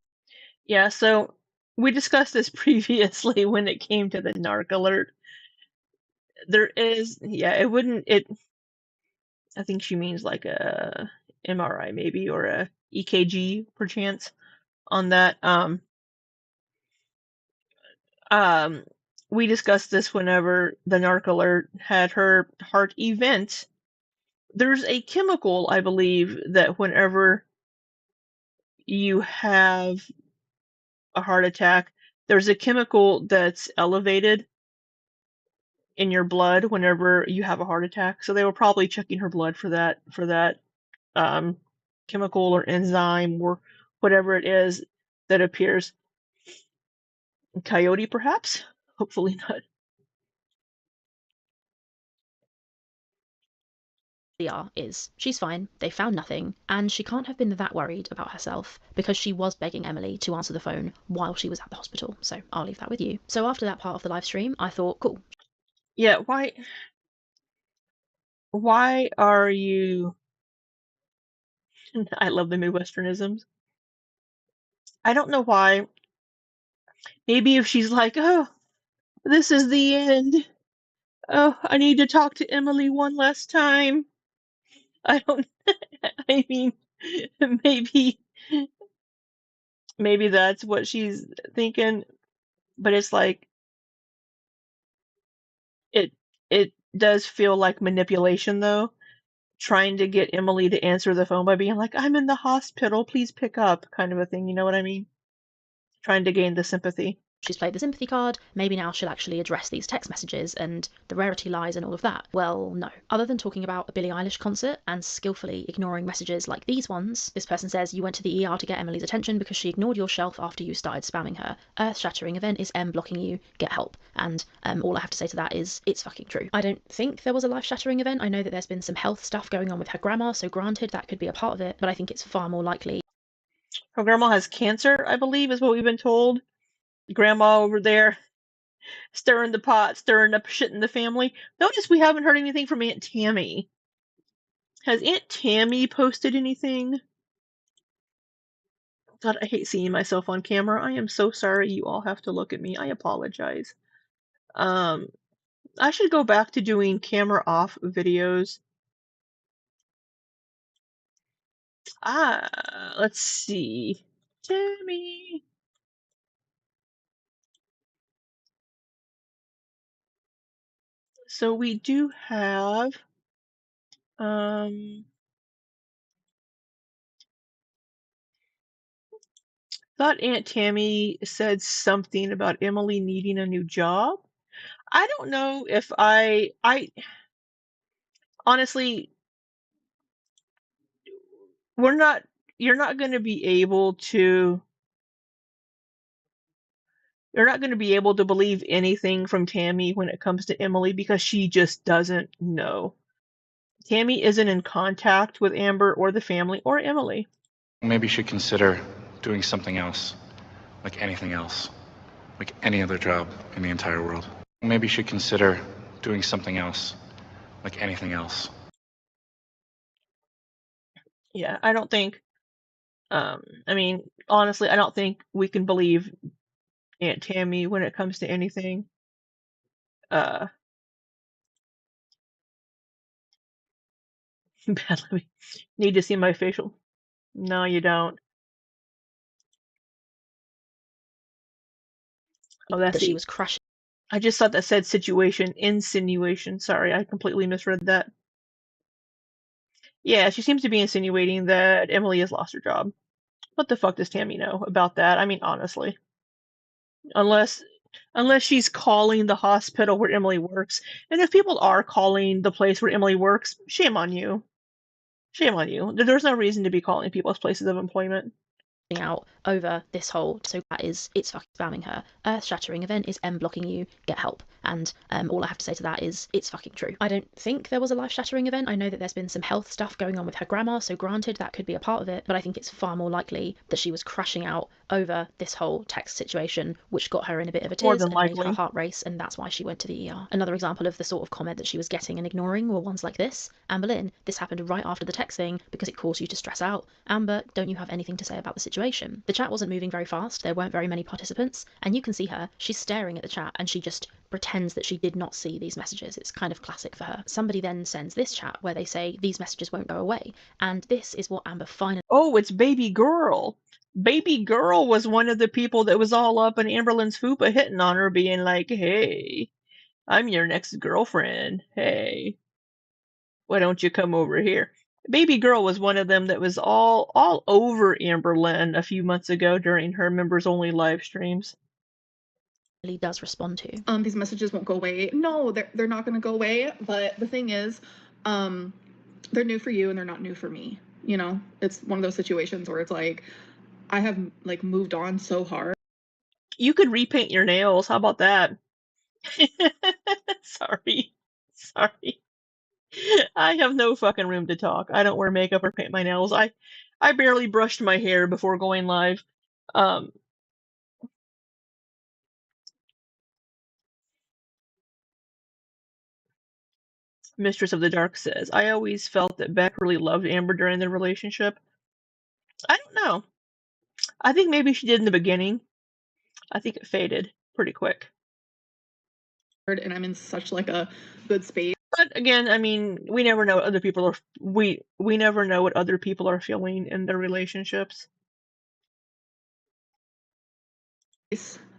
Yeah, so we discussed this previously when it came to the narc alert. There is, yeah, I think she means like a MRI maybe, or a EKG perchance on that. We discussed this whenever the narc alert had her heart event. There's a chemical, I believe, that whenever you have a heart attack, there's a chemical that's elevated in your blood whenever you have a heart attack. So they were probably checking her blood for that chemical or enzyme or whatever it is that appears. Coyote, perhaps? Hopefully not. Is she's fine, they found nothing, and she can't have been that worried about herself because she was begging Emily to answer the phone while she was at the hospital. So I'll leave that with you. So after that part of the live stream, I thought, cool. Yeah, why are you... I love the Midwesternisms. I don't know why. Maybe if she's like, oh, this is the end. Oh, I need to talk to Emily one last time. I don't... I mean, maybe that's what she's thinking, but it's like it does feel like manipulation though, trying to get Emily to answer the phone by being like, I'm in the hospital, please pick up, kind of a thing, you know what I mean? Trying to gain the sympathy. She's played the sympathy card, maybe now she'll actually address these text messages and the rarity lies and all of that. Well, no. Other than talking about a Billie Eilish concert and skillfully ignoring messages like these ones, this person says you went to the ER to get Emily's attention because she ignored your shelf after you started spamming her. Earth-shattering event is M blocking you, get help. And all I have to say to that is, it's fucking true. I don't think there was a life-shattering event. I know that there's been some health stuff going on with her grandma, so granted that could be a part of it, but I think it's far more likely. Her grandma has cancer, I believe, is what we've been told. Grandma over there stirring the pot, stirring up shit in the family. Notice we haven't heard anything from Aunt Tammy. Has Aunt Tammy posted anything? God, I hate seeing myself on camera. I am so sorry you all have to look at me. I apologize. I should go back to doing camera off videos. Let's see. Tammy. So we do have, thought Aunt Tammy said something about Emily needing a new job. I don't know if I honestly, you're not going to be able to, you're not going to be able to believe anything from Tammy when it comes to Emily because she just doesn't know. Tammy isn't in contact with Amber or the family or Emily. Maybe you should consider doing something else, like anything else, like any other job in the entire world. Maybe you should consider doing something else, like anything else. Yeah, I don't think, I mean, honestly, I don't think we can believe Aunt Tammy when it comes to anything. Badly. Need to see my facial. No, you don't. Oh, that's That she the. was crushing. I just thought that said situation, insinuation. Sorry, I completely misread that. Yeah, she seems to be insinuating that Emily has lost her job. What the fuck does Tammy know about that? I mean, honestly. Unless she's calling the hospital where Emily works. And if people are calling the place where Emily works, shame on you. Shame on you. There's no reason to be calling people's places of employment. Out over this whole, so that is, it's fucking spamming her. Earth-shattering event is M blocking you, get help. And all I have to say to that is, it's fucking true. I don't think there was a life-shattering event. I know that there's been some health stuff going on with her grandma, so granted that could be a part of it, but I think it's far more likely that she was crashing out over this whole text situation, which got her in a bit of a tiz and made her heart race, and that's why she went to the ER. Another example of the sort of comment that she was getting and ignoring were ones like this. Amberlynn, this happened right after the text thing because it caused you to stress out. Amber, don't you have anything to say about the situation? The chat wasn't moving very fast, there weren't very many participants, and you can see her, she's staring at the chat and she just pretends that she did not see these messages. It's kind of classic for her. Somebody then sends this chat where they say these messages won't go away, and this is what Amber finally... Oh, it's Baby Girl. Baby Girl was one of the people that was all up in Amberlynn's fupa hitting on her, being like, hey, I'm your next girlfriend. Hey, why don't you come over here? Baby Girl was one of them that was all over Amberlynn a few months ago during her members only live streams. does respond to. These messages won't go away. No, they're not going to go away. But the thing is, they're new for you and they're not new for me. You know, it's one of those situations where it's like, I have like moved on so hard. You could repaint your nails. How about that? Sorry. I have no fucking room to talk. I don't wear makeup or paint my nails. I barely brushed my hair before going live. Mistress of the Dark says, I always felt that Beck really loved Amber during their relationship. I don't know. I think maybe she did in the beginning. I think it faded pretty quick. And I'm in such like a good space. But again, I mean, we never know what other people are. We never know what other people are feeling in their relationships.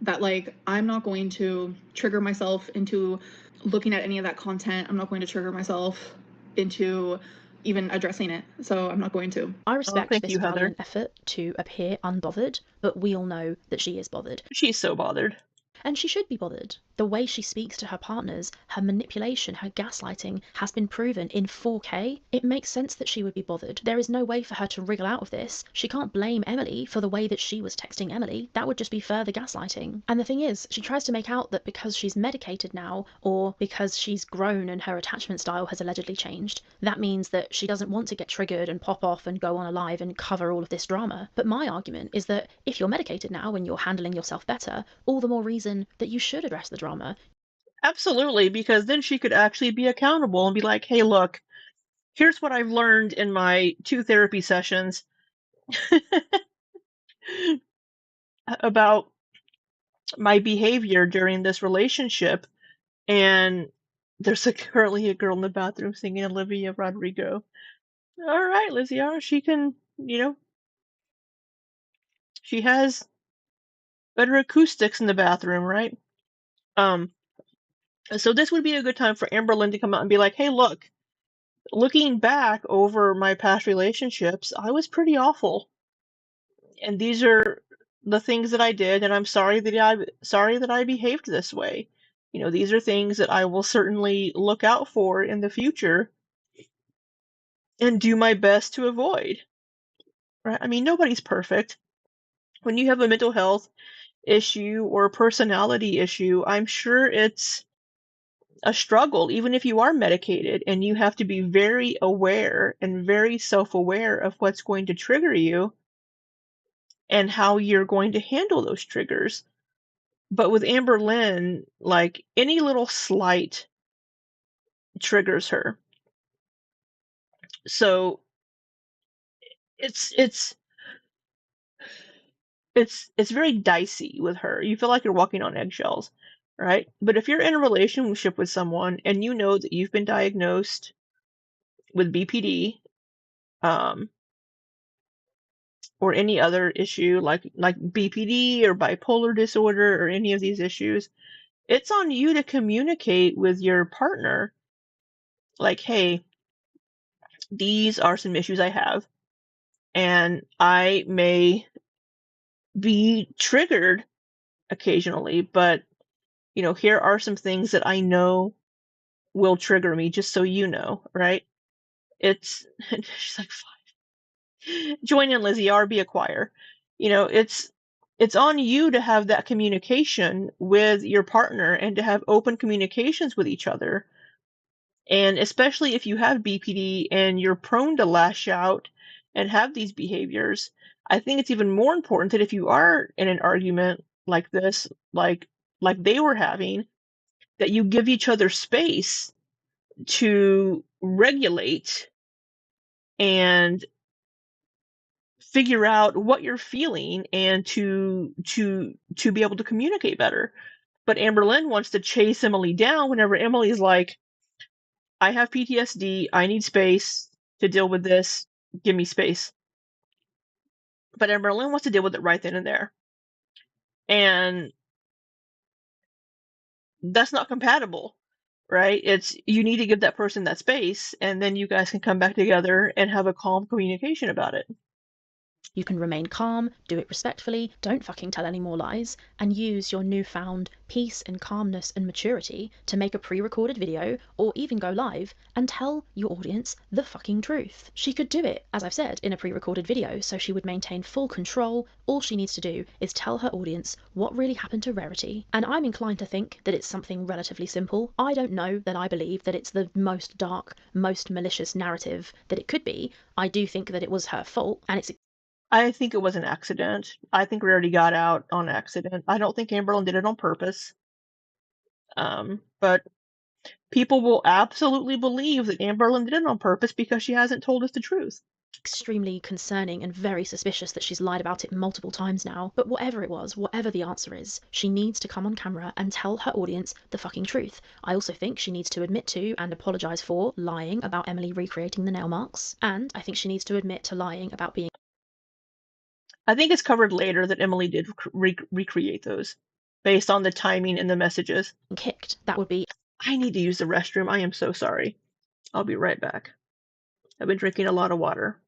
That like I'm not going to trigger myself into looking at any of that content. I'm not going to trigger myself into even addressing it, so I'm not going to. I respect thank this you, Heather. valiant effort to appear unbothered, but we all know that she is bothered. She's so bothered. And she should be bothered. The way she speaks to her partners, her manipulation, her gaslighting has been proven in 4K. It makes sense that she would be bothered. There is no way for her to wriggle out of this. She can't blame Emily for the way that she was texting Emily. That would just be further gaslighting. And the thing is, she tries to make out that because she's medicated now, or because she's grown and her attachment style has allegedly changed, that means that she doesn't want to get triggered and pop off and go on a live and cover all of this drama. But my argument is that if you're medicated now and you're handling yourself better, all the more reason that you should address the drama. Absolutely, because then she could actually be accountable and be like, hey, look, here's what I've learned in my 2 therapy sessions about my behavior during this relationship. And there's currently a girl in the bathroom singing Olivia Rodrigo. All right, Lizzie R, she can, she has better acoustics in the bathroom, right? So this would be a good time for Amberlynn to come out and be like, hey, look, looking back over my past relationships, I was pretty awful. And these are the things that I did, and I'm sorry that I behaved this way. These are things that I will certainly look out for in the future and do my best to avoid. Right? I mean, nobody's perfect. When you have a mental health issue or a personality issue, I'm sure it's a struggle, even if you are medicated, and you have to be very aware and very self-aware of what's going to trigger you and how you're going to handle those triggers. But with Amberlynn, like, any little slight triggers her. So it's very dicey with her. You feel like you're walking on eggshells, right? But if you're in a relationship with someone and you know that you've been diagnosed with BPD, or any other issue like BPD or bipolar disorder or any of these issues, it's on you to communicate with your partner like, hey, these are some issues I have, and I may be triggered occasionally, but here are some things that I know will trigger me, just so you know, right? It's she's like, join in, Lizzie R, be a choir. It's on you to have that communication with your partner and to have open communications with each other. And especially if you have BPD and you're prone to lash out and have these behaviors, I think it's even more important that if you are in an argument like this, like they were having, that you give each other space to regulate and figure out what you're feeling and to be able to communicate better. But Amberlynn wants to chase Emily down whenever Emily's like, I have PTSD, I need space to deal with this, give me space. But Amberlynn wants to deal with it right then and there. And that's not compatible, right? It's, you need to give that person that space, and then you guys can come back together and have a calm communication about it. You can remain calm, do it respectfully, don't fucking tell any more lies, and use your newfound peace and calmness and maturity to make a pre-recorded video or even go live and tell your audience the fucking truth. She could do it, as I've said, in a pre-recorded video, so she would maintain full control. All she needs to do is tell her audience what really happened to Rarity. And I'm inclined to think that it's something relatively simple. I don't know that I believe that it's the most dark, most malicious narrative that it could be. I do think that it was her fault, and it's I think it was an accident. I think Rarity got out on accident. I don't think Amberlynn did it on purpose. But people will absolutely believe that Amberlynn did it on purpose because she hasn't told us the truth. extremely concerning and very suspicious that she's lied about it multiple times now. But whatever it was, whatever the answer is, she needs to come on camera and tell her audience the fucking truth. I also think she needs to admit to and apologise for lying about Emily recreating the nail marks. And I think she needs to admit to lying about being I think it's covered later that Emily did recreate those based on the timing and the messages. kicked. That would be I need to use the restroom. I am so sorry. I'll be right back. I've been drinking a lot of water.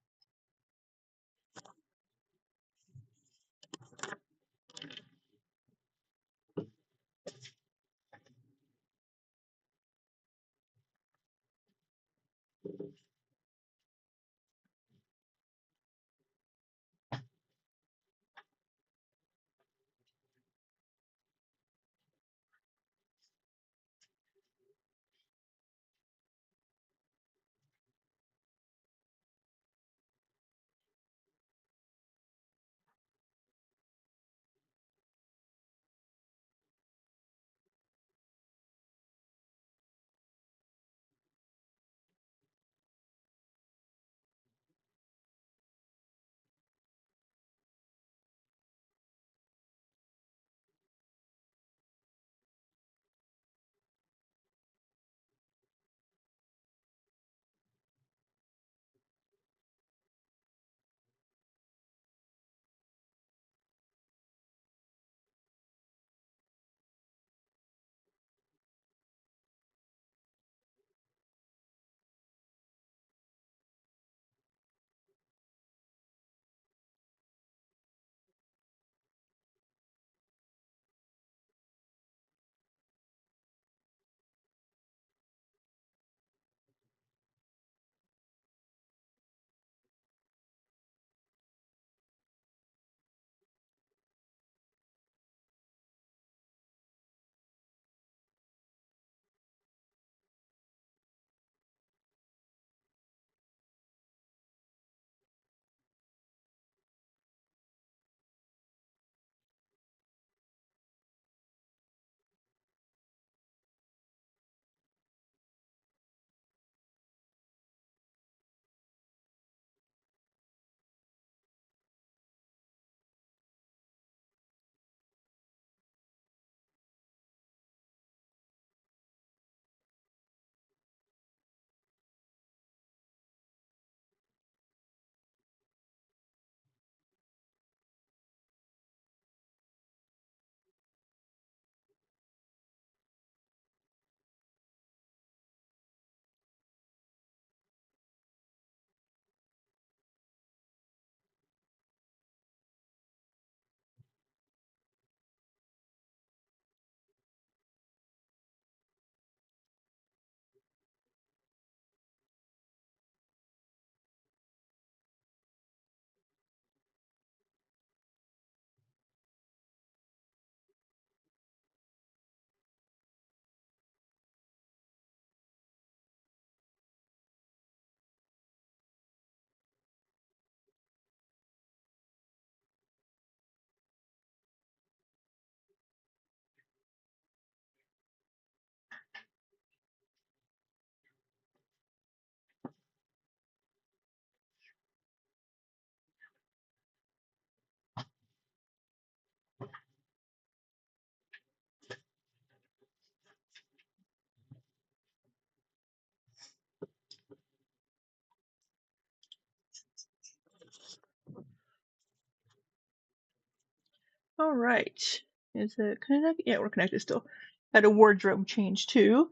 All right. Is it connected? Yeah, we're connected still. Had a wardrobe change too.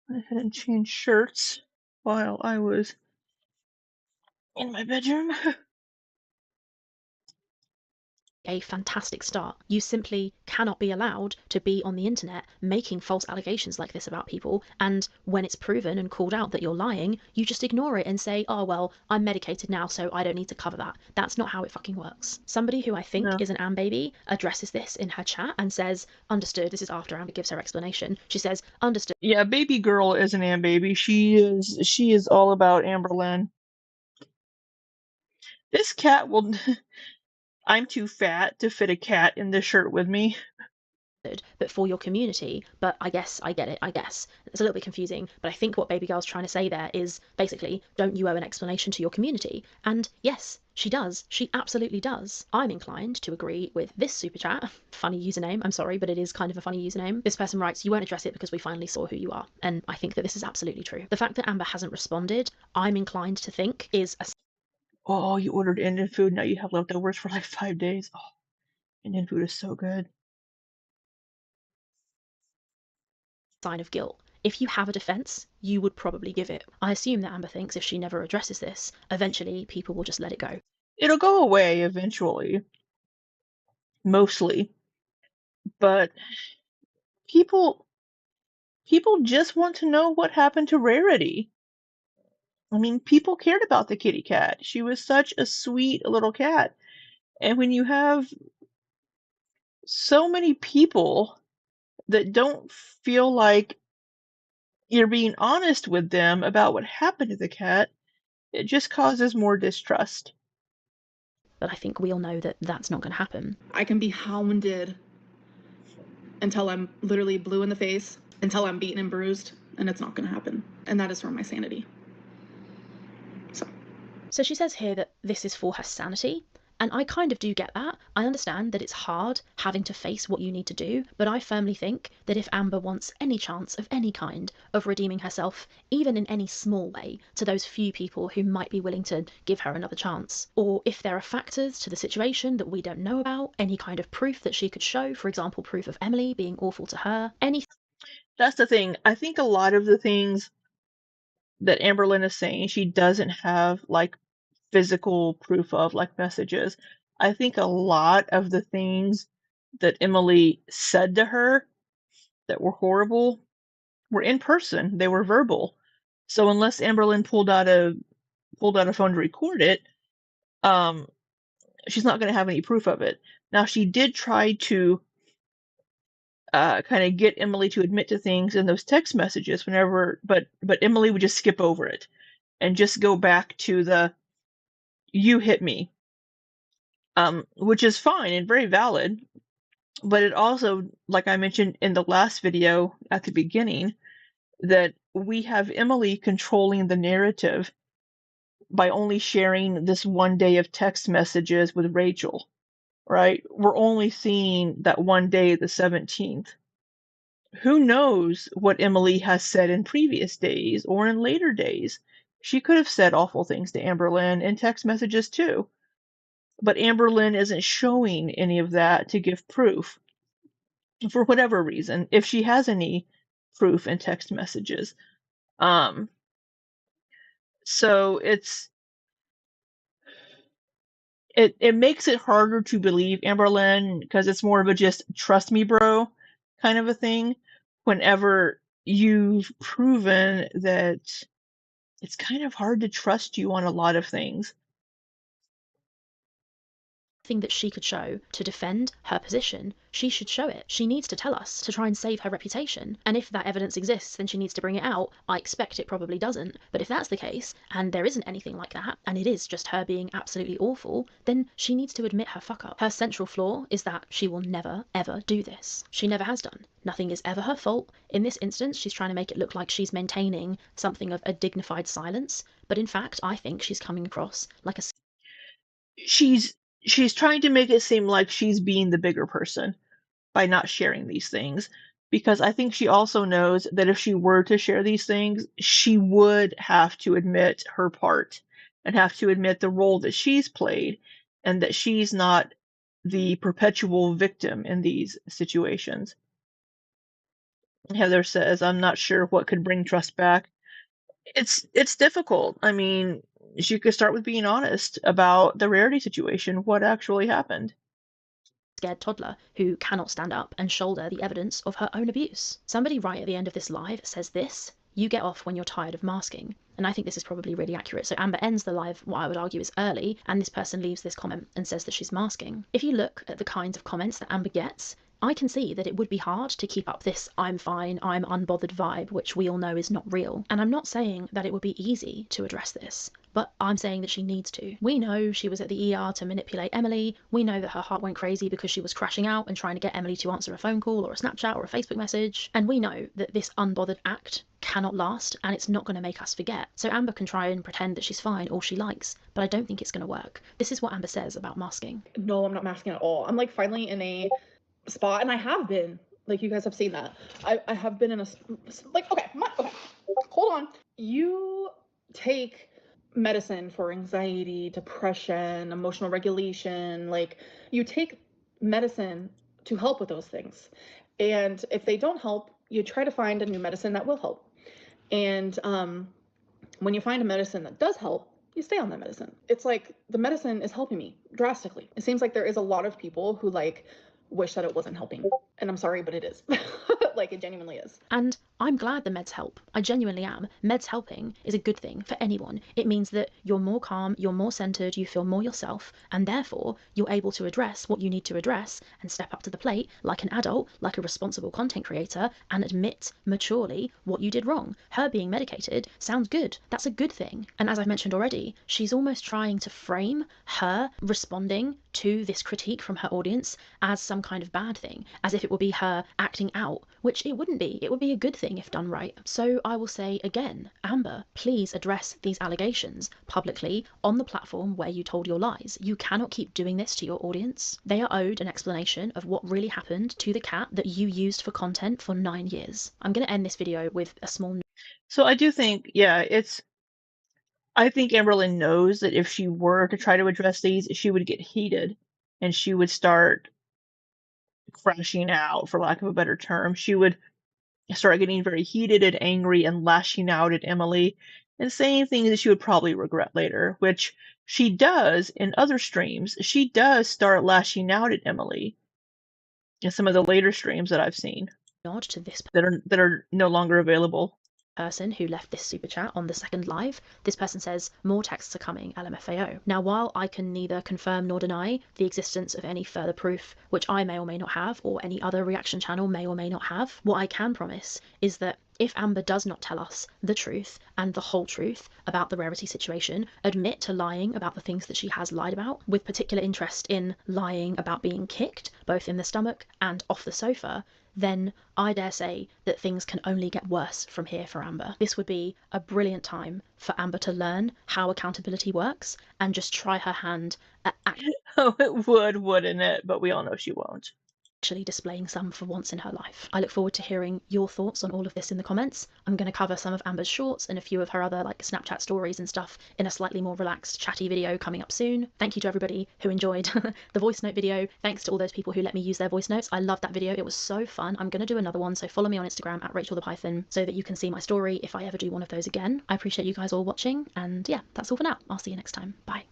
Went ahead and changed shirts while I was in my bedroom. A fantastic start. You simply cannot be allowed to be on the internet making false allegations like this about people, and when it's proven and called out that you're lying, you just ignore it and say, oh well, I'm medicated now so I don't need to cover that. That's not how it fucking works. Somebody who I think No. is an Am baby addresses this in her chat and says, understood. This is after Amber gives her explanation. She says, understood. Yeah, baby girl is an Am baby. She is all about Amberlynn. This cat will I'm too fat to fit a cat in this shirt with me. But for your community. But I guess I get it. I guess it's a little bit confusing, but I think what baby girl's trying to say there is basically, don't you owe an explanation to your community? And yes, she does. She absolutely does. I'm inclined to agree with this super chat. Funny username, I'm sorry, but it is kind of a funny username. This person writes, you won't address it because we finally saw who you are. And I think that this is absolutely true. The fact that Amber hasn't responded, I'm inclined to think is a Oh, you ordered Indian food, now you have leftovers for like 5 days. Oh, Indian food is so good. sign of guilt. If you have a defense, you would probably give it. I assume that Amber thinks if she never addresses this, eventually people will just let it go. It'll go away eventually, mostly. But people just want to know what happened to Rarity. I mean, people cared about the kitty cat. She was such a sweet little cat. And when you have so many people that don't feel like you're being honest with them about what happened to the cat, it just causes more distrust. But I think we all know that that's not going to happen. I can be hounded until I'm literally blue in the face, until I'm beaten and bruised, and it's not going to happen. And that is for my sanity. So she says here that this is for her sanity. And I kind of do get that. I understand that it's hard having to face what you need to do, but I firmly think that if Amber wants any chance of any kind of redeeming herself, even in any small way, to those few people who might be willing to give her another chance, or if there are factors to the situation that we don't know about, any kind of proof that she could show, for example, proof of Emily being awful to her, any... That's the thing. I think a lot of the things that Amberlynn is saying, she doesn't have like physical proof of, like messages. I think a lot of the things that Emily said to her that were horrible were in person. They were verbal. So unless Amberlynn pulled out a phone to record it, she's not going to have any proof of it. Now she did try to kind of get Emily to admit to things in those text messages whenever, but Emily would just skip over it and just go back to the "you hit me," which is fine and very valid. But it also, like I mentioned in the last video at the beginning, that we have Emily controlling the narrative by only sharing this one day of text messages with Rachel, right? We're only seeing that one day, the 17th. Who knows what Emily has said in previous days or in later days? She could have said awful things to Amberlynn in text messages too. But Amberlynn isn't showing any of that to give proof for whatever reason, if she has any proof in text messages. So it makes it harder to believe Amberlynn because it's more of a just trust me, bro, kind of a thing. Whenever you've proven that it's kind of hard to trust you on a lot of things. thing that she could show to defend her position, she should show it. She needs to tell us to try and save her reputation. And if that evidence exists, then she needs to bring it out. I expect it probably doesn't. But if that's the case, and there isn't anything like that, and it is just her being absolutely awful, then she needs to admit her fuck up. Her central flaw is that she will never, ever do this. She never has done. Nothing is ever her fault. In this instance, she's trying to make it look like she's maintaining something of a dignified silence. But in fact, I think she's coming across like a... She's trying to make it seem like she's being the bigger person by not sharing these things, because I think she also knows that if she were to share these things, she would have to admit her part and have to admit the role that she's played and that she's not the perpetual victim in these situations. Heather says, "I'm not sure what could bring trust back." It's difficult. I mean, she could start with being honest about the Rarity situation, what actually happened. Scared toddler who cannot stand up and shoulder the evidence of her own abuse. Somebody right at the end of this live says this: "You get off when you're tired of masking." And I think this is probably really accurate. So Amber ends the live, what I would argue is early, and this person leaves this comment and says that she's masking. If you look at the kinds of comments that Amber gets, I can see that it would be hard to keep up this "I'm fine, I'm unbothered" vibe, which we all know is not real. And I'm not saying that it would be easy to address this, but I'm saying that she needs to. We know she was at the ER to manipulate Emily. We know that her heart went crazy because she was crashing out and trying to get Emily to answer a phone call or a Snapchat or a Facebook message. And we know that this unbothered act cannot last, and it's not going to make us forget. So Amber can try and pretend that she's fine all she likes, but I don't think it's going to work. This is what Amber says about masking. No, I'm not masking at all. I'm like finally in a spot, and I have been, like, you guys have seen that. I have been in a, like, okay, hold on. You take medicine for anxiety, depression, emotional regulation, like, you take medicine to help with those things. And if they don't help, you try to find a new medicine that will help. And when you find a medicine that does help, you stay on that medicine. It's like the medicine is helping me drastically. It seems like there is a lot of people who like wish that it wasn't helping. And I'm sorry, but it is. Like, it genuinely is. And I'm glad the meds help. I genuinely am. Meds helping is a good thing for anyone. It means that you're more calm, you're more centered, you feel more yourself, and therefore you're able to address what you need to address and step up to the plate like an adult, like a responsible content creator, and admit maturely what you did wrong. Her being medicated sounds good. That's a good thing. And as I've mentioned already, she's almost trying to frame her responding to this critique from her audience as some kind of bad thing, as if it would be her acting out, which it wouldn't be. It would be a good thing if done right. So I will say again, Amber, please address these allegations publicly on the platform where you told your lies. You cannot keep doing this to your audience. They are owed an explanation of what really happened to the cat that you used for content for 9 years. I'm going to end this video with a small... So I do think, yeah, I think Amberlynn knows that if she were to try to address these, she would get heated and she would start crashing out, for lack of a better term. She would start getting very heated and angry and lashing out at Emily and saying things that she would probably regret later, which she does in other streams. She does start lashing out at Emily in some of the later streams that I've seen nod to this that are no longer available. Person who left this super chat on the second live. This person says, more texts are coming, LMFAO. Now, while I can neither confirm nor deny the existence of any further proof, which I may or may not have, or any other reaction channel may or may not have, what I can promise is that if Amber does not tell us the truth and the whole truth about the Rarity situation, admit to lying about the things that she has lied about, with particular interest in lying about being kicked, both in the stomach and off the sofa, then I dare say that things can only get worse from here for Amber. This would be a brilliant time for Amber to learn how accountability works and just try her hand at Oh, it would, wouldn't it? But we all know she won't. Actually displaying some for once in her life. I look forward to hearing your thoughts on all of this in the comments. I'm going to cover some of Amber's shorts and a few of her other like Snapchat stories and stuff in a slightly more relaxed, chatty video coming up soon. Thank you to everybody who enjoyed the voice note video. Thanks to all those people who let me use their voice notes. I loved that video. It was so fun. I'm going to do another one, so follow me on Instagram at Rachel the Python so that you can see my story if I ever do one of those again. I appreciate you guys all watching, and yeah, that's all for now. I'll see you next time. Bye.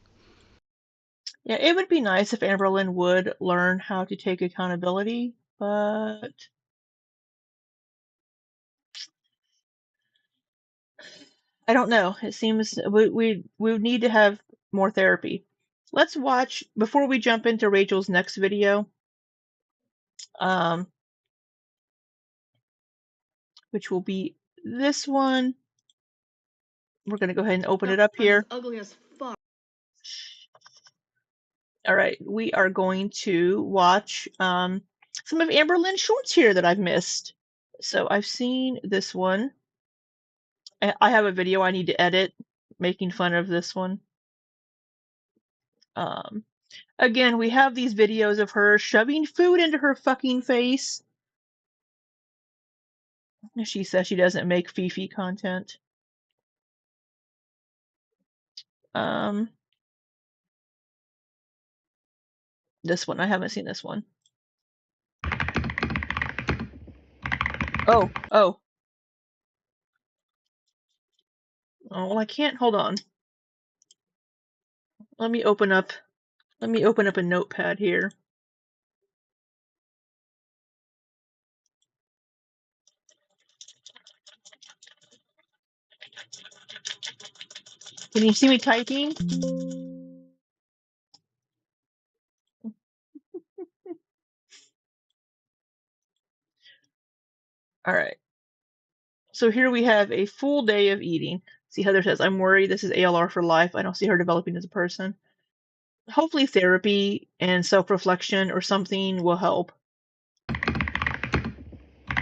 Yeah, it would be nice if Amberlynn would learn how to take accountability, but I don't know. It seems we would need to have more therapy. Let's watch before we jump into Rachel's next video, which will be this one. We're gonna go ahead and open it up here. Ugly as fuck. All right, we are going to watch some of Amberlynn's shorts here that I've missed. So I've seen this one. I have a video I need to edit making fun of this one. Again, we have these videos of her shoving food into her fucking face. She says she doesn't make Fifi content. This one, I haven't seen this one. Oh. Oh, well, I can't, hold on. Let me open up a notepad here. Can you see me typing? All right. So here we have a full day of eating. See, Heather says, I'm worried this is ALR for life. I don't see her developing as a person. Hopefully therapy and self-reflection or something will help.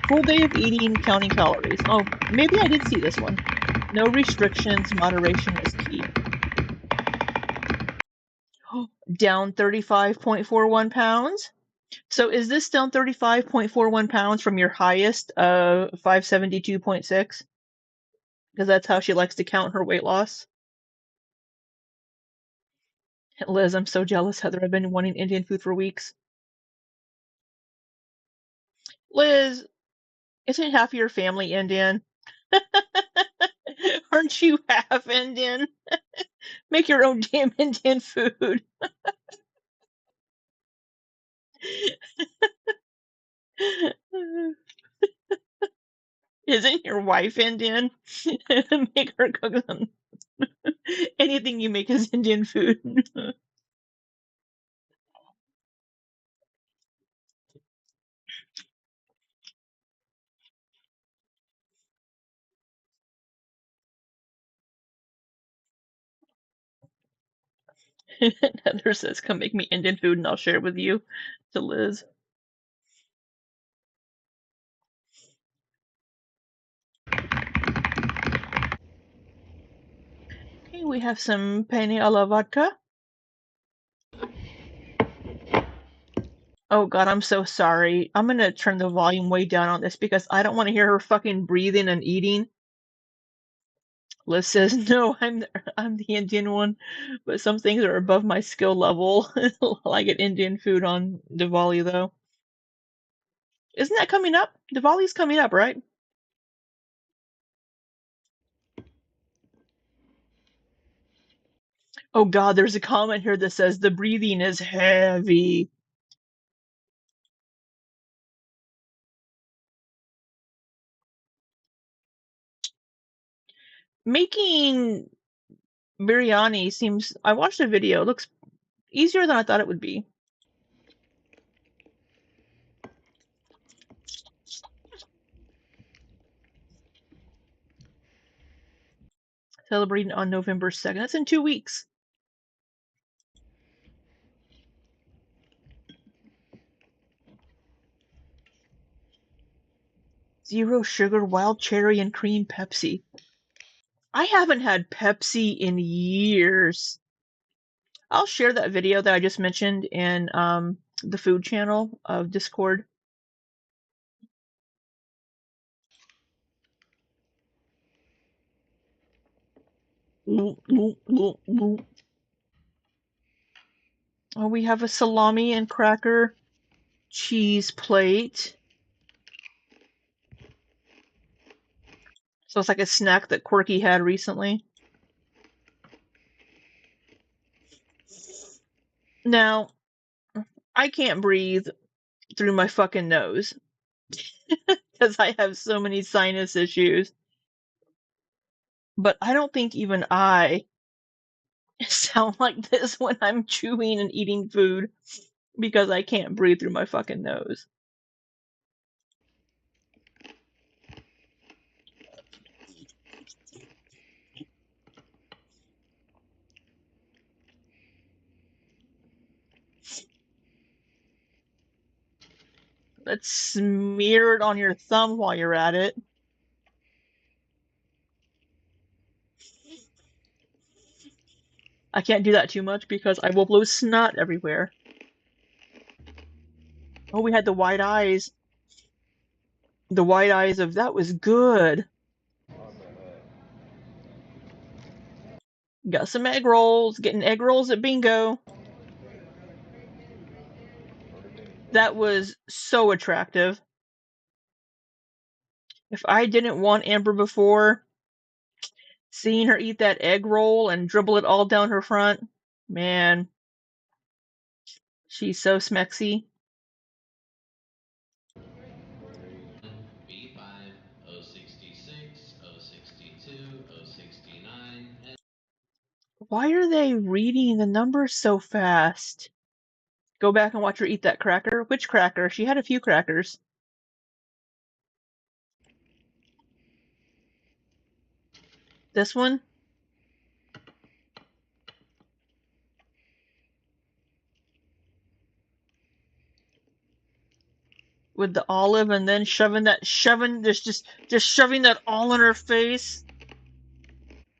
Full day of eating, counting calories. Oh, maybe I did see this one. No restrictions, moderation is key. Down 35.41 pounds. So is this down 35.41 pounds from your highest of 572.6? Because that's how she likes to count her weight loss. Liz, I'm so jealous, Heather. I've been wanting Indian food for weeks. Liz, Isn't half your family Indian? Aren't you half Indian? Make your own damn Indian food. Isn't your wife Indian? Make her cook them. Anything you make is Indian food. Heather says, come make me Indian food and I'll share it with you. To Liz. Okay, we have some penne alla vodka. Oh god, I'm so sorry. I'm gonna turn the volume way down on this because I don't want to hear her fucking breathing and eating. Liz says, no, I'm the Indian one, but some things are above my skill level. I get Indian food on Diwali though. Isn't that coming up? Diwali's coming up, right? Oh god, there's a comment here that says the breathing is heavy. Making biryani seems, I watched a video, it looks easier than I thought it would be. Celebrating on November 2nd. That's in 2 weeks. Zero sugar, wild cherry, and cream Pepsi. I haven't had Pepsi in years. I'll share that video that I just mentioned in the food channel of Discord. Oh, we have a salami and cracker cheese plate. So it's like a snack that Quirky had recently. Now, I can't breathe through my fucking nose because I have so many sinus issues. But I don't think even I sound like this when I'm chewing and eating food because I can't breathe through my fucking nose. Let's smear it on your thumb while you're at it. I can't do that too much because I will blow snot everywhere. Oh, we had the white eyes. The white eyes of that was good. Got some egg rolls. Getting egg rolls at bingo. That was so attractive. If I didn't want Amber before, seeing her eat that egg roll and dribble it all down her front, man, she's so smexy. B5, 066, 062, 069, and Why are they reading the numbers so fast? Go back and watch her eat that cracker. Which cracker? She had a few crackers. This one? With the olive and then just shoving that all in her face.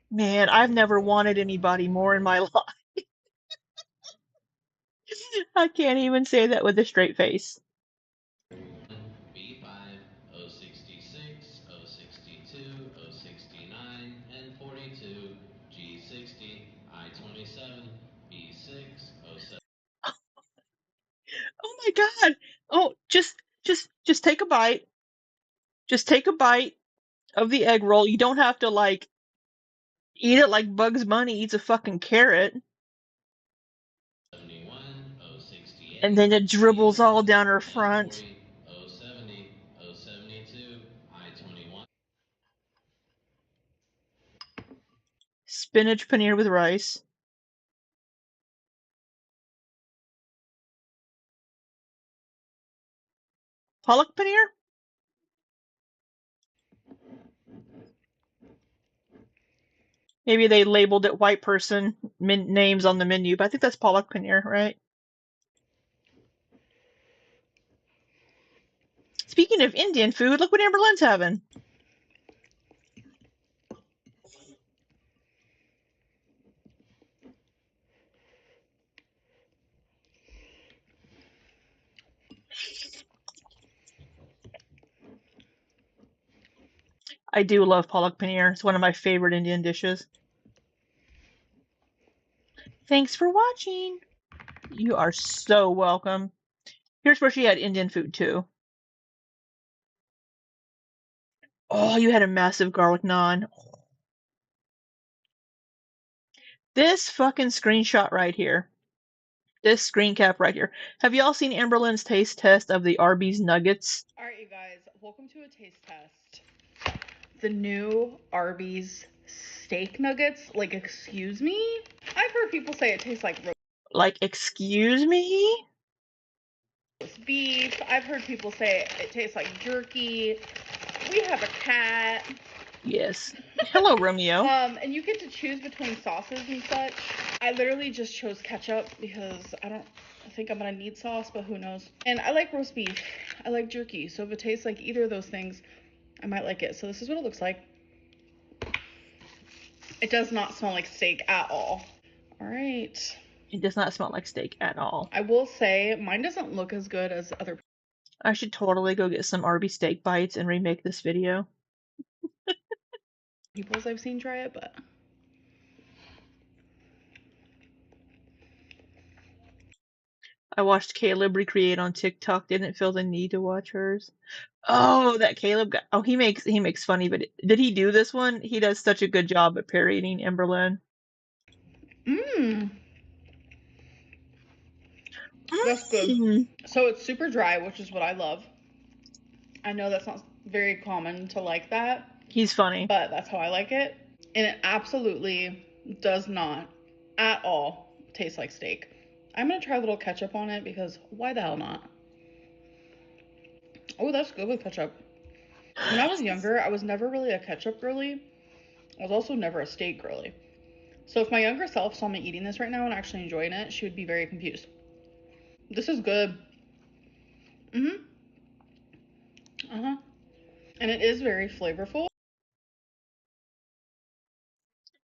Man, I've never wanted anybody more in my life. I can't even say that with a straight face. B5, 066, 062, 069, N42, G60, I27, B6, 07. Oh my god. Oh, just take a bite. Just take a bite of the egg roll. You don't have to, like, eat it like Bugs Bunny eats a fucking carrot. 71, 068, And then it dribbles all down her front. 070, 072, I-21. Spinach paneer with rice. Palak paneer? Maybe they labeled it white person names on the menu, but I think that's palak paneer, right? Speaking of Indian food, look what Amberlynn's having. I do love palak paneer. It's one of my favorite Indian dishes. Thanks for watching. You are so welcome. Here's where she had Indian food too. Oh, you had a massive garlic naan. This fucking screenshot right here. This screen cap right here. Have y'all seen Amberlynn's taste test of the Arby's nuggets? Alright, you guys, welcome to a taste test. The new Arby's steak nuggets, like, excuse me? I've heard people say it tastes like Like, excuse me? roast beef. I've heard people say it tastes like jerky. We have a cat. Yes. Hello, Romeo. And you get to choose between sauces and such. I literally just chose ketchup because I think I'm gonna need sauce, but who knows. And I like roast beef. I like jerky. So if it tastes like either of those things, I might like it. So this is what it looks like. It does not smell like steak at all. All right. It does not smell like steak at all. I will say mine doesn't look as good as other I should totally go get some Arby's steak bites and remake this video. people's I've seen try it, but I watched Caleb recreate on TikTok. Didn't feel the need to watch hers. Oh, that Caleb guy. Oh, he makes funny, but did he do this one? He does such a good job at parodying Amberlynn. That's good. So it's super dry, which is what I love. I know that's not very common to like that. He's funny. But that's how I like it. And it absolutely does not at all taste like steak. I'm going to try a little ketchup on it because why the hell not? Oh, that's good with ketchup. When I was younger, I was never really a ketchup girly. I was also never a steak girly. So if my younger self saw me eating this right now and actually enjoying it, she would be very confused. This is good. And it is very flavorful.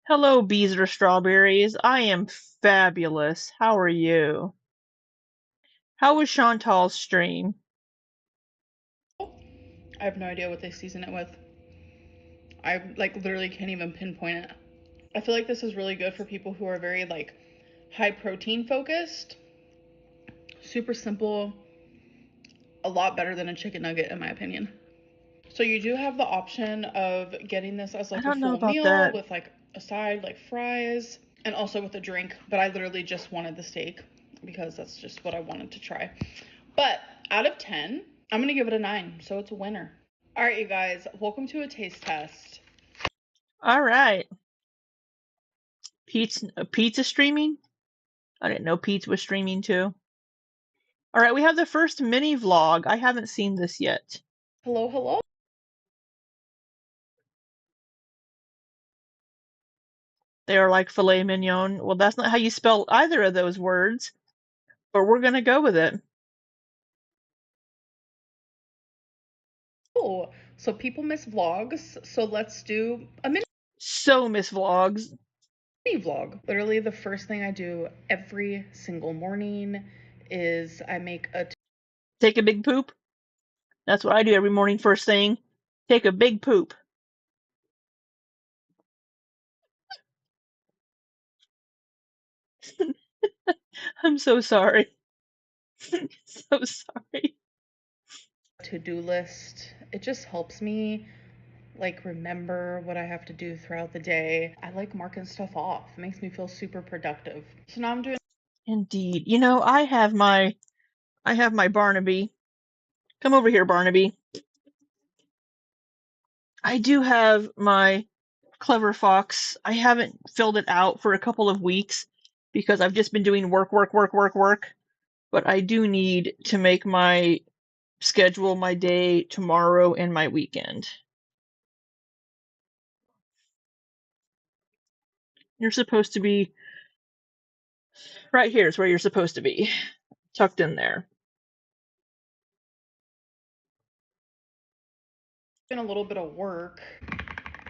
Hello, bees or strawberries. I am fabulous. How are you? How was Chantal's stream? I have no idea what they season it with. I literally can't even pinpoint it. I feel like this is really good for people who are very high protein focused. Super simple. A lot better than a chicken nugget in my opinion. So you do have the option of getting this as a full meal with a side like fries and also with a drink, but I literally just wanted the steak because that's just what I wanted to try. But out of 10, I'm going to give it a 9, so it's a winner. All right, you guys, welcome to a taste test. All right. Pizza streaming? I didn't know Pete was streaming too. All right, we have the first mini vlog. I haven't seen this yet. Hello, hello. They are like filet mignon. Well, that's not how you spell either of those words, but we're going to go with it. Oh, so people miss vlogs, so let's do a mini miss vlogs. Vlog. Literally the first thing I do every single morning is I make take a big poop. That's what I do every morning first thing. Take a big poop. I'm so sorry. So sorry. To-do list it just helps me like remember what I have to do throughout the day. I like marking stuff off. It makes me feel super productive. So now I'm doing Indeed. You know, I have my Barnaby. Come over here, Barnaby. I do have my Clever Fox. I haven't filled it out for a couple of weeks because I've just been doing work. But I do need to make my schedule my day tomorrow and my weekend. You're supposed to be right here is where you're supposed to be. Tucked in there. a little bit of work.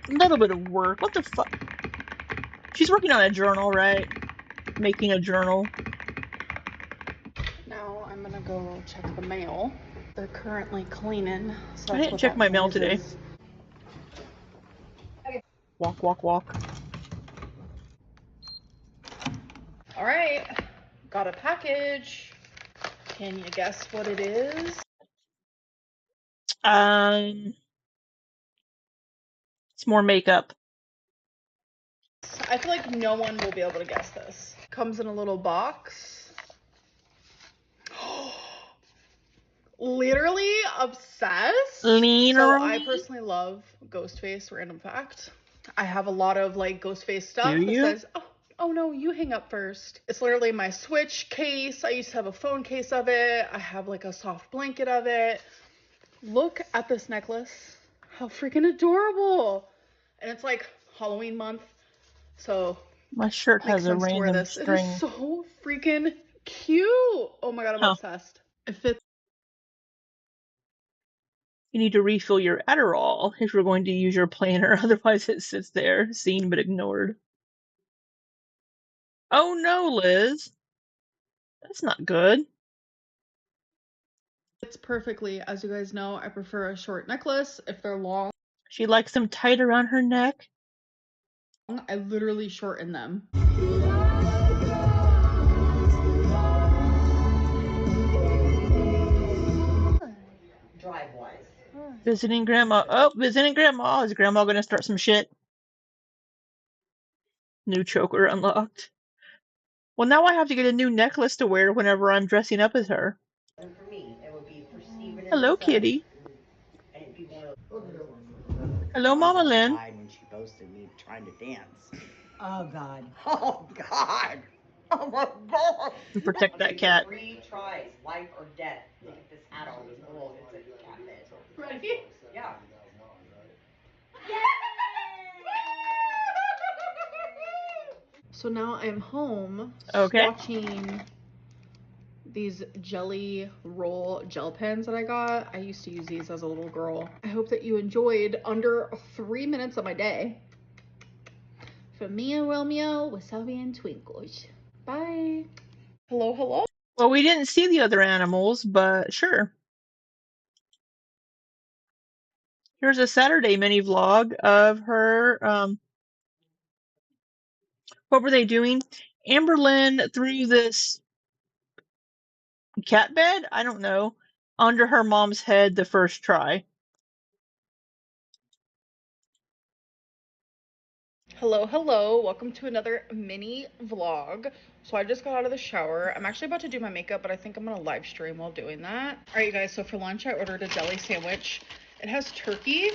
A little bit of work. What the fuck? She's working on a journal, right? Making a journal. Now I'm gonna go check the mail. They're currently cleaning. So I didn't check my mail today. Walk. All right, got a package. Can you guess what it is? It's more makeup. I feel like no one will be able to guess this. Comes in a little box. Literally obsessed. Literally? So I personally love Ghostface. Random fact. I have a lot of like Ghostface stuff Do that you? says, oh no, you hang up first. It's literally my Switch case. I used to have a phone case of it. I have like a soft blanket of it. Look at this necklace. How freaking adorable. And it's like Halloween month. So My shirt has a random string. It is so freaking cute. Oh my god, I'm obsessed. It fits. You need to refill your Adderall if you're going to use your planner, otherwise it sits there, seen but ignored. Oh no, Liz. That's not good. It's perfectly. As you guys know, I prefer a short necklace. If they're long, She likes them tight around her neck. I literally shorten them. Drive-wise. Visiting grandma. Oh, visiting grandma. Is grandma gonna start some shit? New choker unlocked. Well, now I have to get a new necklace to wear whenever I'm dressing up as her. And for me, it would be for Steven. Hello, kitty. And people Hello, Mama Lynn. When she posted me trying to dance. Oh God. Oh God. Oh my God. Protect that cat. 3 tries, life or death, to get this hat on this bull. It's a cat bed. Ready? Yeah. So now I'm home Okay. swatching these jelly roll gel pens that I got. I used to use these as a little girl. I hope that you enjoyed under 3 minutes of my day. From me and Romeo, Wasabi and Twinkles. Bye. Hello. Well, we didn't see the other animals, but sure. Here's a Saturday mini vlog of her. What were they doing? Amberlynn threw this cat bed, I don't know, under her mom's head the first try. Hello. Welcome to another mini vlog. So I just got out of the shower. I'm actually about to do my makeup, but I think I'm gonna live stream while doing that. All right, you guys, so for lunch I ordered a deli sandwich. It has turkey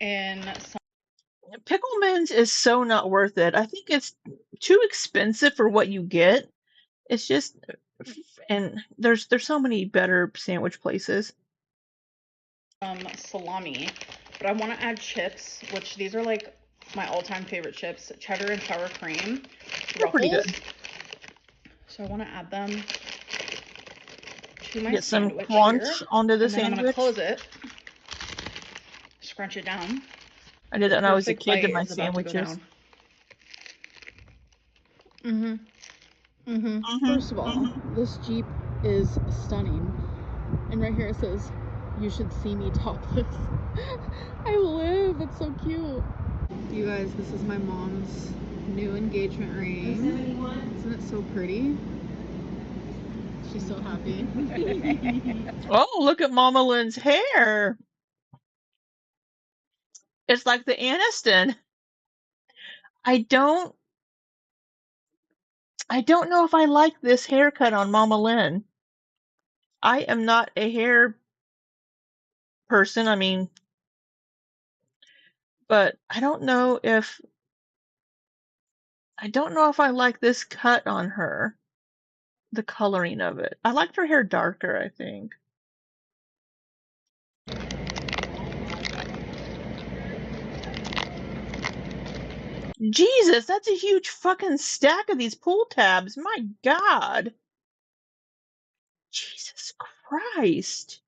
and some Pickleman's is so not worth it. I think it's too expensive for what you get. It's just, and there's so many better sandwich places. salami, but I want to add chips, which these are like my all-time favorite chips, cheddar and sour cream. They're pretty good. So I want to add them to my Get some sandwich crunch here. onto the And then I'm sandwich. gonna close it, scrunch it down. I did that when I was a Perfect kid to bite my is about to go sandwiches. down. First of all, this Jeep is stunning. And right here it says, "You should see me topless." I live. It's so cute. You guys, this is my mom's new engagement ring. Isn't it so pretty? She's so happy. Oh, look at Mama Lynn's hair. It's like the Aniston. I don't know if I like this haircut on Mama Lynn. I am not a hair person, I mean, but I don't know if I like this cut on her. The coloring of it. I liked her hair darker, I think. Jesus, that's a huge fucking stack of these pull tabs. My God. Jesus Christ.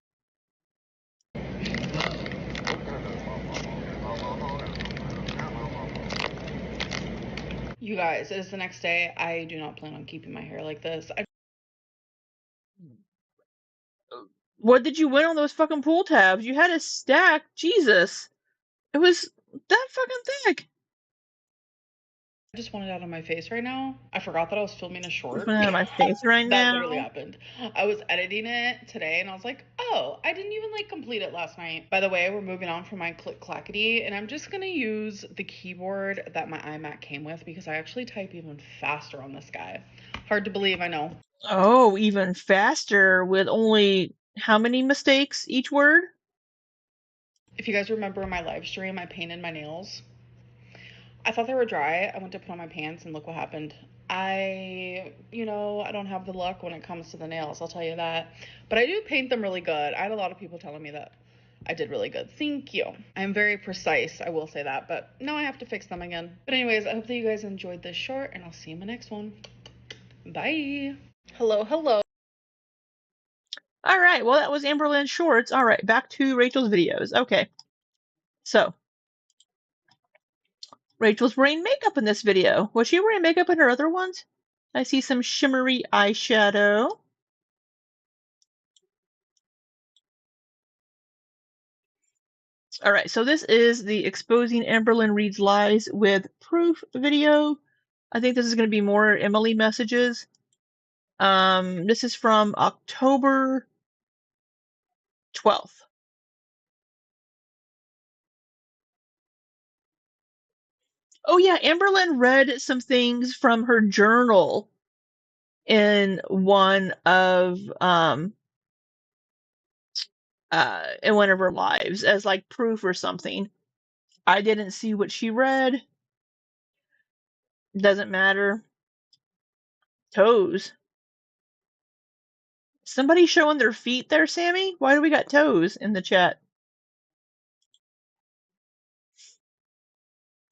You guys, it is the next day. I do not plan on keeping my hair like this. What did you win on those fucking pull tabs? You had a stack. Jesus. It was that fucking thick. I just want it out of my face right now. I forgot that I was filming a short. It's out of my face right That now. literally happened. I was editing it today and I was like, oh, I didn't even like complete it last night. By the way, we're moving on from my click clackety and I'm just gonna use the keyboard that my iMac came with because I actually type even faster on this guy. Hard to believe, I know. Oh, even faster with only how many mistakes each word? If you guys remember in my live stream, I painted my nails. I thought they were dry. I went to put on my pants and look what happened. I don't have the luck when it comes to the nails, I'll tell you that. But I do paint them really good. I had a lot of people telling me that I did really good. Thank you. I'm very precise, I will say that, but now I have to fix them again. But anyways, I hope that you guys enjoyed this short and I'll see you in my next one. Bye. Hello. All right, well, that was Amberlynn Shorts. All right, back to Rachel's videos. Okay, so Rachel's wearing makeup in this video. Was she wearing makeup in her other ones? I see some shimmery eyeshadow. All right, so this is the Exposing Amberlynn Reads Lies with Proof video. I think this is going to be more Emily messages. This is from October 12th. Oh yeah, Amberlynn read some things from her journal in one of her lives as like proof or something. I didn't see what she read. Doesn't matter. Toes. Somebody showing their feet there, Sammy? Why do we got toes in the chat?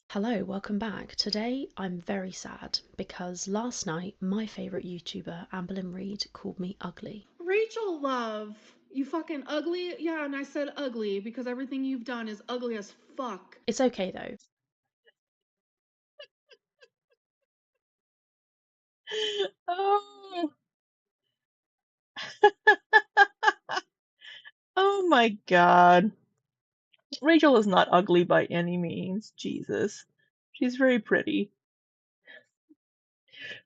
Hello, welcome back. Today I'm very sad because last night my favourite YouTuber, Amberlynn Reid, called me ugly. Rachel, love, you fucking ugly. Yeah, and I said ugly because everything you've done is ugly as fuck. It's okay though. Oh. Oh my God. Rachel is not ugly by any means. Jesus. She's very pretty.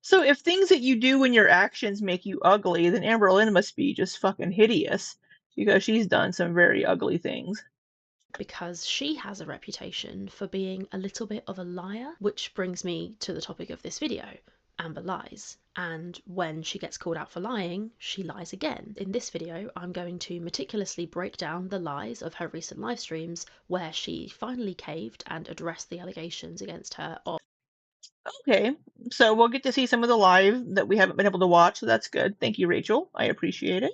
So if things that you do and your actions make you ugly, then Amberlynn must be just fucking hideous because she's done some very ugly things. Because she has a reputation for being a little bit of a liar, which brings me to the topic of this video. Amber lies, and when she gets called out for lying, she lies again. In this video, I'm going to meticulously break down the lies of her recent live streams where she finally caved and addressed the allegations against her of Okay, so we'll get to see some of the live that we haven't been able to watch, so that's good. Thank you, Rachel. I appreciate it.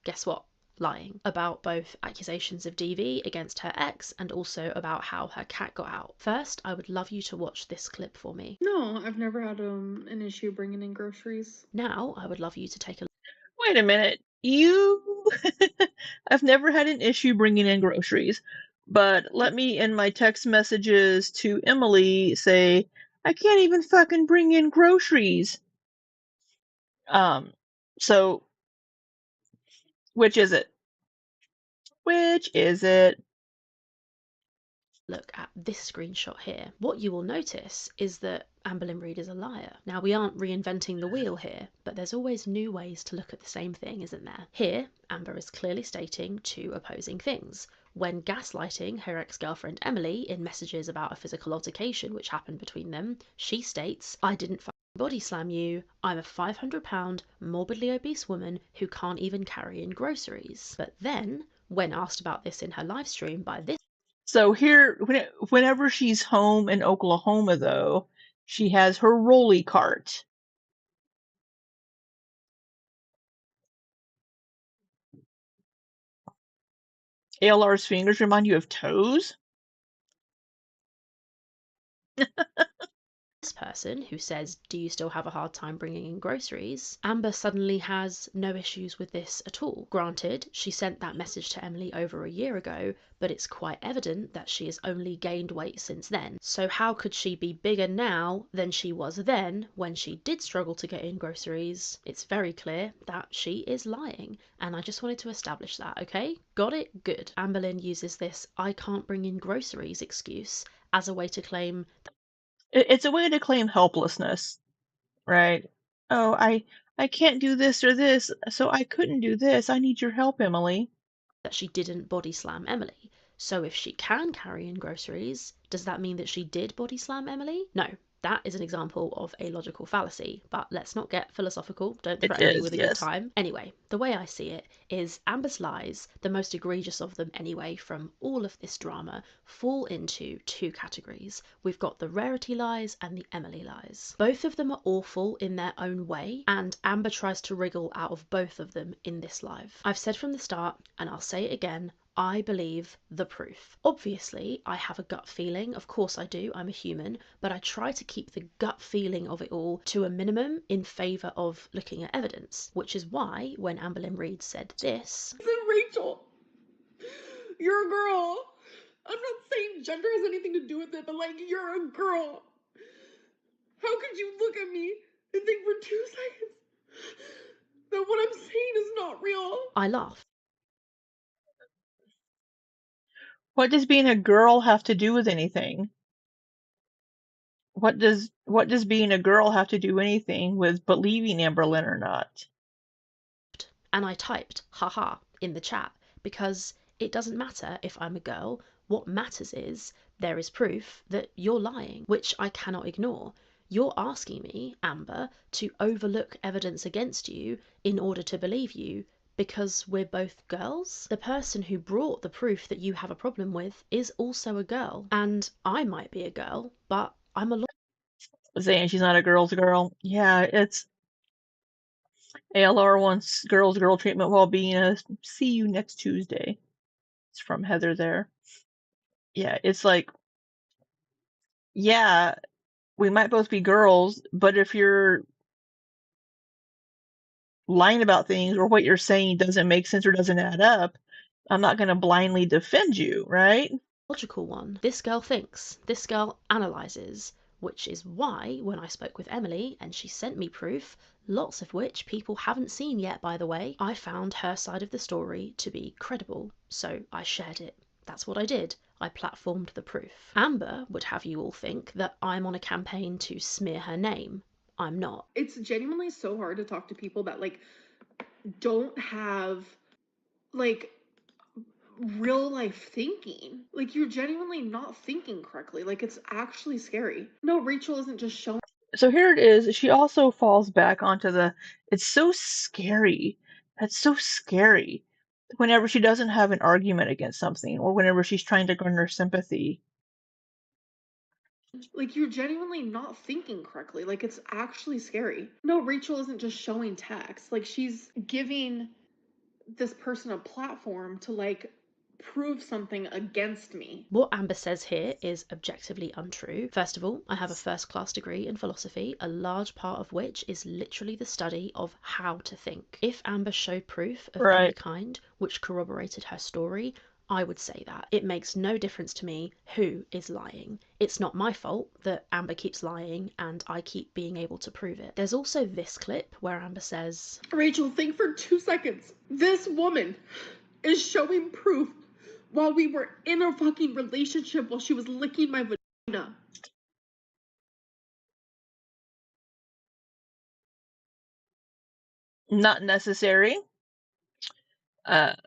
guess what? Lying about both accusations of DV against her ex and also about how her cat got out. First, I would love you to watch this clip for me. No, I've never had an issue bringing in groceries. Now, I would love you to take a Wait a minute. I've never had an issue bringing in groceries, but let me in my text messages to Emily say, I can't even fucking bring in groceries. So which is it? Which is it? look at this screenshot here. What you will notice is that Amberlynn Reid is a liar. Now, we aren't reinventing the wheel here, but there's always new ways to look at the same thing, isn't there? Here, Amber is clearly stating two opposing things. When gaslighting her ex-girlfriend Emily in messages about a physical altercation which happened between them, she states, "I didn't body slam you. I'm a 500-pound, morbidly obese woman who can't even carry in groceries." But then, when asked about this in her live stream by this So here, whenever she's home in Oklahoma, though, she has her rolly cart. ALR's fingers remind you of toes? person who says, "Do you still have a hard time bringing in groceries?" Amber suddenly has no issues with this at all. Granted, she sent that message to Emily over a year ago, but it's quite evident that she has only gained weight since then. So how could she be bigger now than she was then when she did struggle to get in groceries? It's very clear that she is lying, and I just wanted to establish that, okay? Got it? Good. Amberlynn uses this "I can't bring in groceries" excuse as a way to claim It's a way to claim helplessness, right? Oh, I can't do this or this, so I couldn't do this. I need your help, Emily. that she didn't body slam Emily. So if she can carry in groceries, does that mean that she did body slam Emily? No. That is an example of a logical fallacy, but let's not get philosophical. Don't It threaten me is, with a good yes. time. Anyway, the way I see it is Amber's lies, the most egregious of them anyway from all of this drama, fall into two categories. We've got the Rarity lies and the Emily lies. Both of them are awful in their own way, and Amber tries to wriggle out of both of them in this live. I've said from the start, and I'll say it again, I believe the proof. Obviously, I have a gut feeling, of course I do, I'm a human, but I try to keep the gut feeling of it all to a minimum in favour of looking at evidence, which is why when Amberlynn Reid said this, Rachel, you're a girl. I'm not saying gender has anything to do with it, but like, you're a girl. How could you look at me and think for 2 seconds that what I'm saying is not real? I laughed. What does being a girl have to do with anything? What does being a girl have to do anything with believing Amberlynn or not? And I typed haha in the chat because it doesn't matter if I'm a girl. What matters is there is proof that you're lying, which I cannot ignore. You're asking me, Amber, to overlook evidence against you in order to believe you because we're both girls? The person who brought the proof that you have a problem with is also a girl. And I might be a girl, but I'm a Saying she's not a girl's girl. Yeah, it's ALR wants girl treatment while being a see you next Tuesday. It's from Heather there. Yeah, it's like, yeah, we might both be girls, but if you're lying about things or what you're saying doesn't make sense or doesn't add up, I'm not going to blindly defend you, right? logical one. This girl thinks, this girl analyses, which is why when I spoke with Emily and she sent me proof, lots of which people haven't seen yet by the way, I found her side of the story to be credible, so I shared it. That's what I did. I platformed the proof. Amber would have you all think that I'm on a campaign to smear her name. I'm not. It's genuinely so hard to talk to people that like don't have like real life thinking. Like, you're genuinely not thinking correctly. Like, it's actually scary. No, Rachel isn't just showing. So here it is. She also falls back onto the, it's so scary. That's so scary. Whenever she doesn't have an argument against something or whenever she's trying to garner sympathy. Like, you're genuinely not thinking correctly. Like, it's actually scary. No, Rachel isn't just showing text. Like, she's giving this person a platform to, like, prove something against me. What Amber says here is objectively untrue. First of all, I have a first-class degree in philosophy, a large part of which is literally the study of how to think. If Amber showed proof of any kind which corroborated her story, I would say that. It makes no difference to me who is lying. It's not my fault that Amber keeps lying and I keep being able to prove it. There's also this clip where Amber says, Rachel, think for 2 seconds. This woman is showing proof while we were in a fucking relationship while she was licking my vagina. Not necessary.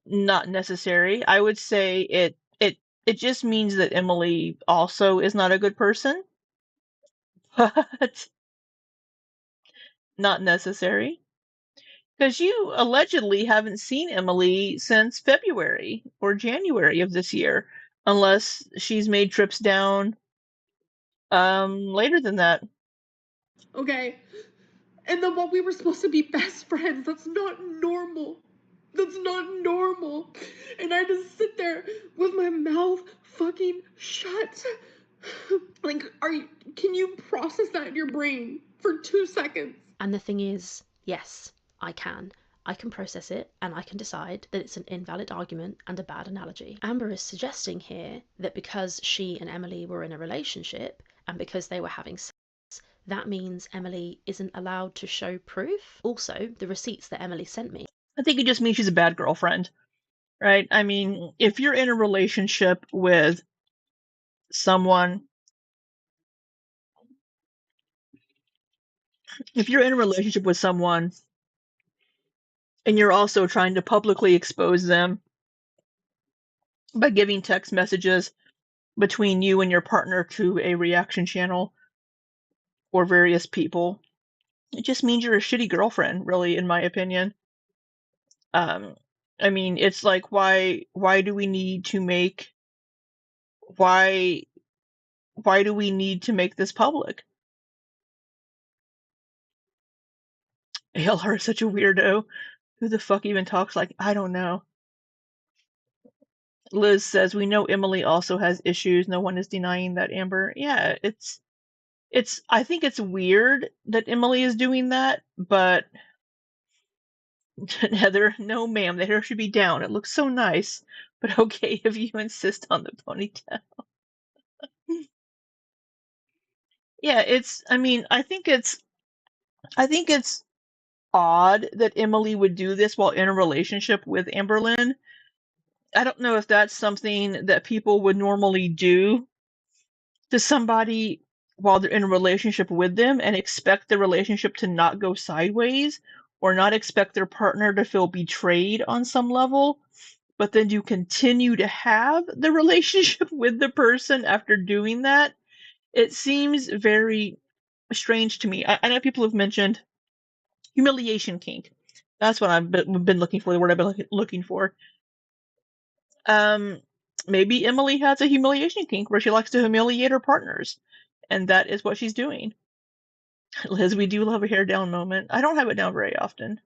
Not necessary. I would say it just means that Emily also is not a good person, but not necessary. Because you allegedly haven't seen Emily since February or January of this year, unless she's made trips down later than that. Okay. And then while we were supposed to be best friends, that's not normal. That's not normal. And I just sit there with my mouth fucking shut. Like, can you process that in your brain for 2 seconds? And the thing is, yes, I can. I can process it and I can decide that it's an invalid argument and a bad analogy. Amber is suggesting here that because she and Emily were in a relationship and because they were having sex, that means Emily isn't allowed to show proof. Also, the receipts that Emily sent me. I think it just means she's a bad girlfriend, right? I mean, if you're in a relationship with someone, and you're also trying to publicly expose them by giving text messages between you and your partner to a reaction channel or various people, it just means you're a shitty girlfriend, really, in my opinion. I mean, it's like, why do we need to make why do we need to make this public? ALR is such a weirdo. Who the fuck even talks like, I don't know. Liz says, we know Emily also has issues. No one is denying that, Amber. Yeah, I think it's weird that Emily is doing that, but Heather, no ma'am, the hair should be down. It looks so nice, but okay if you insist on the ponytail. Yeah, I think it's odd that Emily would do this while in a relationship with Amberlynn. I don't know if that's something that people would normally do to somebody while they're in a relationship with them and expect the relationship to not go sideways or not expect their partner to feel betrayed on some level, but then you continue to have the relationship with the person after doing that. It seems very strange to me. I know people have mentioned humiliation kink. That's what I've been looking for, the word I've been looking for. Maybe Emily has a humiliation kink where she likes to humiliate her partners, and that is what she's doing. Liz, we do love a hair down moment. I don't have it down very often.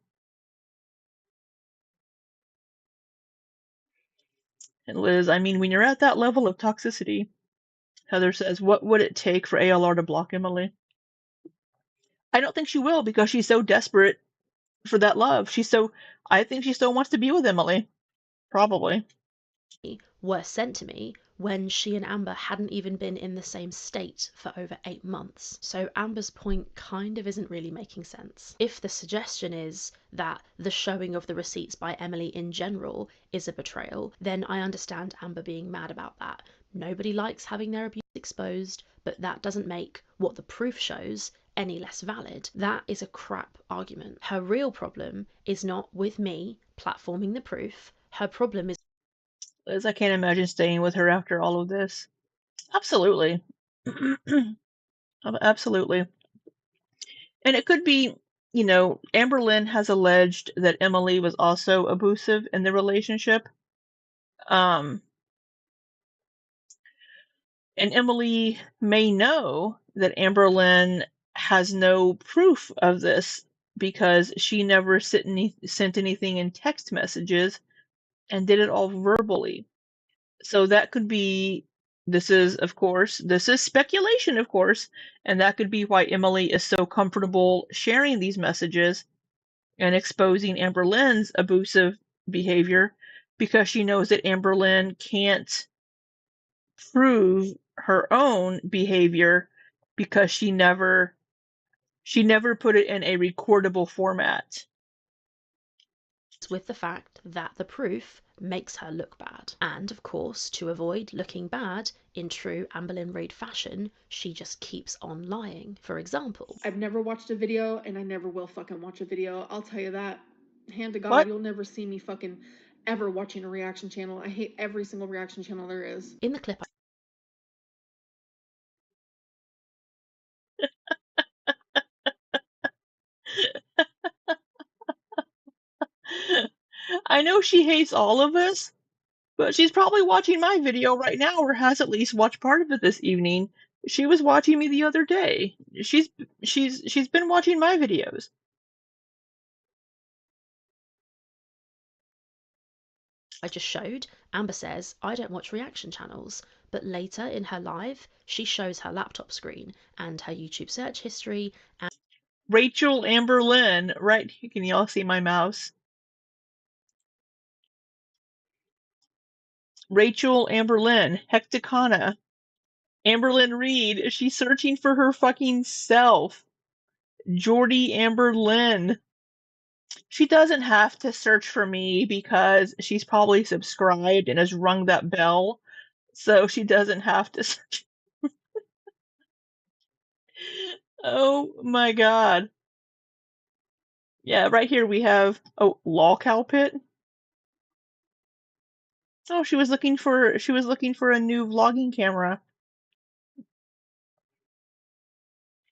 And Liz, I mean, when you're at that level of toxicity, Heather says, what would it take for ALR to block Emily? I don't think she will because she's so desperate for that love. I think she still wants to be with Emily. Probably. Were sent to me when she and Amber hadn't even been in the same state for over 8 months. So Amber's point kind of isn't really making sense. If the suggestion is that the showing of the receipts by Emily in general is a betrayal, then I understand Amber being mad about that. Nobody likes having their abuse exposed, but that doesn't make what the proof shows any less valid. That is a crap argument. Her real problem is not with me platforming the proof. Her problem is Liz, I can't imagine staying with her after all of this. Absolutely. Absolutely. And it could be, Amberlynn has alleged that Emily was also abusive in the relationship. And Emily may know that Amberlynn has no proof of this because she never sent anything in text messages and did it all verbally. So that could be, this is speculation, of course, and that could be why Emily is so comfortable sharing these messages and exposing Amberlynn's abusive behavior, because she knows that Amberlynn can't prove her own behavior because she never put it in a recordable format. with the fact that the proof makes her look bad. And of course, to avoid looking bad, in true Amberlynn Reid fashion, she just keeps on lying. For example, I've never watched a video, and I never will fucking watch a video. I'll tell you that. Hand to God, What? you'll never see me fucking ever watching a reaction channel. I hate every single reaction channel there is. in the clip I know she hates all of us, but she's probably watching my video right now, or has at least watched part of it this evening. She was watching me the other day. She's been watching my videos. I just showed, Amber says, I don't watch reaction channels, but later in her live, she shows her laptop screen and her YouTube search history. And Rachel Amberlynn, right? Can y'all see my mouse? Rachel Amberlynn, Hecticana. Amberlynn Reid, she's searching for her fucking self. Jordy Amberlynn. She doesn't have to search for me because she's probably subscribed and has rung that bell. So she doesn't have to search. Oh my god. Yeah, right here we have lol cow pit. Oh, she was looking for a new vlogging camera.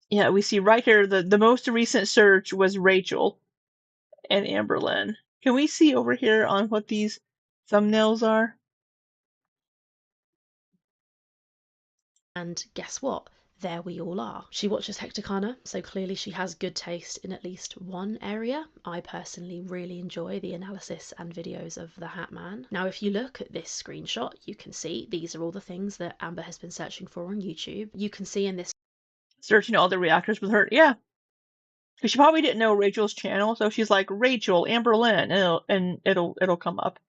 Yeah, we see right here the most recent search was Rachel and Amberlynn. Can we see over here on what these thumbnails are? And guess what? There we all are. She watches Hecticana, so clearly she has good taste in at least one area. I personally really enjoy the analysis and videos of the Hat Man. Now, if you look at this screenshot, you can see these are all the things that Amber has been searching for on YouTube. You can see in this Searching all the reactors with her. Yeah. Because she probably didn't know Rachel's channel, so she's like Rachel Amberlynn, and it'll come up.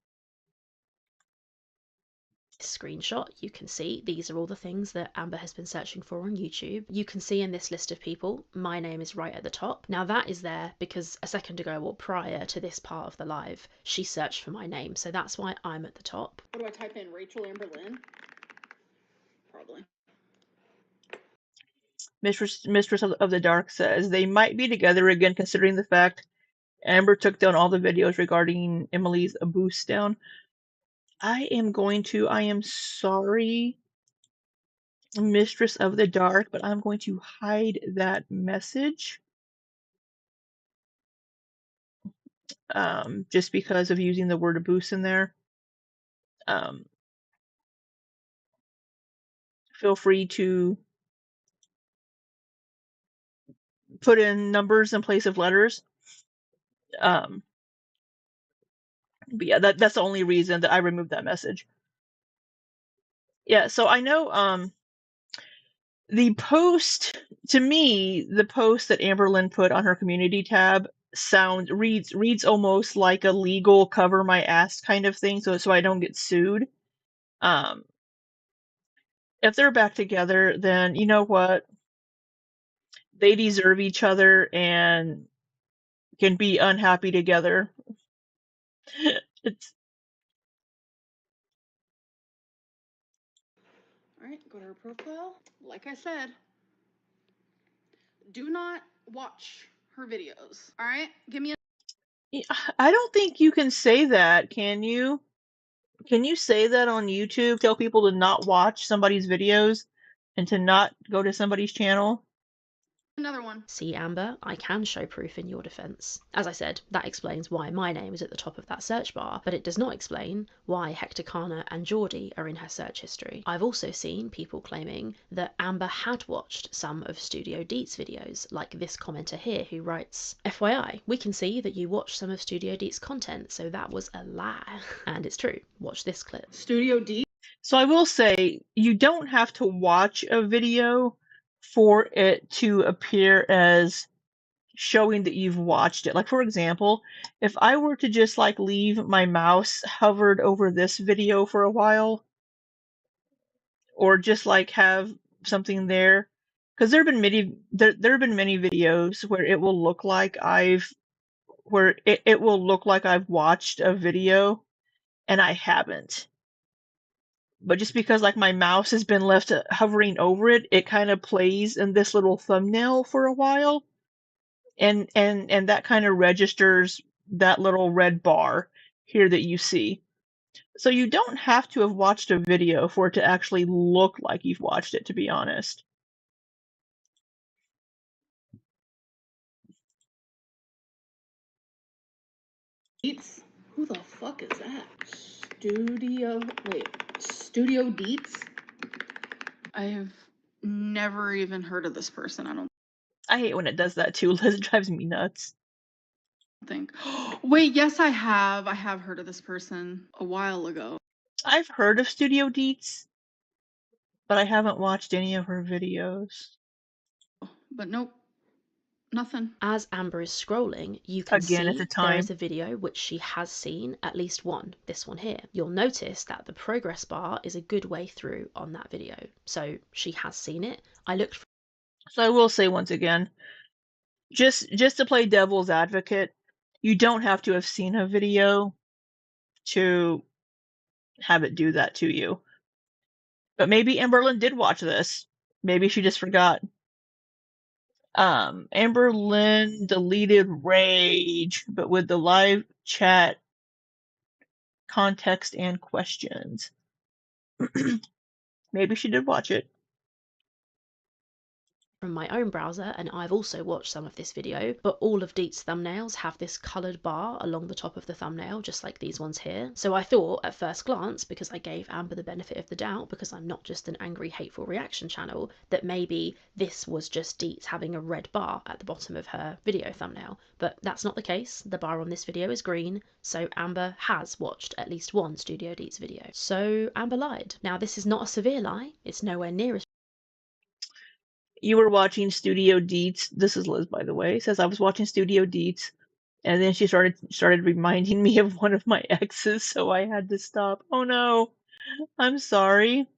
screenshot, you can see these are all the things that Amber has been searching for on YouTube. You can see in this list of people, my name is right at the top. Now that is there because a second ago, or prior to this part of the live, she searched for my name, so that's why I'm at the top. What do I type in? Rachel Amberlynn? Probably. Mistress of the Dark says they might be together again, considering the fact Amber took down all the videos regarding Emily's abuse down. I am sorry, Mistress of the Dark, but I'm going to hide that message. Just because of using the word abuse in there. Feel free to put in numbers in place of letters. But yeah, that's the only reason that I removed that message. Yeah, so I know the post, to me, the post that Amberlynn put on her community tab reads almost like a legal cover my ass kind of thing, so I don't get sued. If they're back together, then you know what? They deserve each other and can be unhappy together. It's All right, go to her profile. Like I said, do not watch her videos. All right, give me a. I don't think you can say that, can you? Can you say that on YouTube? Tell people to not watch somebody's videos and to not go to somebody's channel? Another one. See, Amber, I can show proof in your defense. As I said, that explains why my name is at the top of that search bar, but it does not explain why Hecticana and Geordie are in her search history. I've also seen people claiming that Amber had watched some of Studio Deet's videos, like this commenter here who writes, FYI, we can see that you watched some of Studio Deet's content, so that was a lie. And it's true. Watch this clip. Studio D. So I will say, you don't have to watch a video for it to appear as showing that you've watched it. Like, for example, if I were to just like leave my mouse hovered over this video for a while, or just like have something there, because there have been many videos where it will look like I've where it will look like I've watched a video and I haven't. But just because like my mouse has been left hovering over it, it kind of plays in this little thumbnail for a while, and that kind of registers that little red bar here that you see. So you don't have to have watched a video for it to actually look like you've watched it, to be honest. Deets? Who the fuck is that? Studio Deets? I've never even heard of this person, I don't I hate when it does that too, Liz. It drives me nuts. think. Wait, yes, I have. I have heard of this person a while ago. I've heard of Studio Deets, but I haven't watched any of her videos. But nope, nothing. As Amber is scrolling, you can Again, it's a see there is time. a video which she has seen, at least one, this one here. You'll notice that the progress bar is a good way through on that video. So she has seen it. I looked for So I will say once again, just to play devil's advocate, you don't have to have seen a video to have it do that to you. But maybe Amberlynn did watch this. Maybe she just forgot. Amberlynn deleted Rage, but with the live chat context and questions. Maybe she did watch it. from my own browser, and I've also watched some of this video, but all of Deet's thumbnails have this coloured bar along the top of the thumbnail, just like these ones here. So I thought at first glance, because I gave Amber the benefit of the doubt, because I'm not just an angry, hateful reaction channel, that maybe this was just Deet having a red bar at the bottom of her video thumbnail. But that's not the case. The bar on this video is green, so Amber has watched at least one Studio Deets video. So Amber lied. Now this is not a severe lie. It's nowhere near as You were watching Studio Deets. This is Liz, by the way. Says I was watching Studio Deets, and then she started reminding me of one of my exes, so I had to stop. Oh no, I'm sorry.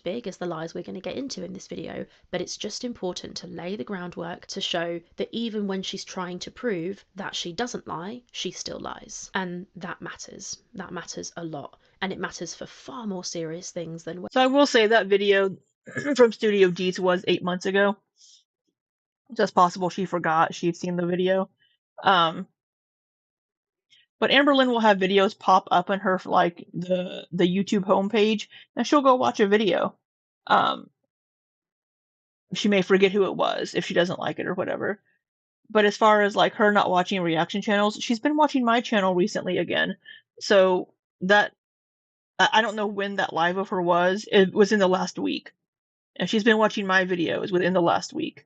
big as the lies we're going to get into in this video, but it's just important to lay the groundwork to show that even when she's trying to prove that she doesn't lie, she still lies. And that matters. That matters a lot. And it matters for far more serious things than So I will say that video from Studio Deets was 8 months ago. It's just possible she forgot she'd seen the video. But Amberlynn will have videos pop up in her like the YouTube homepage, and she'll go watch a video. She may forget who it was if she doesn't like it or whatever. But as far as like her not watching reaction channels, she's been watching my channel recently again. So that I don't know when that live of her was. It was in the last week, and she's been watching my videos within the last week.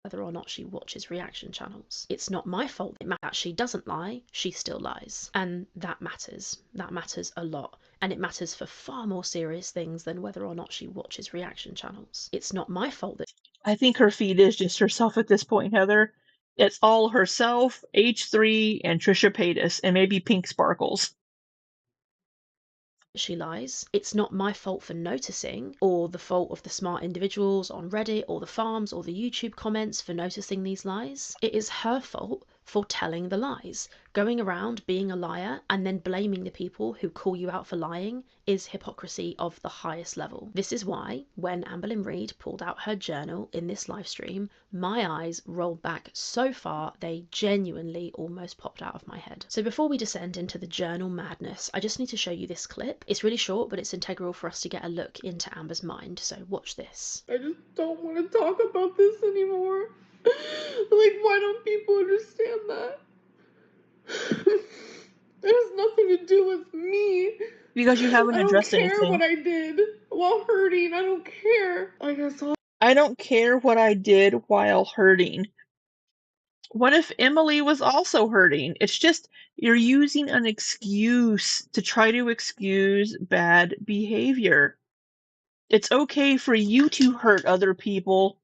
whether or not she watches reaction channels. It's not my fault that she doesn't lie, she still lies. And that matters. That matters a lot. And it matters for far more serious things than whether or not she watches reaction channels. It's not my fault that I think her feed is just herself at this point, Heather. It's all herself, H3, and Trisha Paytas, and maybe Pink Sparkles. she lies. It's not my fault for noticing, or the fault of the smart individuals on Reddit or the farms or the YouTube comments for noticing these lies. It is her fault for telling the lies. Going around being a liar and then blaming the people who call you out for lying is hypocrisy of the highest level. This is why, when Amberlynn Reid pulled out her journal in this live stream, my eyes rolled back so far they genuinely almost popped out of my head. So before we descend into the journal madness, I just need to show you this clip. It's really short, but it's integral for us to get a look into Amber's mind, so watch this. I just don't want to talk about this anymore. Like, why don't people understand that? It has nothing to do with me. Because you haven't I don't addressed care anything. what I did while hurting. I don't care. I guess I don't care what I did while hurting. What if Emily was also hurting? It's just you're using an excuse to try to excuse bad behavior. It's okay for you to hurt other people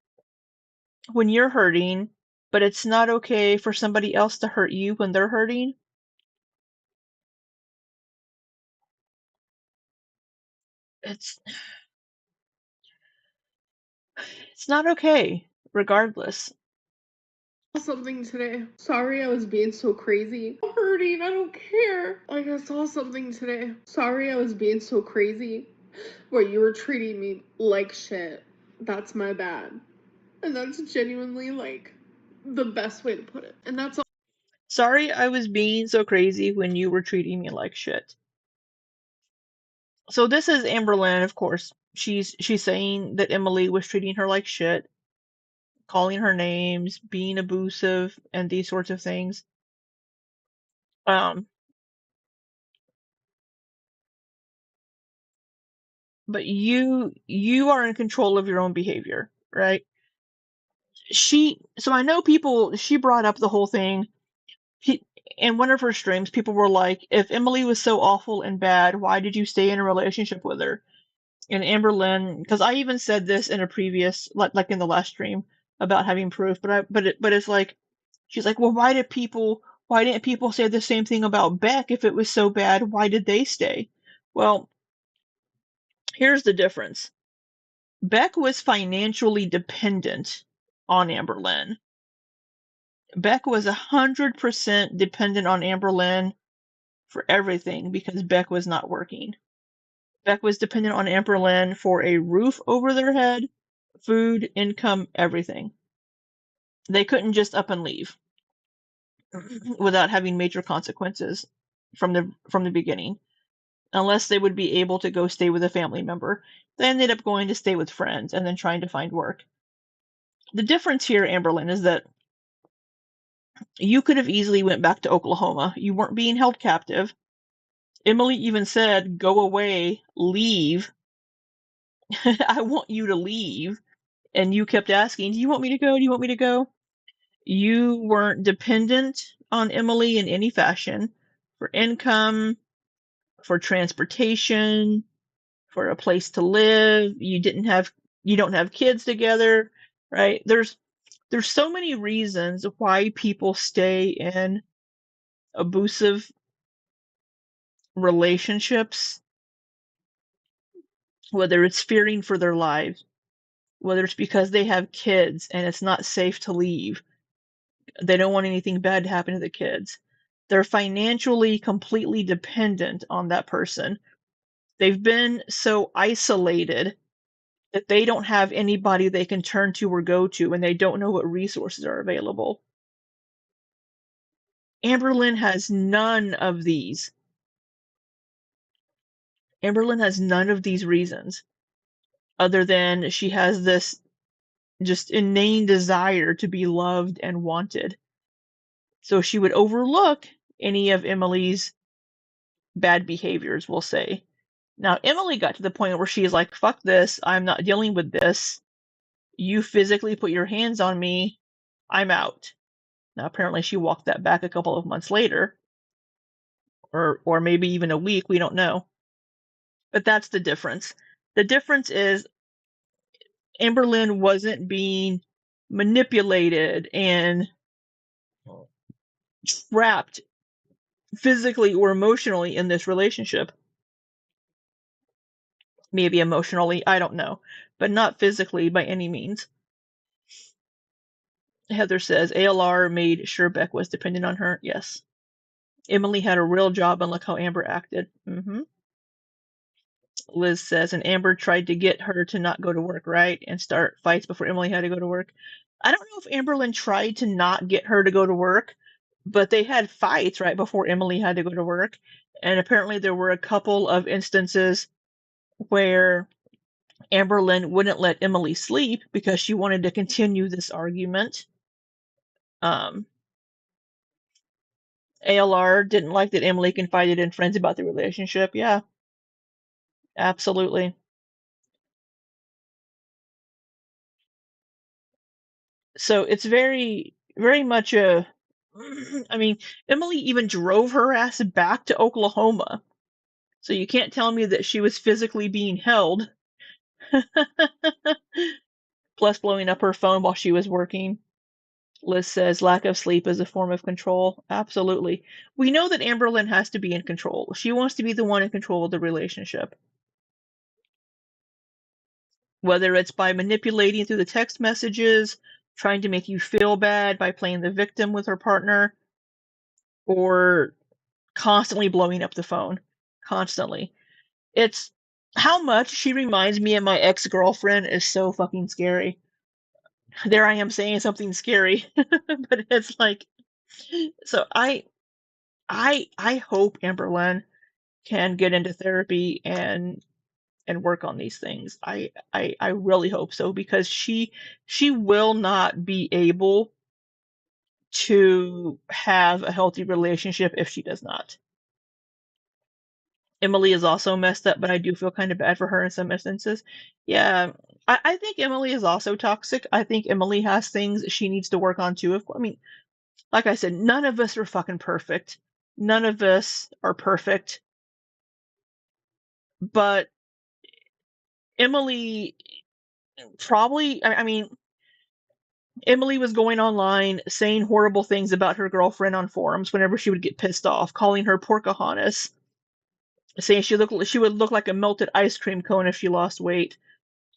when you're hurting, but it's not okay for somebody else to hurt you when they're hurting. It's It's not okay, regardless. Something today. Sorry I was being so crazy. I'm hurting, I don't care. Like, I saw something today. Sorry I was being so crazy. Where you were treating me like shit. That's my bad. And that's genuinely, like, the best way to put it. And that's all. Sorry I was being so crazy when you were treating me like shit. So this is Amberlynn, of course. She's saying that Emily was treating her like shit, calling her names, being abusive, and these sorts of things. But you are in control of your own behavior, right? So I know she brought up the whole thing. In one of her streams, people were like, if Emily was so awful and bad, why did you stay in a relationship with her? And Amberlynn, because I even said this in a previous, like in the last stream, about having proof, but it's like, she's like, well, why didn't people say the same thing about Beck? If it was so bad, why did they stay? Well, here's the difference. Beck was financially dependent on Amberlynn. Beck was 100% dependent on Amberlynn for everything because Beck was not working. Beck was dependent on Amberlynn for a roof over their head, food, income, everything. They couldn't just up and leave without having major consequences from the beginning, unless they would be able to go stay with a family member. They ended up going to stay with friends and then trying to find work. The difference here, Amberlynn, is that you could have easily went back to Oklahoma. You weren't being held captive. Emily even said, go away, leave. I want you to leave. And you kept asking, do you want me to go? Do you want me to go? You weren't dependent on Emily in any fashion for income, for transportation, for a place to live. You don't have kids together, right? There's so many reasons why people stay in abusive relationships, whether it's fearing for their lives, whether it's because they have kids and it's not safe to leave. They don't want anything bad to happen to the kids. They're financially completely dependent on that person. They've been so isolated that they don't have anybody they can turn to or go to, and they don't know what resources are available. Amberlynn has none of these. Amberlynn has none of these reasons, other than she has this just inane desire to be loved and wanted. So she would overlook any of Emily's bad behaviors, we'll say. Now, Emily got to the point where she's like, fuck this, I'm not dealing with this. You physically put your hands on me, I'm out. Now, apparently she walked that back a couple of months later, or maybe even a week, we don't know. But that's the difference. The difference is Amberlynn wasn't being manipulated and trapped physically or emotionally in this relationship. Maybe emotionally, I don't know, but not physically by any means. Heather says ALR made sure Beck was dependent on her. Yes. Emily had a real job, and look how Amber acted. Liz says, and Amber tried to get her to not go to work, right? And start fights before Emily had to go to work. I don't know if Amberlynn tried to not get her to go to work, but they had fights right before Emily had to go to work. And apparently there were a couple of instances where Amberlynn wouldn't let Emily sleep because she wanted to continue this argument. ALR didn't like that Emily confided in friends about the relationship. Yeah, absolutely. So it's very, very much a. I mean, Emily even drove her ass back to Oklahoma. So you can't tell me that she was physically being held. Plus blowing up her phone while she was working. Liz says lack of sleep is a form of control. Absolutely. We know that Amberlynn has to be in control. She wants to be the one in control of the relationship. whether it's by manipulating through the text messages, trying to make you feel bad by playing the victim with her partner, or constantly blowing up the phone. Constantly. It's how much she reminds me of my ex-girlfriend is so fucking scary. There I am saying something scary, but it's like, so I hope Amberlynn can get into therapy and work on these things. I really hope so, because she will not be able to have a healthy relationship if she does not. Emily is also messed up, but I do feel kind of bad for her in some instances. Yeah, I think Emily is also toxic. I think Emily has things she needs to work on too. I mean, like I said, none of us are fucking perfect. None of us are perfect. But Emily probably, I mean, Emily was going online saying horrible things about her girlfriend on forums whenever she would get pissed off, calling her Porcahontas, saying she would look like a melted ice cream cone if she lost weight,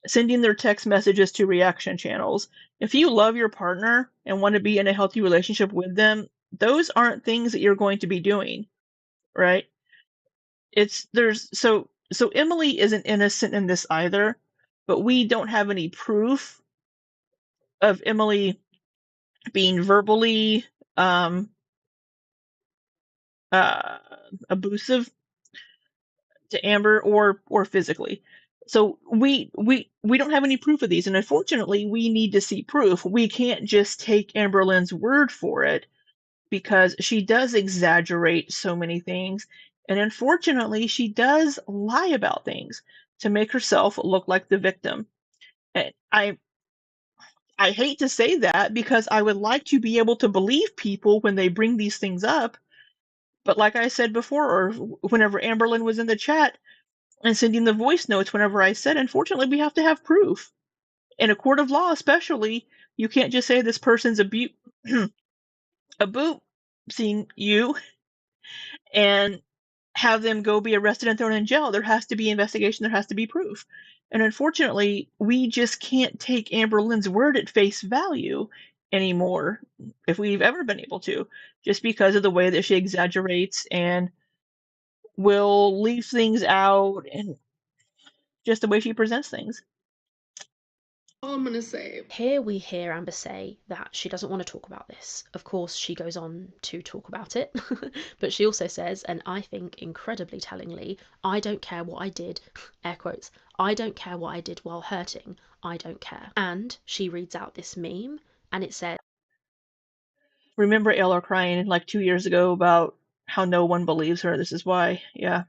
sending their text messages to reaction channels. If you love your partner and want to be in a healthy relationship with them, those aren't things that you're going to be doing, right? So Emily isn't innocent in this either, but we don't have any proof of Emily being verbally uh, abusive to Amber or physically. So we don't have any proof of these, and unfortunately, we need to see proof. We can't just take Amberlynn's word for it, because she does exaggerate so many things, and unfortunately, she does lie about things to make herself look like the victim. And I hate to say that, because I would like to be able to believe people when they bring these things up. But like I said before, or whenever Amberlynn was in the chat and sending the voice notes, whenever I said, unfortunately, we have to have proof. In a court of law, especially, you can't just say this person's abusing you and have them go be arrested and thrown in jail. There has to be investigation. There has to be proof. And unfortunately, we just can't take Amberlynn's word at face value anymore, if we've ever been able to, just because of the way that she exaggerates and will leave things out, and just the way she presents things. All I'm gonna say. Here we hear Amber say that she doesn't want to talk about this. Of course, she goes on to talk about it, but she also says, and I think incredibly tellingly, I don't care what I did, air quotes, I don't care what I did while hurting, I don't care. And she reads out this meme, and it says, Remember Ayla crying like 2 years ago about how no one believes her? This is why. Yeah.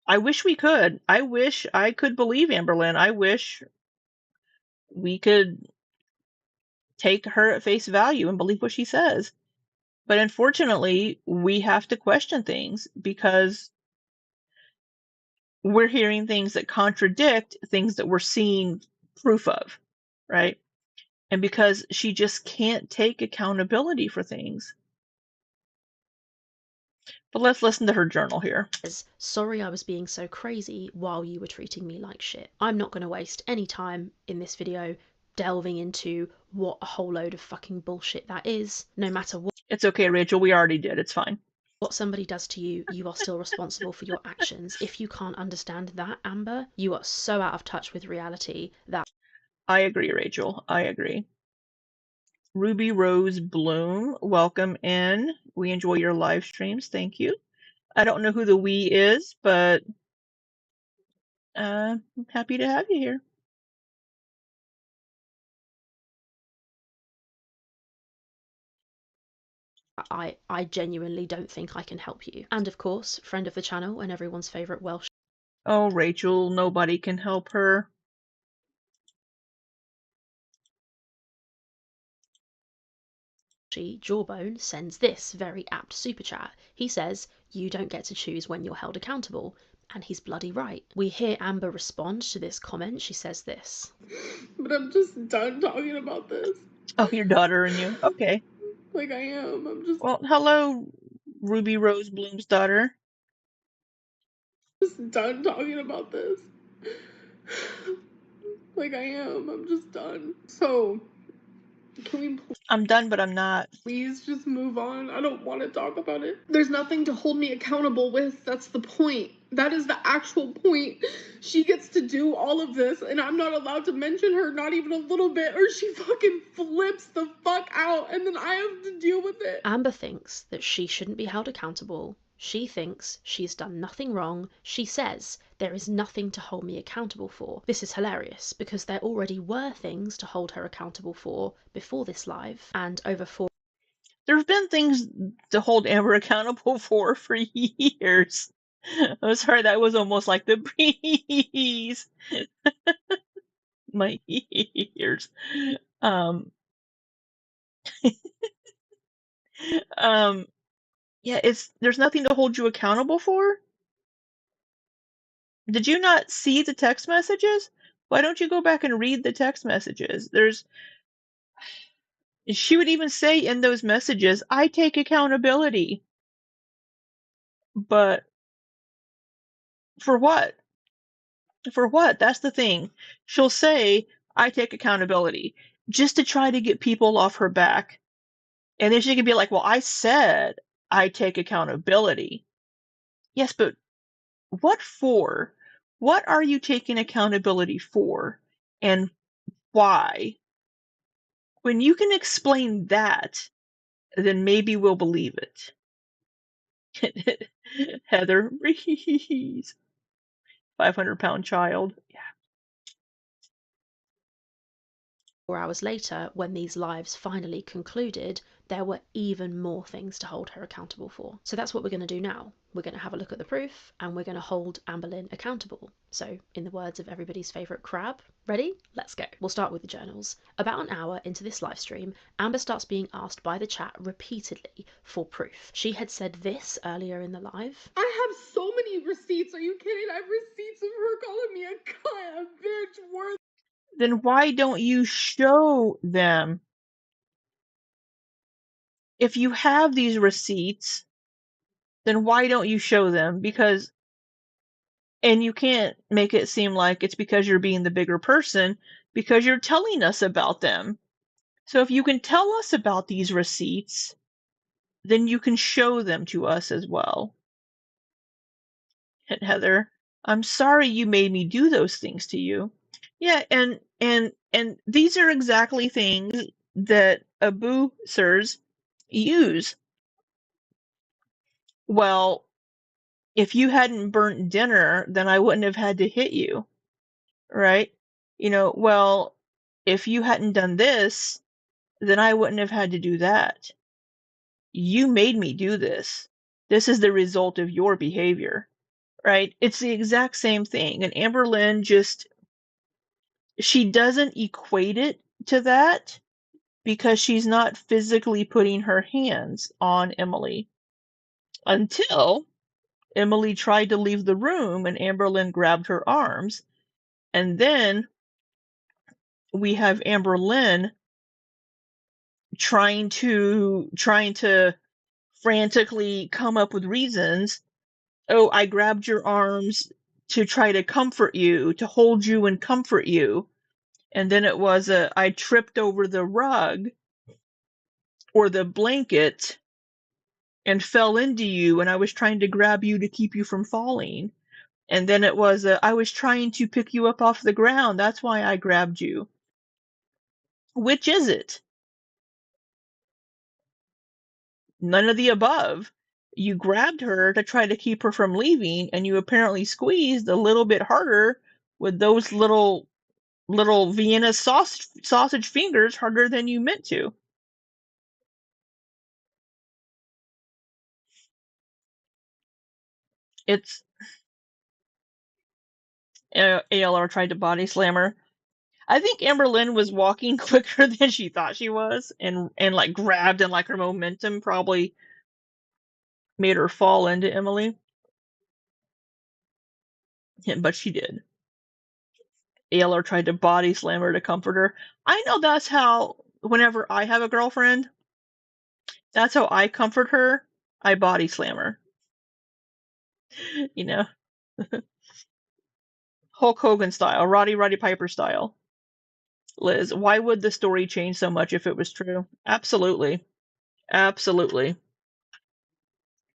I wish we could. I wish I could believe Amberlynn. I wish we could take her at face value and believe what she says. But unfortunately, we have to question things, because we're hearing things that contradict things that we're seeing proof of, right? And because she just can't take accountability for things. But let's listen to her journal here. sorry I was being so crazy while you were treating me like shit. I'm not going to waste any time in this video delving into what a whole load of fucking bullshit that is. No matter what It's okay, Rachel. We already did. It's fine. what somebody does to you, you are still responsible for your actions. If you can't understand that, Amber, you are so out of touch with reality that I agree, Rachel. I agree. Ruby Rose Bloom, welcome in. We enjoy your live streams. Thank you. I don't know who the we is, but I'm happy to have you here. I genuinely don't think I can help you. And of course, friend of the channel and everyone's favourite Welsh. Oh, Rachel, nobody can help her. Jawbone sends this very apt super chat. He says, you don't get to choose when you're held accountable. And he's bloody right. We hear Amber respond to this comment. She says this. But I'm just done talking about this. Oh, your daughter and you. Okay. Like I am. I'm just Well, hello, Ruby Rose Bloom's daughter. done talking about this. Like I am. I'm just done. So, can we I'm done, but I'm not. please just move on? I don't want to talk about it. There's nothing to hold me accountable with. That's the point. That is the actual point. She gets to do all of this, and I'm not allowed to mention her, not even a little bit, or she fucking flips the fuck out, and then I have to deal with it. Amber thinks that she shouldn't be held accountable. She thinks she's done nothing wrong. She says, there is nothing to hold me accountable for. This is hilarious because there already were things to hold her accountable for before this live, and over 4 There have been things to hold Amber accountable for years. I'm sorry, that was almost like the breeze. My ears. Yeah, there's nothing to hold you accountable for. Did you not see the text messages? Why don't you go back and read the text messages? She would even say in those messages, I take accountability. But for what? For what? That's the thing. She'll say, I take accountability, just to try to get people off her back. And then she can be like, well, I said I take accountability. Yes, but what for? What are you taking accountability for? And why? When you can explain that, then maybe we'll believe it. Heather Reese, 500-pound child. Yeah. 4 hours later, when these lives finally concluded, there were even more things to hold her accountable for. So that's what we're going to do now. We're going to have a look at the proof, and we're going to hold Amberlynn accountable. So, in the words of everybody's favourite crab, ready? Let's go. We'll start with the journals. About an hour into this live stream, Amber starts being asked by the chat repeatedly for proof. She had said this earlier in the live. I have so many receipts. Are you kidding? I have receipts of her calling me a cunt, a bitch, worth. Then why don't you show them? If you have these receipts, then why don't you show them? And you can't make it seem like it's because you're being the bigger person, because you're telling us about them. So if you can tell us about these receipts, then you can show them to us as well. And Heather, I'm sorry you made me do those things to you. Yeah, and these are exactly things that abusers use. Well, if you hadn't burnt dinner, then I wouldn't have had to hit you, right? Well, if you hadn't done this, then I wouldn't have had to do that. You made me do this. This is the result of your behavior, right? It's the exact same thing. And Amberlynn she doesn't equate it to that because she's not physically putting her hands on Emily until Emily tried to leave the room and Amberlynn grabbed her arms. And then we have Amberlynn trying to frantically come up with reasons. Oh, I grabbed your arms to try to comfort you, to hold you and comfort you. And then it was I tripped over the rug or the blanket and fell into you, and I was trying to grab you to keep you from falling. And then it was I was trying to pick you up off the ground. That's why I grabbed you. Which is it? None of the above. You grabbed her to try to keep her from leaving, and you apparently squeezed a little bit harder with those little Vienna sausage fingers, harder than you meant to. It's ALR tried to body slam her. I think Amberlynn was walking quicker than she thought she was, and like grabbed, and like her momentum probably made her fall into Emily. Yeah, but she did. ALR tried to body slam her to comfort her. I know that's how, whenever I have a girlfriend, that's how I comfort her. I body slam her. Hulk Hogan style, Roddy Piper style. Liz, why would the story change so much if it was true? Absolutely. Absolutely.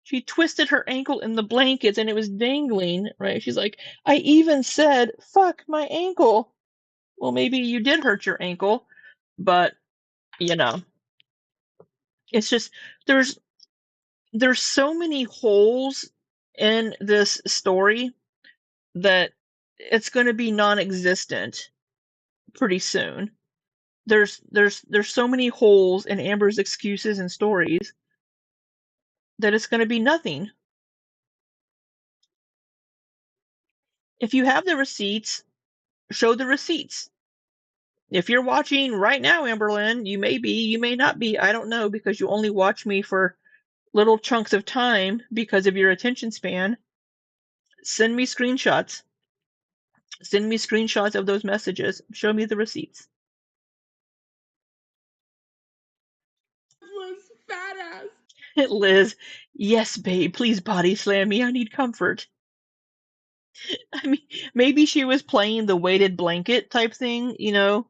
She twisted her ankle in the blankets and it was dangling, right? She's like, I even said, fuck my ankle. Well, maybe you did hurt your ankle, but, you know, it's just, there's so many holes in this story that it's going to be non-existent pretty soon. There's so many holes in Amber's excuses and stories that it's going to be nothing. If you have the receipts, show the receipts. If you're watching right now, Amberlynn, you may be, you may not be, I don't know, because you only watch me for little chunks of time because of your attention span. Send me screenshots. Send me screenshots of those messages. Show me the receipts. Liz, fat ass. Liz, yes, babe, please body slam me. I need comfort. I mean, maybe she was playing the weighted blanket type thing, you know?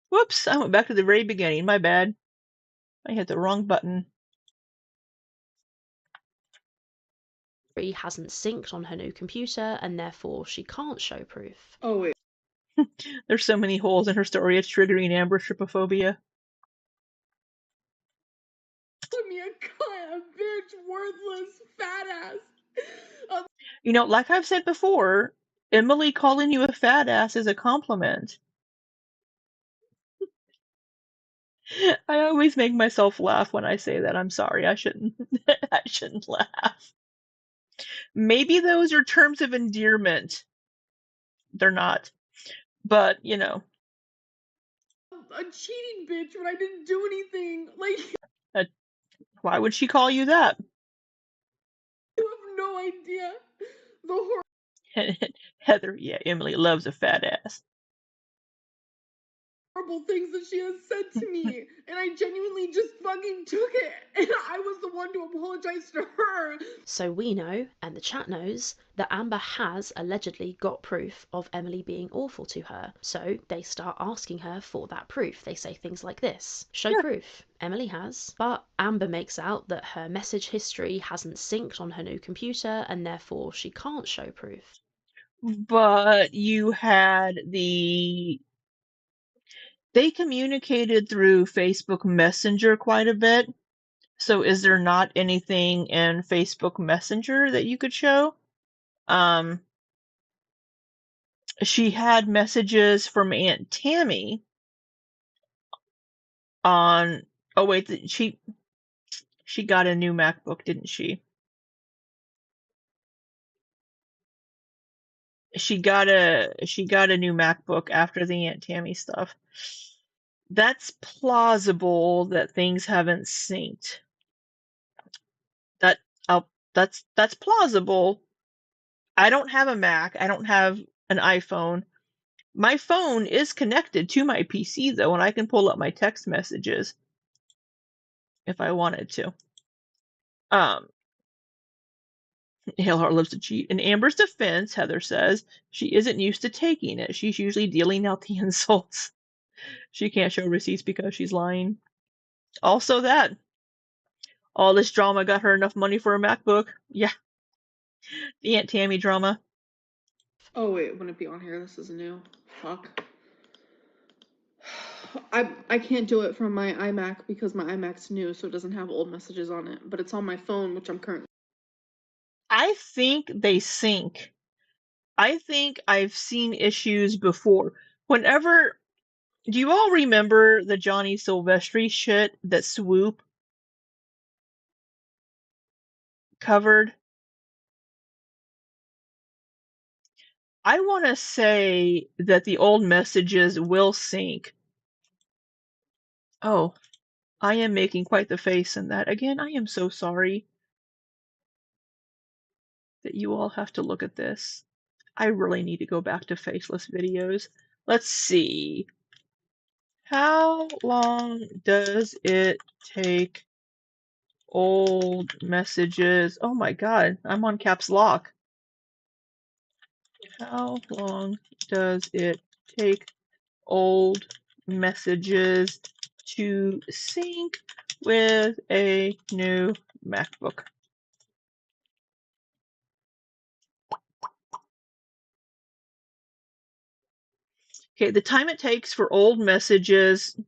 Whoops, I went back to the very beginning. My bad. I hit the wrong button. Hasn't synced on her new computer and therefore she can't show proof. Oh, wait. There's so many holes in her story, it's triggering Amber's trypophobia. Call me a cunt, a bitch, worthless, fat ass. You know, like I've said before, Emily calling you a fat ass is a compliment. I always make myself laugh when I say that. I'm sorry, I shouldn't. I shouldn't laugh. Maybe those are terms of endearment. They're not. But, you know. A cheating bitch when I didn't do anything. Like, why would she call you that? you have no idea. The Heather, yeah, Emily loves a fat ass. horrible things that she has said to me, and I genuinely just fucking took it, and I was the one to apologize to her. So we know, and the chat knows, that Amber has allegedly got proof of Emily being awful to her. So they start asking her for that proof. They say things like this: show proof. Emily has, but Amber makes out that her message history hasn't synced on her new computer and therefore she can't show proof. But you had they communicated through Facebook Messenger quite a bit. So is there not anything in Facebook Messenger that you could show? She had messages from Aunt Tammy on, oh wait, she got a new MacBook, didn't she? She got a new MacBook after the Aunt Tammy stuff. That's plausible that things haven't synced. That's plausible. I don't have a Mac. I don't have an iPhone. My phone is connected to my PC though, and I can pull up my text messages if I wanted to. Haleheart loves to cheat. In Amber's defense, Heather says she isn't used to taking it. She's usually dealing out the insults. She can't show receipts because she's lying. Also that. All this drama got her enough money for a MacBook. Yeah. The Aunt Tammy drama. Oh wait, wouldn't it be on here? This is new. Fuck. I can't do it from my iMac because my iMac's new, so it doesn't have old messages on it. But it's on my phone, which I'm currently. I think they sync. I think I've seen issues before. Whenever, do you all remember the Johnny Silvestri shit that Swoop covered? I want to say that the old messages will sync. Oh, I am making quite the face in that. Again, I am so sorry that you all have to look at this. I really need to go back to faceless videos. Let's see. How long does it take old messages? Oh my god, I'm on caps lock. How long does it take old messages to sync with a new MacBook? Okay, the time it takes for old messages,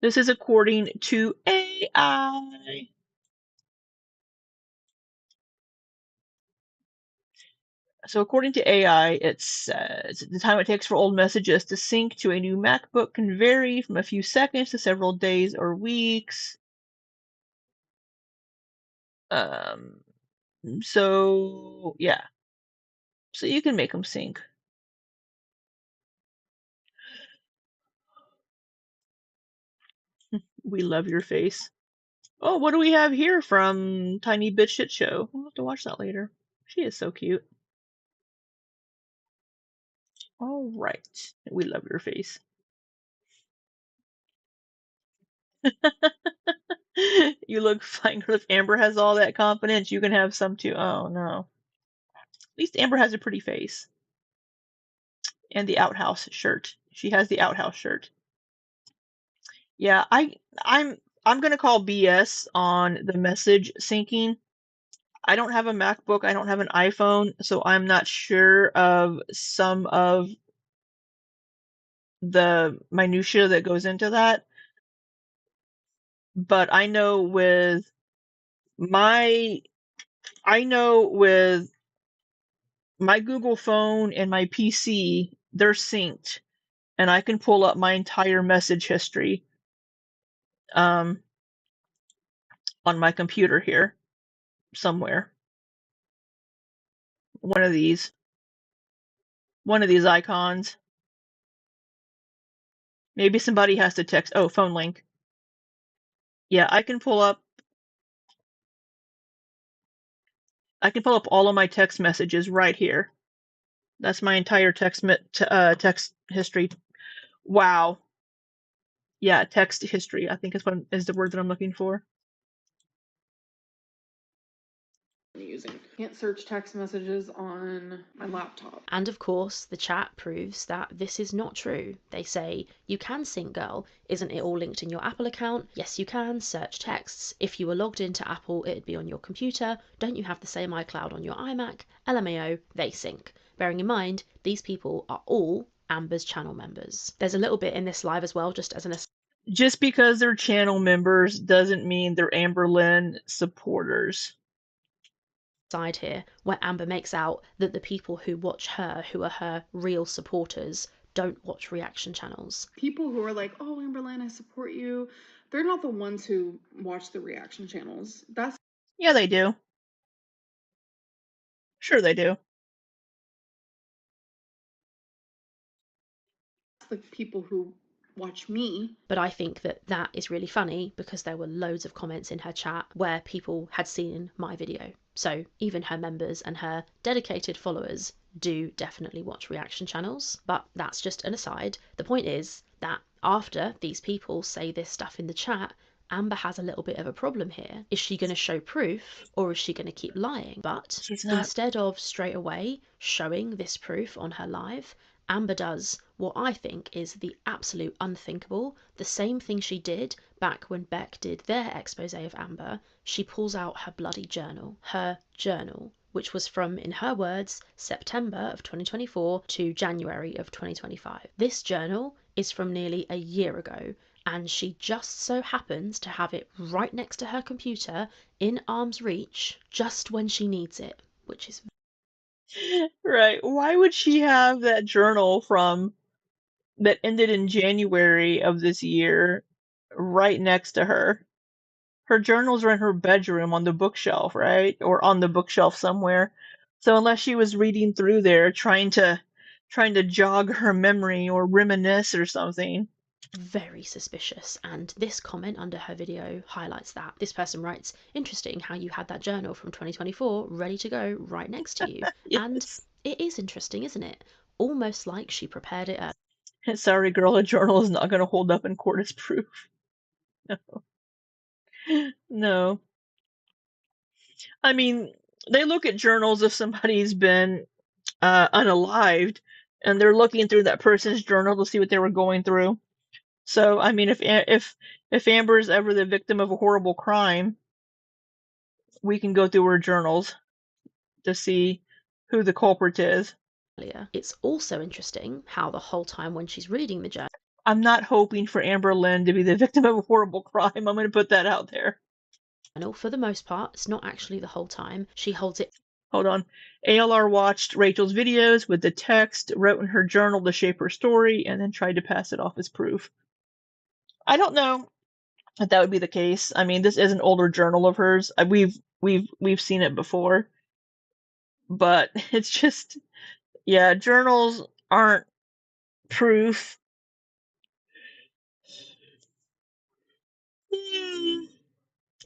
this is according to AI. So according to AI, it says the time it takes for old messages to sync to a new MacBook can vary from a few seconds to several days or weeks. So yeah. So you can make them sync. We love your face. Oh, what do we have here from Tiny Bit Shit Show? We'll have to watch that later. She is so cute. All right. We love your face. You look fine. If Amber has all that confidence, you can have some too. Oh no. At least Amber has a pretty face. And the outhouse shirt. She has the outhouse shirt. Yeah, I'm gonna call BS on the message syncing. I don't have a MacBook, I don't have an iPhone, so I'm not sure of some of the minutia that goes into that. But I know with my Google phone and my PC, they're synced, and I can pull up my entire message history on my computer here somewhere. One of these icons. Maybe somebody has to text. Oh, phone link. Yeah, I can pull up all of my text messages right here. That's my entire text history. Wow. Yeah, text history, I think is the word that I'm looking for. Using. Can't search text messages on my laptop. And of course, the chat proves that this is not true. They say, you can sync, girl. Isn't it all linked in your Apple account? Yes, you can. Search texts. If you were logged into Apple, it'd be on your computer. Don't you have the same iCloud on your iMac? LMAO, they sync. Bearing in mind, these people are all Amber's channel members. There's a little bit in this live as well, just as an Just because they're channel members doesn't mean they're Amberlynn supporters. Side here where Amber makes out that the people who watch her, who are her real supporters, don't watch reaction channels. People who are like, oh, Amberlynn, I support you, they're not the ones who watch the reaction channels. That's Yeah, they do. Sure they do. the people who watch me. But I think that that is really funny because there were loads of comments in her chat where people had seen my video. So even her members and her dedicated followers do definitely watch reaction channels. But that's just an aside. The point is that after these people say this stuff in the chat, Amber has a little bit of a problem here. Is she going to show proof or is she going to keep lying? But She's not. instead of straight away showing this proof on her live, Amber does what I think is the absolute unthinkable, the same thing she did back when Beck did their expose of Amber. She pulls out her bloody journal, which was from, in her words, September of 2024 to January of 2025. This journal is from nearly a year ago, and she just so happens to have it right next to her computer in arm's reach just when she needs it, which is Right. Why would she have that journal that ended in January of this year right next to her? Her journals are in her bedroom on the bookshelf, right? Or on the bookshelf somewhere. So unless she was reading through there trying to jog her memory or reminisce or something. very suspicious, and this comment under her video highlights that. This person writes, interesting how you had that journal from 2024 ready to go right next to you. Yes. And it is interesting, isn't it? Almost like she prepared it. Sorry, girl, a journal is not going to hold up in court as proof. No. No. I mean, they look at journals if somebody's been unalived, and they're looking through that person's journal to see what they were going through. So, I mean, if Amber is ever the victim of a horrible crime, we can go through her journals to see who the culprit is. It's also interesting how the whole time when she's reading the journal, I'm not hoping for Amberlynn to be the victim of a horrible crime. I'm going to put that out there. for the most part, it's not actually the whole time, she holds it. Hold on. ALR watched Rachel's videos with the text, wrote in her journal to shape her story, and then tried to pass it off as proof. I don't know if that would be the case. I mean, this is an older journal of hers. We've seen it before, but it's just, yeah, journals aren't proof.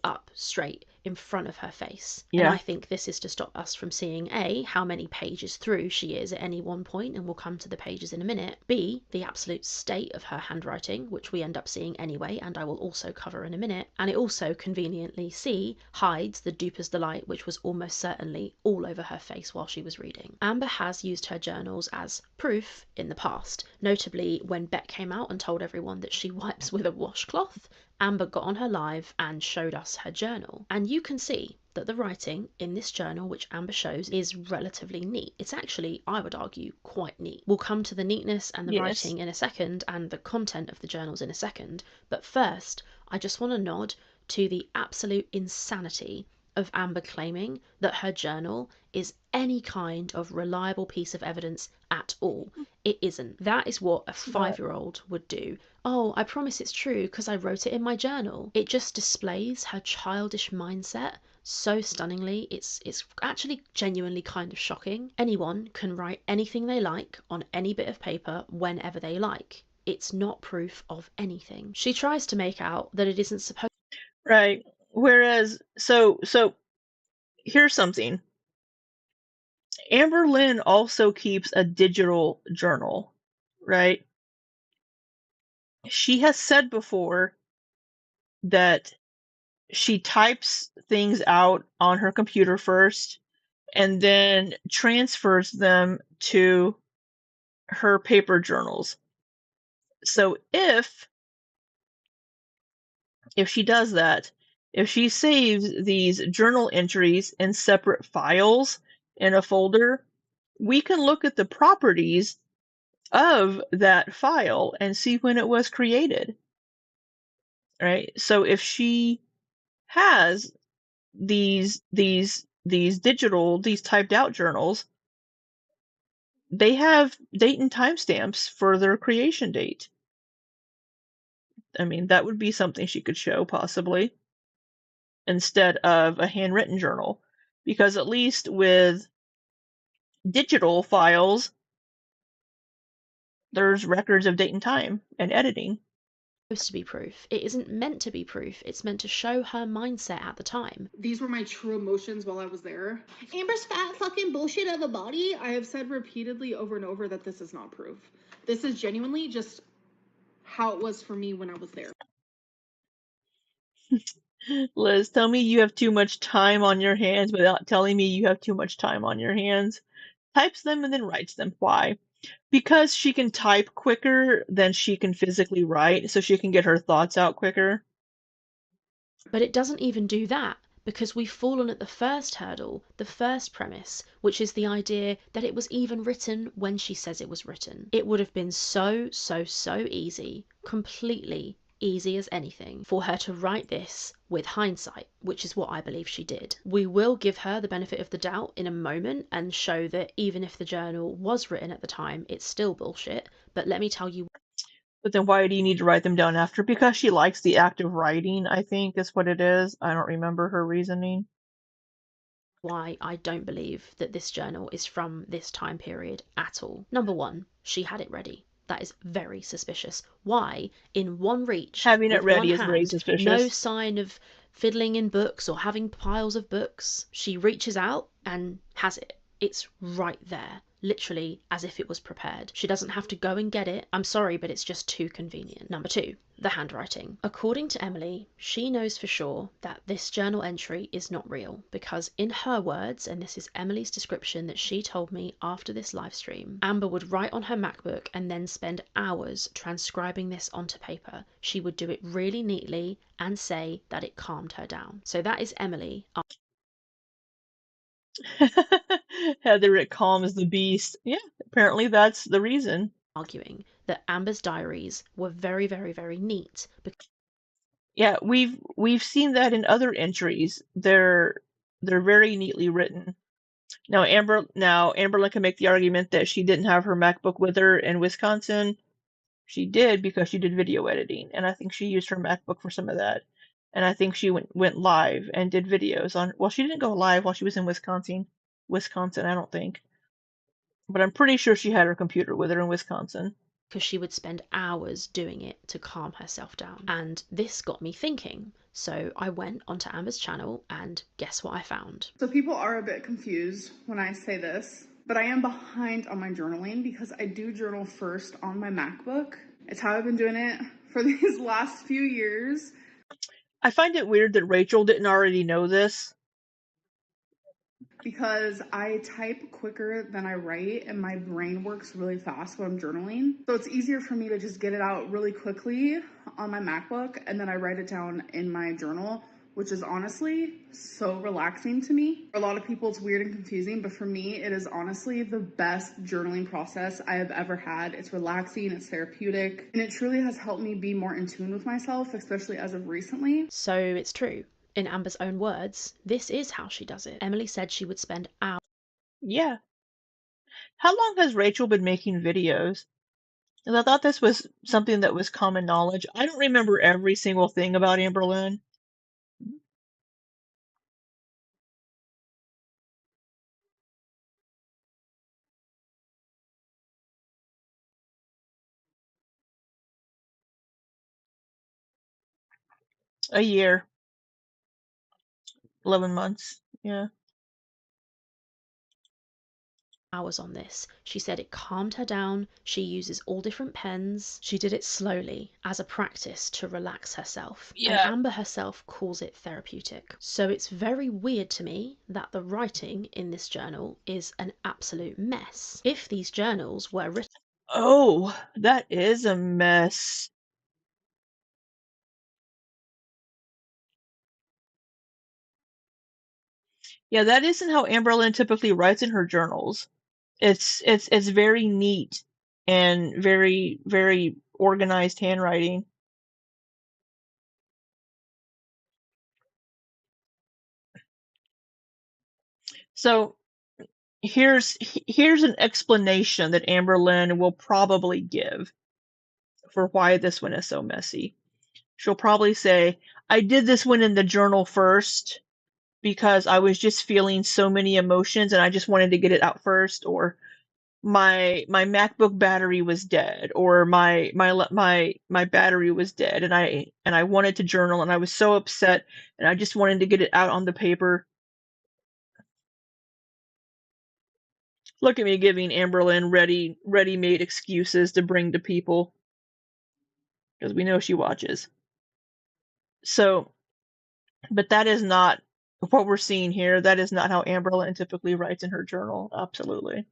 Up straight in front of her face. Yeah. And I think this is to stop us from seeing A, how many pages through she is at any one point, and we'll come to the pages in a minute. B, the absolute state of her handwriting, which we end up seeing anyway, and I will also cover in a minute. And it also conveniently, C, hides the dupe as the light, which was almost certainly all over her face while she was reading. Amber has used her journals as proof in the past, notably when Beck came out and told everyone that she wipes with a washcloth. Amber got on her live and showed us her journal. And you can see that the writing in this journal, which Amber shows, is relatively neat. It's actually, I would argue, quite neat. We'll come to the neatness and the writing in a second, and the content of the journals in a second. But first, I just want to nod to the absolute insanity of Amber claiming that her journal is any kind of reliable piece of evidence at all. It isn't. That is what a 5-year-old would do. Oh, I promise it's true because I wrote it in my journal. It just displays her childish mindset so stunningly. It's actually genuinely kind of shocking. Anyone can write anything they like on any bit of paper whenever they like. It's not proof of anything. She tries to make out that it isn't supposed. Right. Whereas, so here's something. Amberlynn also keeps a digital journal, right? She has said before that she types things out on her computer first and then transfers them to her paper journals. So if she does that, if she saves these journal entries in separate files in a folder, we can look at the properties of that file and see when it was created. Right? So if she has these typed out journals, they have date and timestamps for their creation date. I mean, that would be something she could show, possibly, instead of a handwritten journal. Because at least with digital files, there's records of date and time and editing. To be proof. It isn't meant to be proof. It's meant to show her mindset at the time. These were my true emotions while I was there. Amber's fat fucking bullshit of a body. I have said repeatedly over and over that this is not proof. This is genuinely just how it was for me when I was there. Liz, tell me you have too much time on your hands without telling me you have too much time on your hands. Types them and then writes them. Why? Because she can type quicker than she can physically write, so she can get her thoughts out quicker. But it doesn't even do that, because we've fallen at the first hurdle, the first premise, which is the idea that it was even written when she says it was written. It would have been so easy, completely easy as anything, for her to write this with hindsight, which is what I believe she did. We will give her the benefit of the doubt in a moment and show that even if the journal was written at the time, it's still bullshit. But let me tell you. But then why do you need to write them down after? Because she likes the act of writing, I think is what it is. I don't remember her reasoning. Why I don't believe that this journal is from this time period at all. Number one, she had it ready. That is very suspicious. Why, in one reach, having it ready is very suspicious. No sign of fiddling in books or having piles of books. She reaches out and has it. It's right there. literally as if it was prepared. She doesn't have to go and get it. I'm sorry, but it's just too convenient. Number 2, the handwriting. According to Emily, she knows for sure that this journal entry is not real because in her words, and this is Emily's description that she told me after this live stream, Amber would write on her MacBook and then spend hours transcribing this onto paper. She would do it really neatly and say that it calmed her down. So that is Emily. Heather, it calms the beast. Yeah, apparently that's the reason. Arguing that Amber's diaries were very, very, very neat. Yeah, we've seen that in other entries. They're very neatly written. Now Amberlynn can make the argument that she didn't have her MacBook with her in Wisconsin. She did because she did video editing, and I think she used her MacBook for some of that. And I think she went live and did videos on. Well, she didn't go live while she was in Wisconsin. I don't think. But I'm pretty sure she had her computer with her in Wisconsin. Because she would spend hours doing it to calm herself down. And this got me thinking. So I went onto Amber's channel and guess what I found? So people are a bit confused when I say this, but I am behind on my journaling because I do journal first on my MacBook. It's how I've been doing it for these last few years. I find it weird that Rachel didn't already know this. Because I type quicker than I write and my brain works really fast when I'm journaling. So it's easier for me to just get it out really quickly on my MacBook and then I write it down in my journal, which is honestly so relaxing to me. For a lot of people it's weird and confusing, but for me it is honestly the best journaling process I have ever had. It's relaxing, it's therapeutic, and it truly has helped me be more in tune with myself, especially as of recently. So it's true. In Amber's own words, this is how she does it. Emily said she would spend hours. Yeah. How long has Rachel been making videos? And I thought this was something that was common knowledge. I don't remember every single thing about Amberlynn. A year. 11 months. Yeah. Hours on this. She said it calmed her down. She uses all different pens. She did it slowly as a practice to relax herself. Yeah. And Amber herself calls it therapeutic. So it's very weird to me that the writing in this journal is an absolute mess. If these journals were written. Oh, that is a mess. Yeah, that isn't how Amberlynn typically writes in her journals. It's very neat and very, very organized handwriting. So here's an explanation that Amberlynn will probably give for why this one is so messy. She'll probably say, I did this one in the journal first because I was just feeling so many emotions and I just wanted to get it out first, or my MacBook battery was dead, or my battery was dead and I wanted to journal and I was so upset and I just wanted to get it out on the paper. Look at me giving Amberlynn ready-made excuses to bring to people because we know she watches. So, but that is not what we're seeing here. That is not how Amberlynn typically writes in her journal. Absolutely.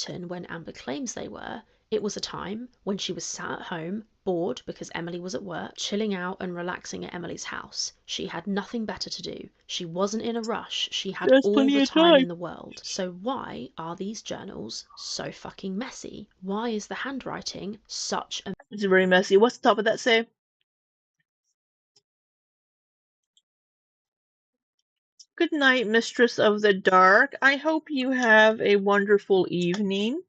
When Amber claims they were, it was a time when she was sat at home, bored because Emily was at work, chilling out and relaxing at Emily's house. She had nothing better to do. She wasn't in a rush. She had There's all plenty the of time time. in the world. So why are these journals so fucking messy? Why is the handwriting such a... It's very messy. What's the top of that say? Good night, Mistress of the Dark. I hope you have a wonderful evening.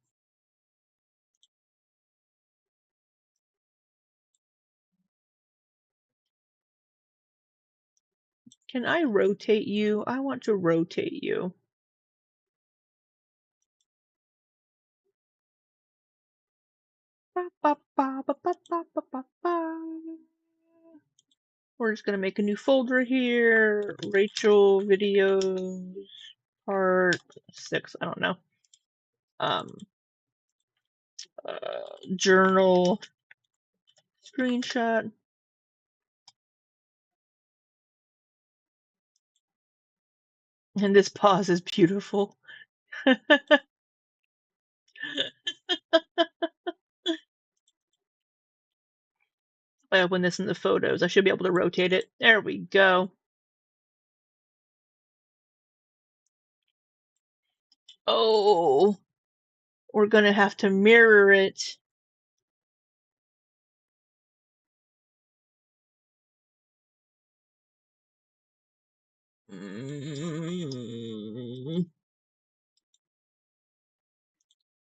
Can I rotate you? I want to rotate you. Ba, ba, ba, ba, ba, ba, ba, ba, ba. We're just going to make a new folder here. Rachel videos part 6. I don't know. um, journal screenshot. And this pause is beautiful. I open this in the photos. I should be able to rotate it. There we go. Oh, we're gonna have to mirror it.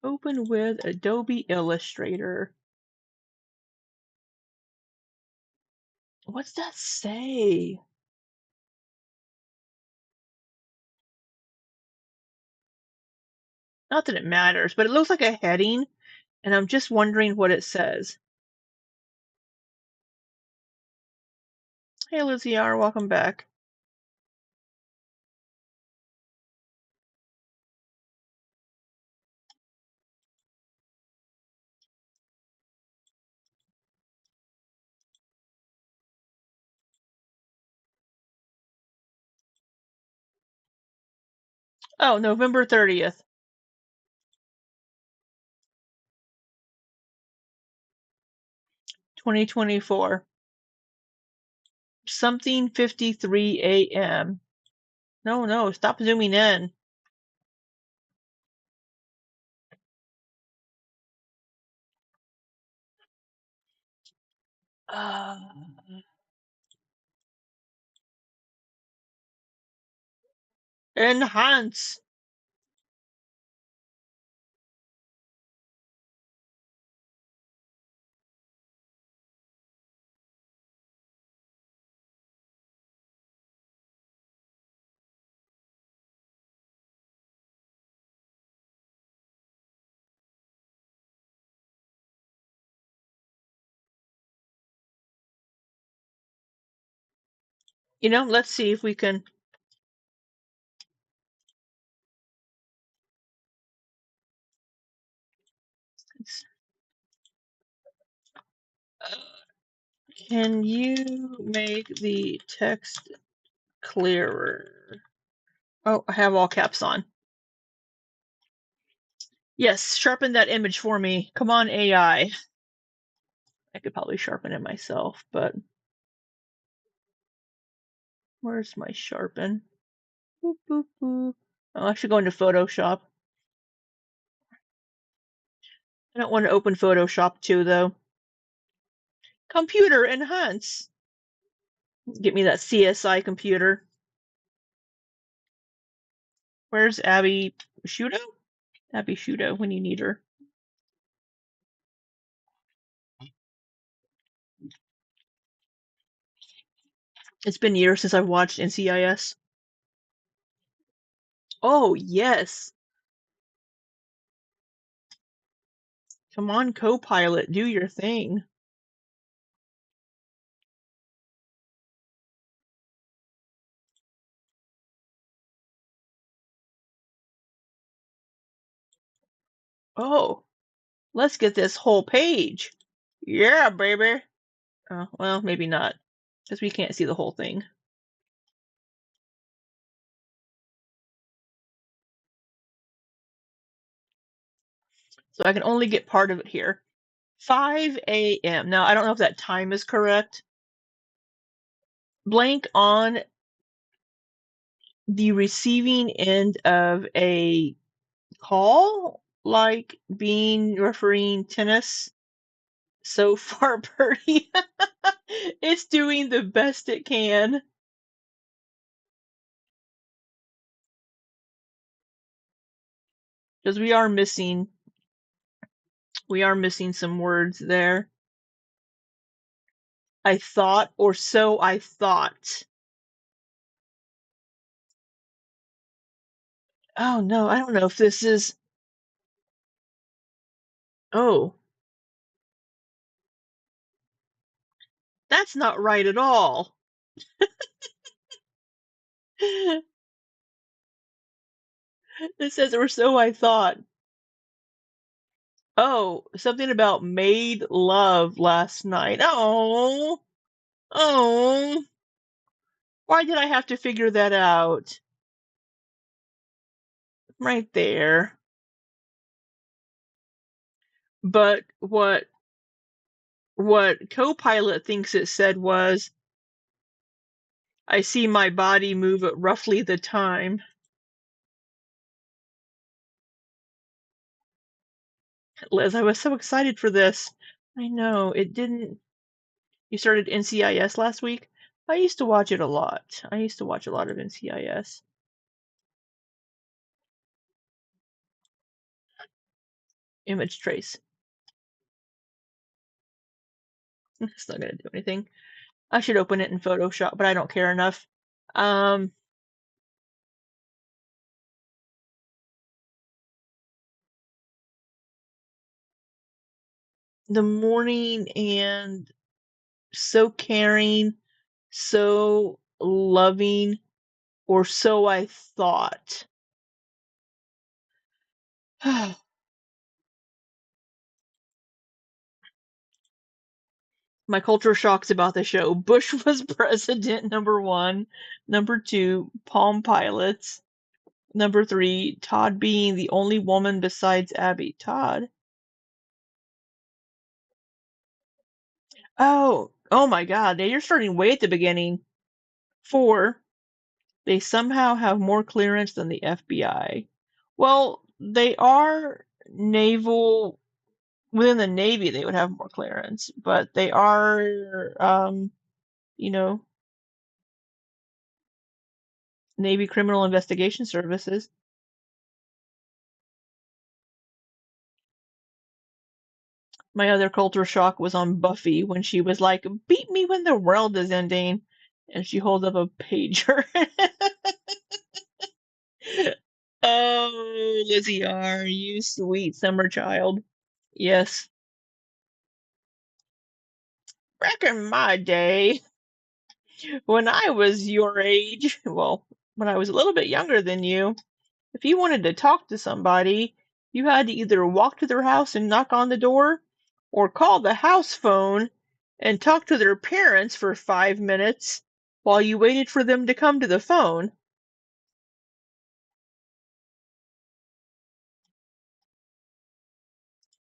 Open with Adobe Illustrator. What's that say? Not that it matters, but it looks like a heading, and I'm just wondering what it says. Hey, Lizzie R, welcome back. Oh, November 30th. 2024. Something 53 a.m. No, stop zooming in. Enhance. You know, let's see if we can. Can you make the text clearer? Oh, I have all caps on. Yes, sharpen that image for me. Come on, AI. I could probably sharpen it myself, but where's my sharpen? Boop, boop, boop. Oh, I should go into Photoshop. I don't want to open Photoshop too, though. Computer enhance. Get me that CSI computer. Where's Abby Shudo? Abby Shudo when you need her. It's been years since I've watched NCIS. Oh, yes. Come on, Copilot, do your thing. Oh, let's get this whole page. Yeah, baby. Oh, well, maybe not, because we can't see the whole thing. So I can only get part of it here. 5 a.m. Now, I don't know if that time is correct. Blank on the receiving end of a call, like being refereeing tennis. So far, Birdie, it's doing the best it can. Because we are missing some words there. I thought, or so I thought. Oh no, I don't know if this is. Oh, that's not right at all. It says, or so I thought. Oh, something about made love last night. Oh, oh. Why did I have to figure that out? Right there. But what Copilot thinks it said was, I see my body move at roughly the time. Liz, I was so excited for this. I know, it didn't. You started NCIS last week? I used to watch it a lot. I used to watch a lot of NCIS. Image trace. It's not going to do anything. I should open it in Photoshop, but I don't care enough. The morning and so caring, so loving, or so I thought. My culture shocks about the show. Bush was president, number 1. Number 2, Palm Pilots. Number 3, Todd being the only woman besides Abby. Todd? Oh my god, now you're starting way at the beginning. 4, they somehow have more clearance than the FBI. Well, they are naval, within the Navy they would have more clearance, but they are, you know, Navy Criminal Investigation Services. My other culture shock was on Buffy when she was like, beat me when the world is ending. And she holds up a pager. Oh, Lizzie R., you sweet summer child. Yes. Back in my day, when I was your age, well, when I was a little bit younger than you, if you wanted to talk to somebody, you had to either walk to their house and knock on the door, or call the house phone and talk to their parents for 5 minutes while you waited for them to come to the phone.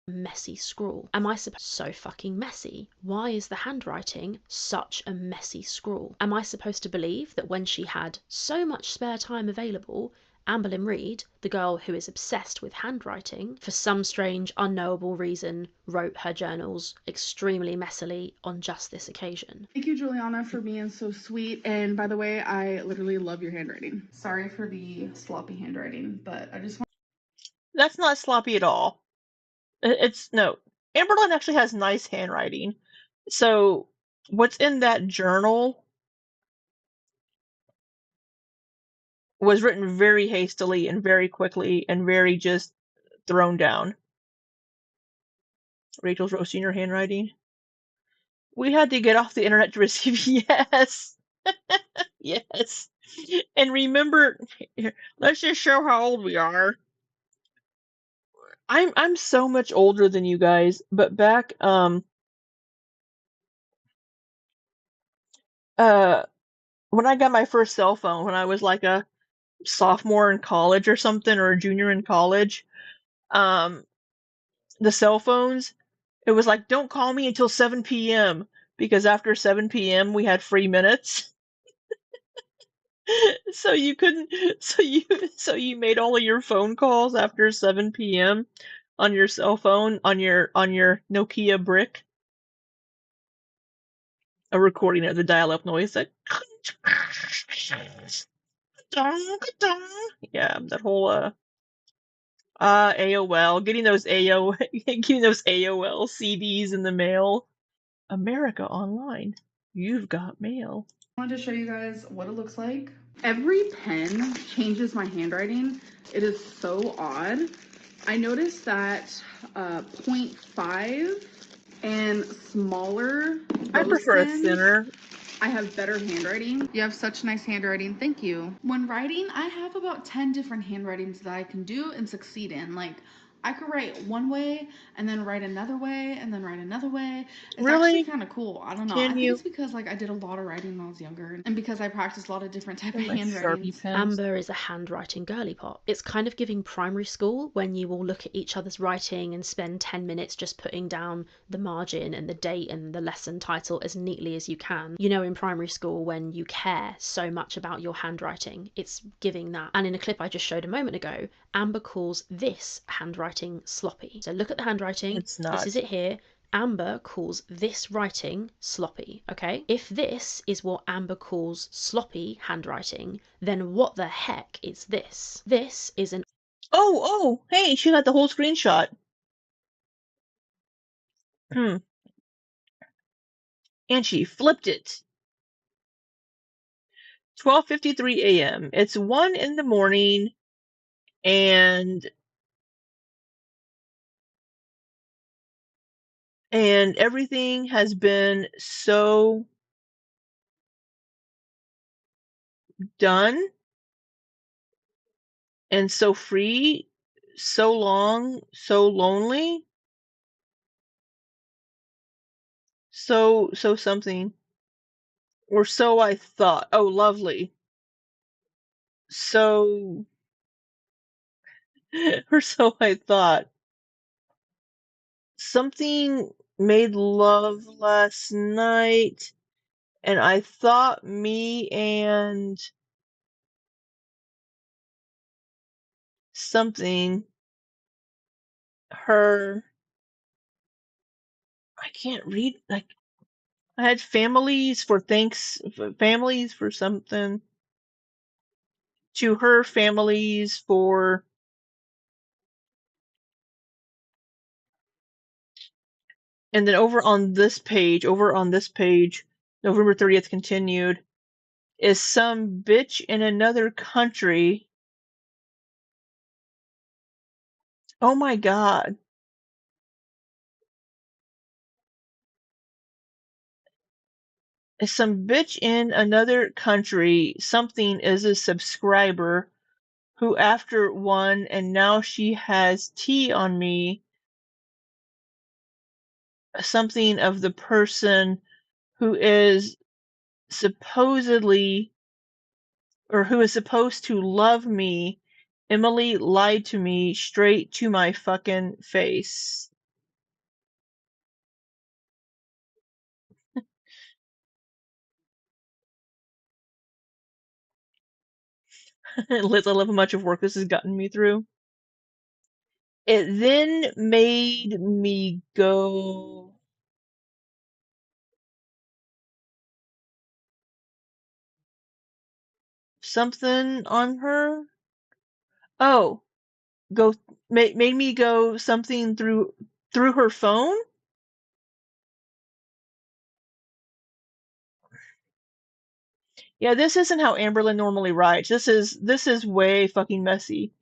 Messy scrawl. Am I so fucking messy? Why is the handwriting such a messy scrawl? Am I supposed to believe that when she had so much spare time available, Amberlynn Reid, the girl who is obsessed with handwriting, for some strange unknowable reason wrote her journals extremely messily on just this occasion? Thank you, Juliana, for being so sweet. And by the way, I literally love your handwriting. Sorry for the sloppy handwriting, but I just want. That's not sloppy at all. It's no. Amberlynn actually has nice handwriting. So what's in that journal was written very hastily and very quickly and very just thrown down. Rachel's roasting your handwriting. We had to get off the internet to receive yes. Yes. And remember, let's just show how old we are. I'm so much older than you guys, but back when I got my first cell phone when I was like a sophomore in college or something, or a junior in college, um the cell phones, it was like, don't call me until 7 p.m. because after 7 p.m. we had free minutes. So you couldn't, so you made all of your phone calls after 7 p.m. on your cell phone, on your Nokia brick. A recording of the dial-up noise that yeah, that whole AOL, getting those AOL CDs in the mail. America Online. You've got mail. I wanted to show you guys what it looks like. Every pen changes my handwriting. It is so odd. I noticed that 0.5 and smaller I rose prefer a pens, thinner. I have better handwriting. You have such nice handwriting. Thank you. When writing, I have about 10 different handwritings that I can do and succeed in. Like I could write one way and then write another way and then write another way. It's actually Really? kind of cool. I don't know. I Can think you? it's because like I did a lot of writing when I was younger and because I practiced a lot of different type of And my Sharpie handwritings. pens. Amber is a handwriting girly pop. It's kind of giving primary school when you all look at each other's writing and spend 10 minutes just putting down the margin and the date and the lesson title as neatly as you can. You know, in primary school when you care so much about your handwriting, it's giving that. And in a clip I just showed a moment ago, Amber calls this handwriting sloppy. So look at the handwriting. It's This not. is it here. Amber calls this writing sloppy, okay? If this is what Amber calls sloppy handwriting, then what the heck is this? This is an Oh, hey, she got the whole screenshot. And she flipped it. 12:53 a.m. It's 1 in the morning, and everything has been so done and so free, so long, so lonely, so something, or so I thought. Oh, lovely. So, or so I thought. Something made love last night, and I thought me and something, her, I can't read, like, I had families for families for something, to her families for, and then over on this page, November 30th continued, is some bitch in another country. Oh my God. Is some bitch in another country. Something is a subscriber who after one and now she has tea on me. Something of the person who is supposedly, or who is supposed to love me. Emily lied to me straight to my fucking face. Liz, I love how much of work this has gotten me through. It then made me go, something on her. Oh, go made me go something through her phone. Yeah, this isn't how Amberlynn normally writes. This is way fucking messy.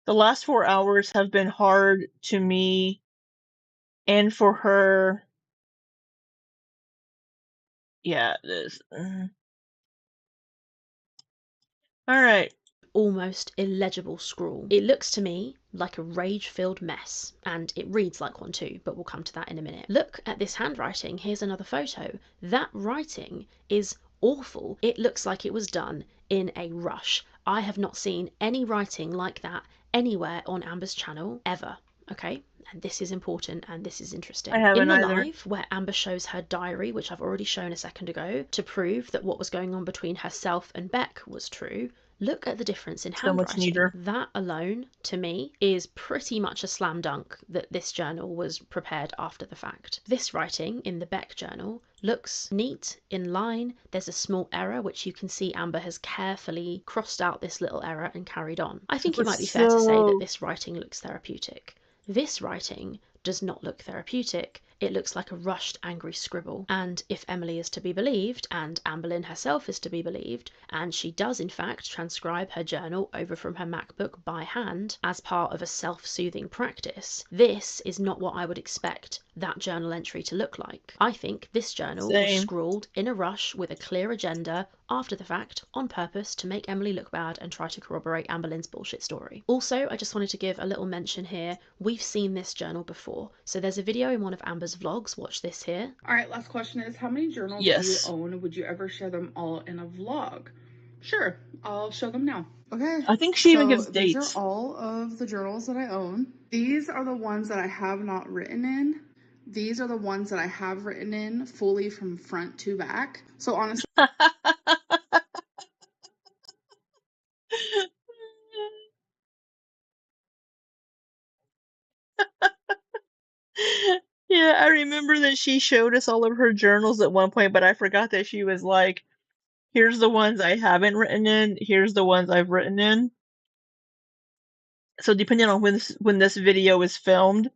The last 4 hours have been hard to me and for her. Yeah, this. All right. almost illegible scrawl. It looks to me like a rage-filled mess, and it reads like one too, but we'll come to that in a minute. Look at this handwriting. Here's another photo. That writing is awful. It looks like it was done in a rush. I have not seen any writing like that anywhere on Amber's channel ever. Okay, and this is important and this is I interesting. haven't In the either. live where Amber shows her diary, which I've already shown a second ago, to prove that what was going on between herself and Beck was true, look at the difference in So much handwriting. neater. That alone, to me, is pretty much a slam dunk that this journal was prepared after the fact. This writing in the Beck journal looks neat, in line. There's a small error, which you can see Amber has carefully crossed out this little error and carried on. I think it might be fair to say that this writing looks therapeutic. This writing does not look therapeutic. it looks like a rushed, angry scribble. And if Emily is to be believed, and Amberlynn herself is to be believed, and she does in fact transcribe her journal over from her MacBook by hand as part of a self-soothing practice, this is not what I would expect that journal entry to look like. I think this journal was Same. scrawled in a rush with a clear agenda after the fact on purpose to make Emily look bad and try to corroborate Amberlynn's bullshit story. Also, I just wanted to give a little mention here. We've seen this journal before. So there's a video in one of Amber's vlogs. Watch this here. All right, last question is, how many journals Yes. do you own? Would you ever share them all in a vlog? Sure, I'll show them now. Okay. I think she even gives these dates. are all of the journals that I own. These are the ones that I have not written in. These are the ones that I have written in fully from front to back. So honestly, Yeah, I remember that she showed us all of her journals at one point, but I forgot that she was like, here's the ones I haven't written in, here's the ones I've written in. So depending on when this video is filmed,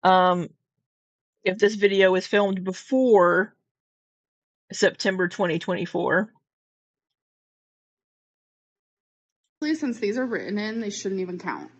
if this video is filmed before September 2024. since these are written in, they shouldn't even count.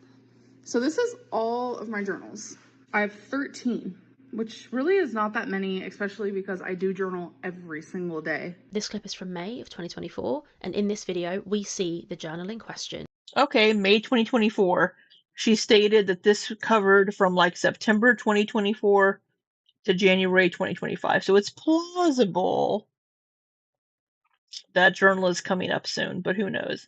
So this is all of my journals. I have 13, which really is not that many, especially because I do journal every single day. This clip is from May of 2024, and in this video we see the journal in question. Okay, May 2024. She stated that this covered from like September 2024 to January 2025. So it's plausible that journal is coming up soon, but who knows?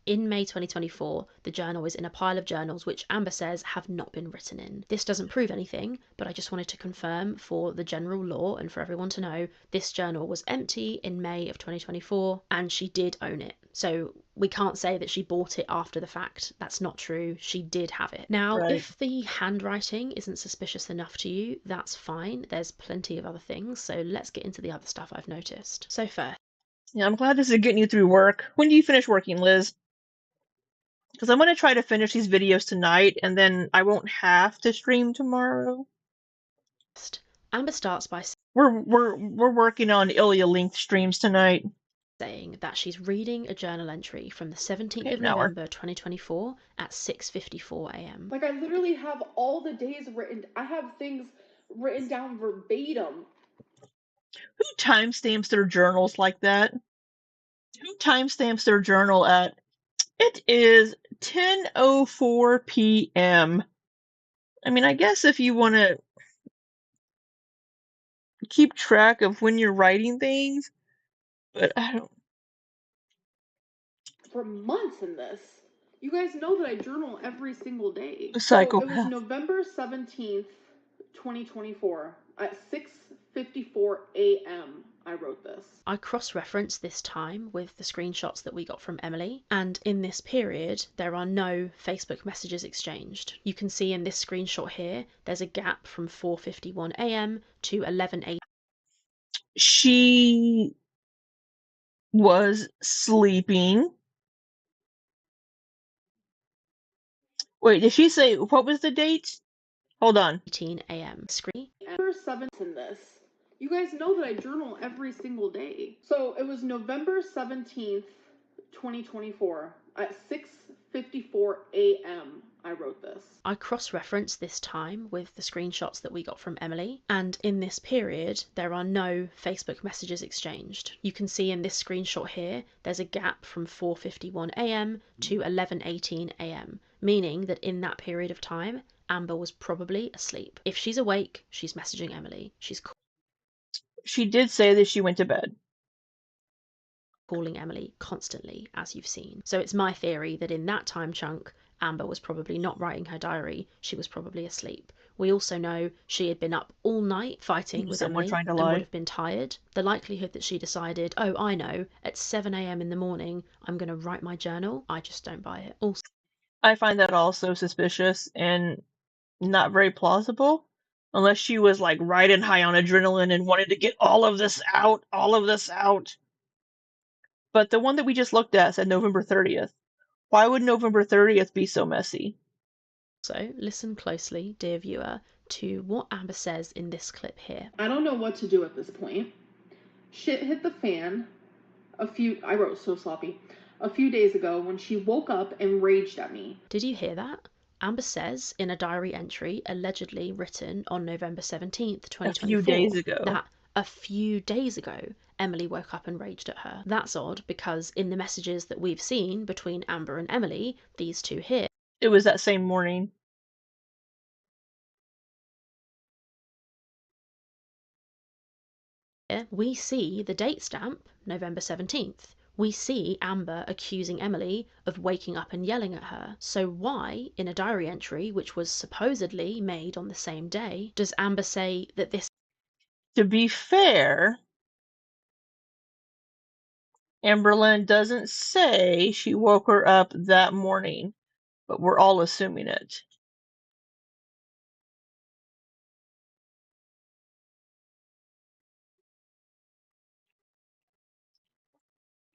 In May 2024, the journal is in a pile of journals which Amber says have not been written in. This doesn't prove anything, but I just wanted to confirm for the general law and for everyone to know this journal was empty in May of 2024 and she did own it. So we can't say that she bought it after the fact. That's not true. She did have it. Now, Right. if the handwriting isn't suspicious enough to you, that's fine. There's plenty of other things. So let's get into the other stuff I've noticed. So first, Yeah, I'm glad this is getting you through work. When do you finish working, Liz? Because I'm going to try to finish these videos tonight, and then I won't have to stream tomorrow. Amber starts by We're working on Ilya linked streams tonight. saying that she's reading a journal entry from the 17th Okay, of an hour. November 2024 at 6:54 a.m. Like, I literally have all the days written. I have things written down verbatim. Who timestamps their journals like that? Who timestamps their journal at, it is 10:04 p.m. I mean, I guess if you want to keep track of when you're writing things, but I don't. For months in this. You guys know that I journal every single day. A So it was psychopath. November 17th, 2024 at 6:54 a.m. I wrote this. I cross-referenced this time with the screenshots that we got from Emily, and in this period there are no Facebook messages exchanged. You can see in this screenshot here there's a gap from 4:51 a.m. to 11:08. She was sleeping. Wait, did she say, what was the date? Hold on. 18 a.m. Screen. November 7th in this. You guys know that I journal every single day. So it was November 17th, 2024 at 6:54 a.m. I wrote this. I cross-referenced this time with the screenshots that we got from Emily, and in this period there are no Facebook messages exchanged. You can see in this screenshot here there's a gap from 4:51 a.m. to 11:18 a.m., meaning that in that period of time Amber was probably asleep. If she's awake, she's messaging Emily. She's She did say that she went to bed. calling Emily constantly, as you've seen. So it's my theory that in that time chunk, Amber was probably not writing her diary, she was probably asleep. We also know she had been up all night fighting with Someone Emily trying to and lie. would have been tired. The likelihood that she decided, oh, I know, at 7 a.m. in the morning, I'm going to write my journal, I just don't buy it. Also, I find that also suspicious and not very plausible. Unless she was like riding high on adrenaline and wanted to get all of this out. But the one that we just looked at said November 30th. Why would November 30th be so messy? listen closely, dear viewer, to what Amber says in this clip here. I don't know what to do at this point. Shit hit the fan I wrote so sloppy. A few days ago when she woke up and raged at me. Did you hear that? Amber says in a diary entry allegedly written on November 17th, 2024, A few days ago. that a few days ago Emily woke up and raged at her. That's odd because in the messages that we've seen between Amber and Emily, these two here, It was that same morning. we see the date stamp, November 17th. We see Amber accusing Emily of waking up and yelling at her. So why, in a diary entry which was supposedly made on the same day, does Amber say that this... To be fair, Amberlynn doesn't say she woke her up that morning, but we're all assuming it.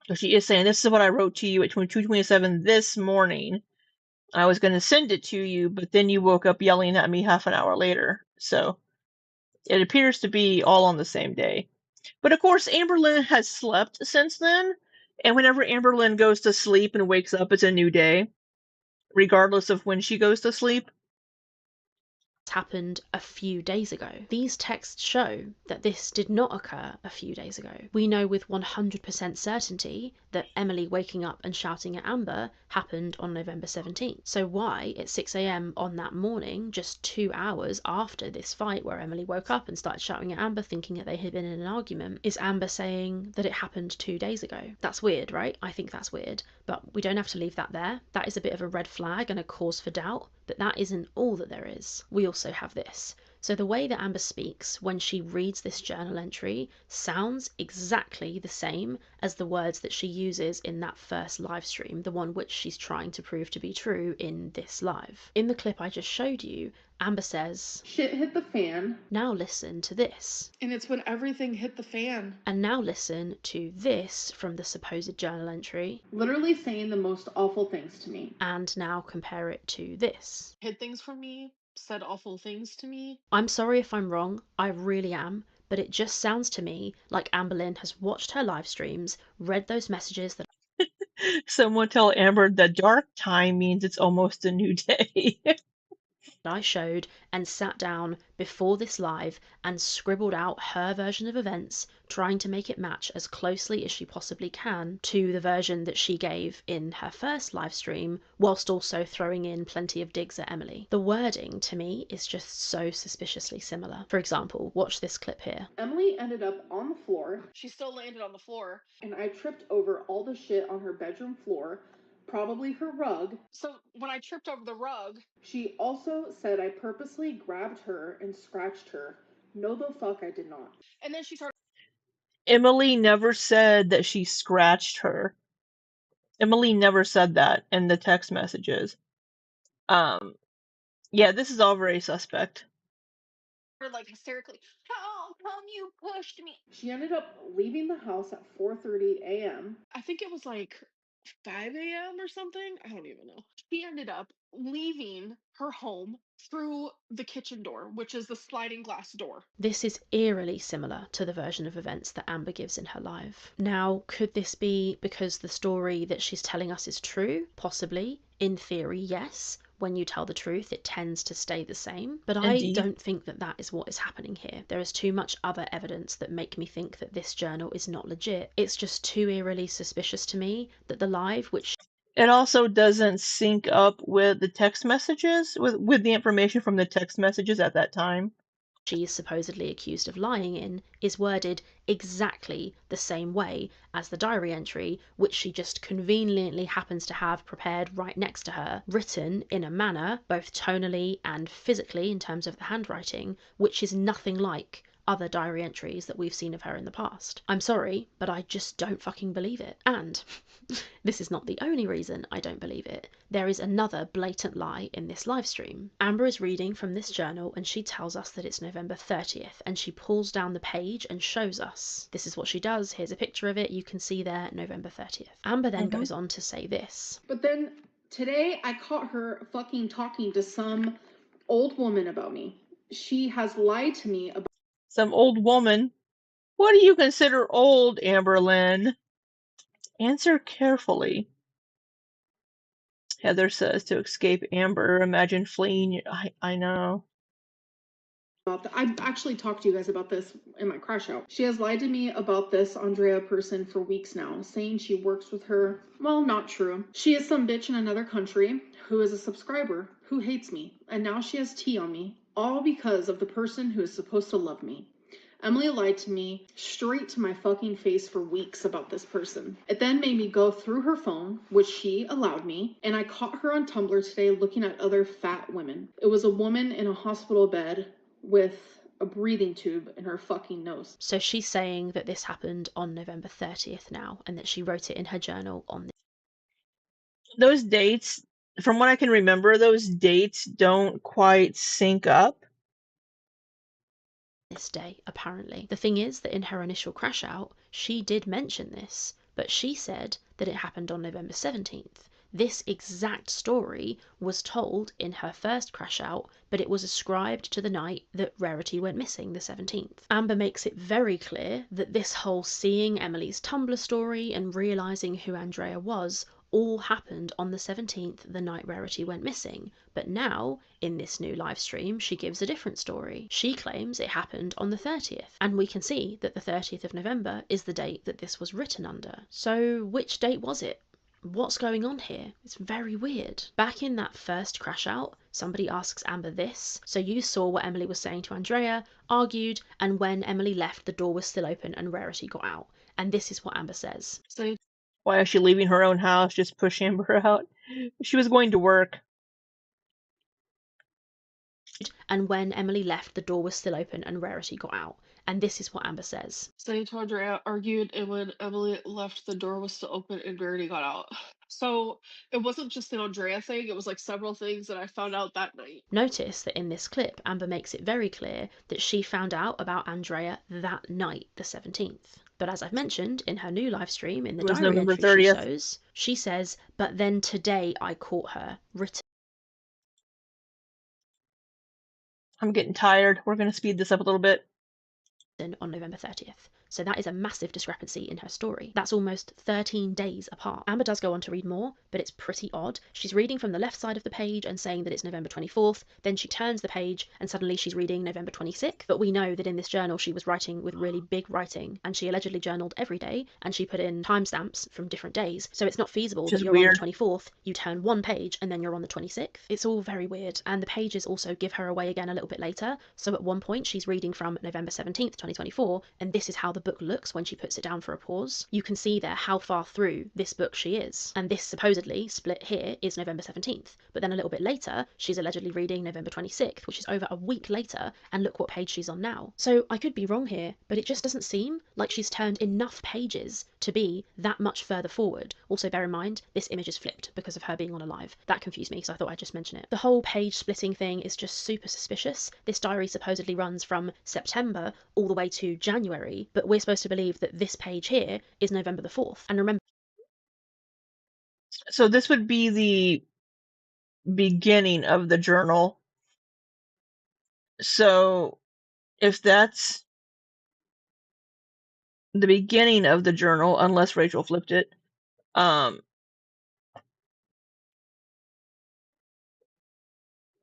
So she is saying, this is what I wrote to you at 2:27 this morning. I was going to send it to you, but then you woke up yelling at me half an hour later. So it appears to be all on the same day. But of course, Amberlynn has slept since then. And whenever Amberlynn goes to sleep and wakes up, it's a new day, regardless of when she goes to sleep. happened a few days ago. These texts show that this did not occur a few days ago. We know with 100% certainty that Emily waking up and shouting at Amber happened on November 17th. So why, at 6 a.m. on that morning, just 2 hours after this fight where Emily woke up and started shouting at Amber thinking that they had been in an argument, is Amber saying that it happened 2 days ago? That's weird, right? I think that's weird. But we don't have to leave that there. That is a bit of a red flag and a cause for doubt. But that isn't all that there is. We also have this. So the way that Amber speaks when she reads this journal entry sounds exactly the same as the words that she uses in that first live stream, the one which she's trying to prove to be true in this live. In the clip I just showed you, Amber says, "Shit hit the fan." Now listen to this. And it's when everything hit the fan. And now listen to this from the supposed journal entry. Literally saying the most awful things to me. And now compare it to this. Hid things from me, said awful things to me. I'm sorry if I'm wrong, I really am, but it just sounds to me like Amberlynn has watched her live streams, read those messages that Someone tell Amber that dark time means it's almost a new day. I showed and sat down before this live and scribbled out her version of events, trying to make it match as closely as she possibly can to the version that she gave in her first live stream, whilst also throwing in plenty of digs at Emily. The wording to me is just so suspiciously similar. For example, watch this clip here. Emily ended up on the floor. She still landed on the floor. And I tripped over all the shit on her bedroom floor. Probably her rug. So when I tripped over the rug, she also said I purposely grabbed her and scratched her. No, the fuck I did not. And then she started. Emily never said that she scratched her. Emily never said that in the text messages. Yeah, this is all very suspect. Like hysterically, how come you pushed me? She ended up leaving the house at 4:30 a.m. I think it was like 5 a.m. or something. I don't even know. She ended up leaving her home through the kitchen door, which is the sliding glass door. This is eerily similar to the version of events that Amber gives in her live. Now, could this be because the story that she's telling us is true? Possibly. In theory, yes. When you tell the truth, it tends to stay the same. But Indeed. I don't think that that is what is happening here. There is too much other evidence that make me think that this journal is not legit. It's just too eerily suspicious to me that the live, which it also doesn't sync up with the text messages, with the information from the text messages at that time. She is supposedly accused of lying in, is worded exactly the same way as the diary entry, which she just conveniently happens to have prepared right next to her, written in a manner, both tonally and physically in terms of the handwriting, which is nothing like other diary entries that we've seen of her in the past. I'm sorry, but I just don't fucking believe it. And this is not the only reason I don't believe it. There is another blatant lie in this live stream. Amber is reading from this journal and she tells us that it's November 30th and she pulls down the page and shows us. This is what she does. Here's a picture of it. You can see there, November 30th. Amber then goes on to say this. But then today I caught her fucking talking to some old woman about me. She has lied to me about Some old woman. What do you consider old, Amberlynn? Answer carefully. Heather says to escape Amber. Imagine fleeing. I know. that. I've actually talked to you guys about this in my crash out. She has lied to me about this Andrea person for weeks now, saying she works with her. Well, not true. She is some bitch in another country who is a subscriber who hates me, and now she has tea on me, all because of the person who is supposed to love me. Emily lied to me straight to my fucking face for weeks about this person. It then made me go through her phone, which she allowed me, and I caught her on Tumblr today looking at other fat women. It was a woman in a hospital bed with a breathing tube in her fucking nose. So she's saying that this happened on November 30th now, and that she wrote it in her journal on Those dates, from what I can remember, those dates don't quite sync up. this day, apparently. The thing is that in her initial crash out, she did mention this, but she said that it happened on November 17th. This exact story was told in her first crash out, but it was ascribed to the night that Rarity went missing, the 17th. Amber makes it very clear that this whole seeing Emily's Tumblr story and realising who Andrea was all happened on the 17th, the night Rarity went missing. But now, in this new live stream, she gives a different story. She claims it happened on the 30th, and we can see that the 30th of November is the date that this was written under. So which date was it? What's going on here? It's very weird. Back in that first crash out, somebody asks Amber this. So you saw what Emily was saying to Andrea, argued, and when Emily left, the door was still open and Rarity got out. And this is what Amber says. So Why is she leaving her own house? Just push Amber out. She was going to work. And when Emily left, the door was still open and Rarity got out. And this is what Amber says. Say to Andrea argued, and when Emily left, the door was still open and Rarity got out. So it wasn't just an Andrea thing, it was like several things that I found out that night. Notice that in this clip, Amber makes it very clear that she found out about Andrea that night, the 17th. But as I've mentioned, in her new live stream, in the It was diary November entry 30th. she shows, she says, "But then today I caught her," written I'm getting tired. We're going to speed this up a little bit. on November 30th. So that is a massive discrepancy in her story. That's almost 13 days apart. Amber does go on to read more, but it's pretty odd. She's reading from the left side of the page and saying that it's November 24th, then she turns the page and suddenly she's reading November 26th. But we know that in this journal she was writing with really big writing, and she allegedly journaled every day, and she put in timestamps from different days. So it's not feasible Which that is you're on weird. the 24th, you turn one page, and then you're on the 26th. It's all very weird. And the pages also give her away again a little bit later. So at one point she's reading from November 17th, 2024, and this is how the book looks when she puts it down for a pause. You can see there how far through this book she is. And this supposedly split here is November 17th. But then a little bit later, she's allegedly reading November 26th, which is over a week later, and look what page she's on now. So I could be wrong here, but it just doesn't seem like she's turned enough pages to be that much further forward. Also bear in mind, this image is flipped because of her being on a live. That confused me, so I thought I'd just mention it. The whole page splitting thing is just super suspicious. This diary supposedly runs from September all the way to January, but we're supposed to believe that this page here is November the 4th. And remember, So this would be the beginning of the journal. So if that's the beginning of the journal, unless Rachel flipped it,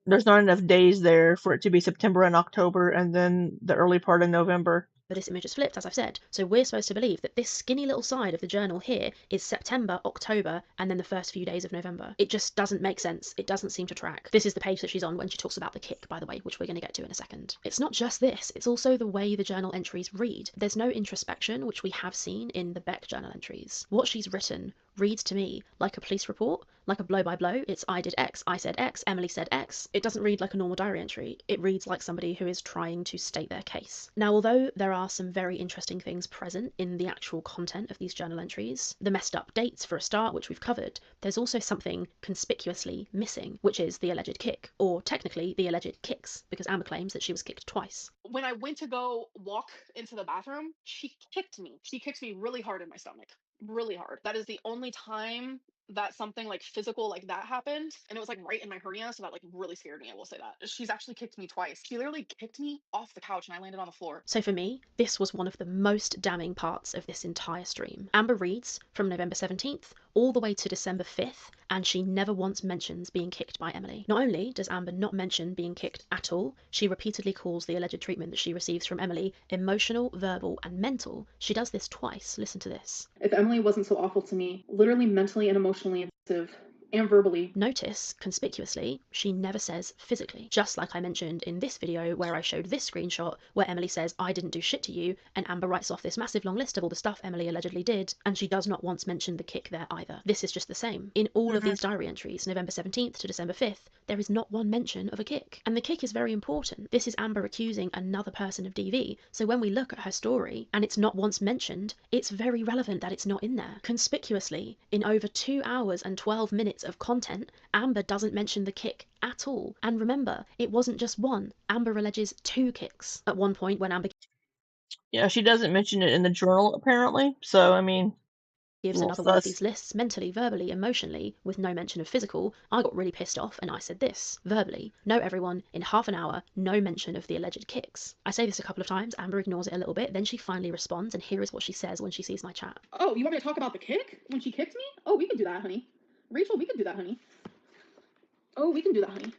there's not enough days there for it to be September and October and then the early part of November. this image is flipped, as I've said. So we're supposed to believe that this skinny little side of the journal here is September, October, and then the first few days of November. It just doesn't make sense. It doesn't seem to track. This is the page that she's on when she talks about the kick, by the way, which we're going to get to in a second. It's not just this, it's also the way the journal entries read. There's no introspection, which we have seen in the Beck journal entries. What she's written reads to me like a police report, like a blow-by-blow. It's I did X, I said X, Emily said X. It doesn't read like a normal diary entry. It reads like somebody who is trying to state their case. Now, although there are some very interesting things present in the actual content of these journal entries, the messed up dates for a start, which we've covered, there's also something conspicuously missing, which is the alleged kick, or technically the alleged kicks, because Amber claims that she was kicked twice. When I went to go walk into the bathroom, she kicked me. She kicked me really hard in my stomach. Really hard. That is the only time that something like physical like that happened, and it was like right in my hernia, so that like really scared me. I will say that she's actually kicked me twice. She literally kicked me off the couch and I landed on the floor. So for me, this was one of the most damning parts of this entire stream. Amber reads from November 17th all the way to December 5th, and she never once mentions being kicked by Emily. Not only does Amber not mention being kicked at all, she repeatedly calls the alleged treatment that she receives from Emily emotional, verbal, and mental. She does this twice. Listen to this. If Emily wasn't so awful to me, literally mentally and emotionally abusive, and verbally. Notice, conspicuously, she never says physically. Just like I mentioned in this video where I showed this screenshot where Emily says, I didn't do shit to you, and Amber writes off this massive long list of all the stuff Emily allegedly did, and she does not once mention the kick there either. This is just the same. In all of these diary entries, November 17th to December 5th, there is not one mention of a kick. And the kick is very important. This is Amber accusing another person of DV, so when we look at her story, and it's not once mentioned, it's very relevant that it's not in there. Conspicuously, in over 2 hours and 12 minutes of content, Amber doesn't mention the kick at all. And remember, it wasn't just one. Amber alleges 2 kicks. At one point when Amber Yeah, she doesn't mention it in the journal, apparently. So, I mean, gives little another one of sus. these lists, mentally, verbally, emotionally, with no mention of physical, I got really pissed off and I said this. Verbally, no everyone, in half an hour, no mention of the alleged kicks. I say this a couple of times, Amber ignores it a little bit, then she finally responds, and here is what she says when she sees my chat. Oh, you want me to talk about the kick? When she kicked me? Oh, we can do that, honey. Rachel, we can do that, honey. Oh, we can do that, honey.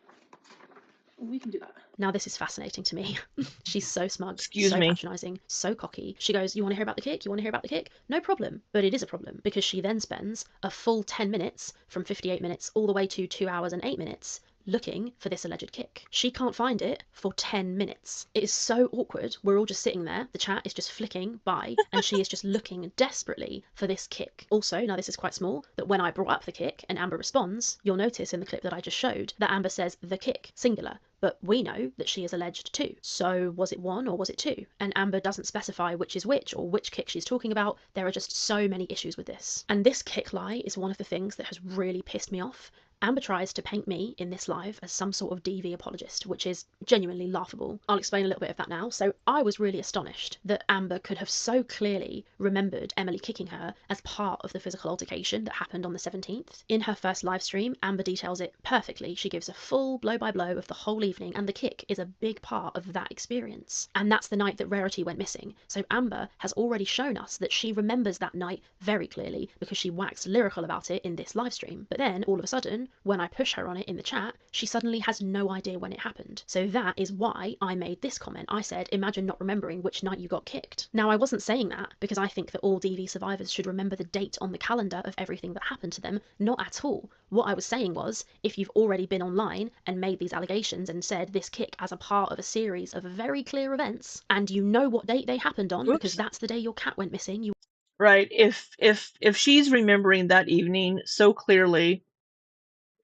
We can do that. Now this is fascinating to me. She's so smug, Excuse so me. patronising, so cocky. She goes, you want to hear about the kick? You want to hear about the kick? No problem. But it is a problem because she then spends a full 10 minutes from 58 minutes all the way to 2 hours and 8 minutes looking for this alleged kick. She can't find it for 10 minutes. It is so awkward. We're all just sitting there. The chat is just flicking by and she is just looking desperately for this kick. Also, now this is quite small, that when I brought up the kick and Amber responds, you'll notice in the clip that I just showed that Amber says the kick, singular. But we know that she is alleged 2. So was it 1 or was it 2? And Amber doesn't specify which is which or which kick she's talking about. There are just so many issues with this. And this kick lie is one of the things that has really pissed me off. Amber tries to paint me in this live as some sort of DV apologist, which is genuinely laughable. I'll explain a little bit of that now. So I was really astonished that Amber could have so clearly remembered Emily kicking her as part of the physical altercation that happened on the 17th. In her first live stream, Amber details it perfectly. She gives a full blow-by-blow of the whole evening, and the kick is a big part of that experience. And that's the night that Rarity went missing. So Amber has already shown us that she remembers that night very clearly because she waxed lyrical about it in this live stream. But then, all of a sudden, when I push her on it in the chat, she suddenly has no idea when it happened. So that is why I made this comment. I said, imagine not remembering which night you got kicked. Now, I wasn't saying that because I think that all DV survivors should remember the date on the calendar of everything that happened to them. Not at all. What I was saying was, if you've already been online and made these allegations and said this kick as a part of a series of very clear events, and you know what date they happened on because that's the day your cat went missing, you Right. If she's remembering that evening so clearly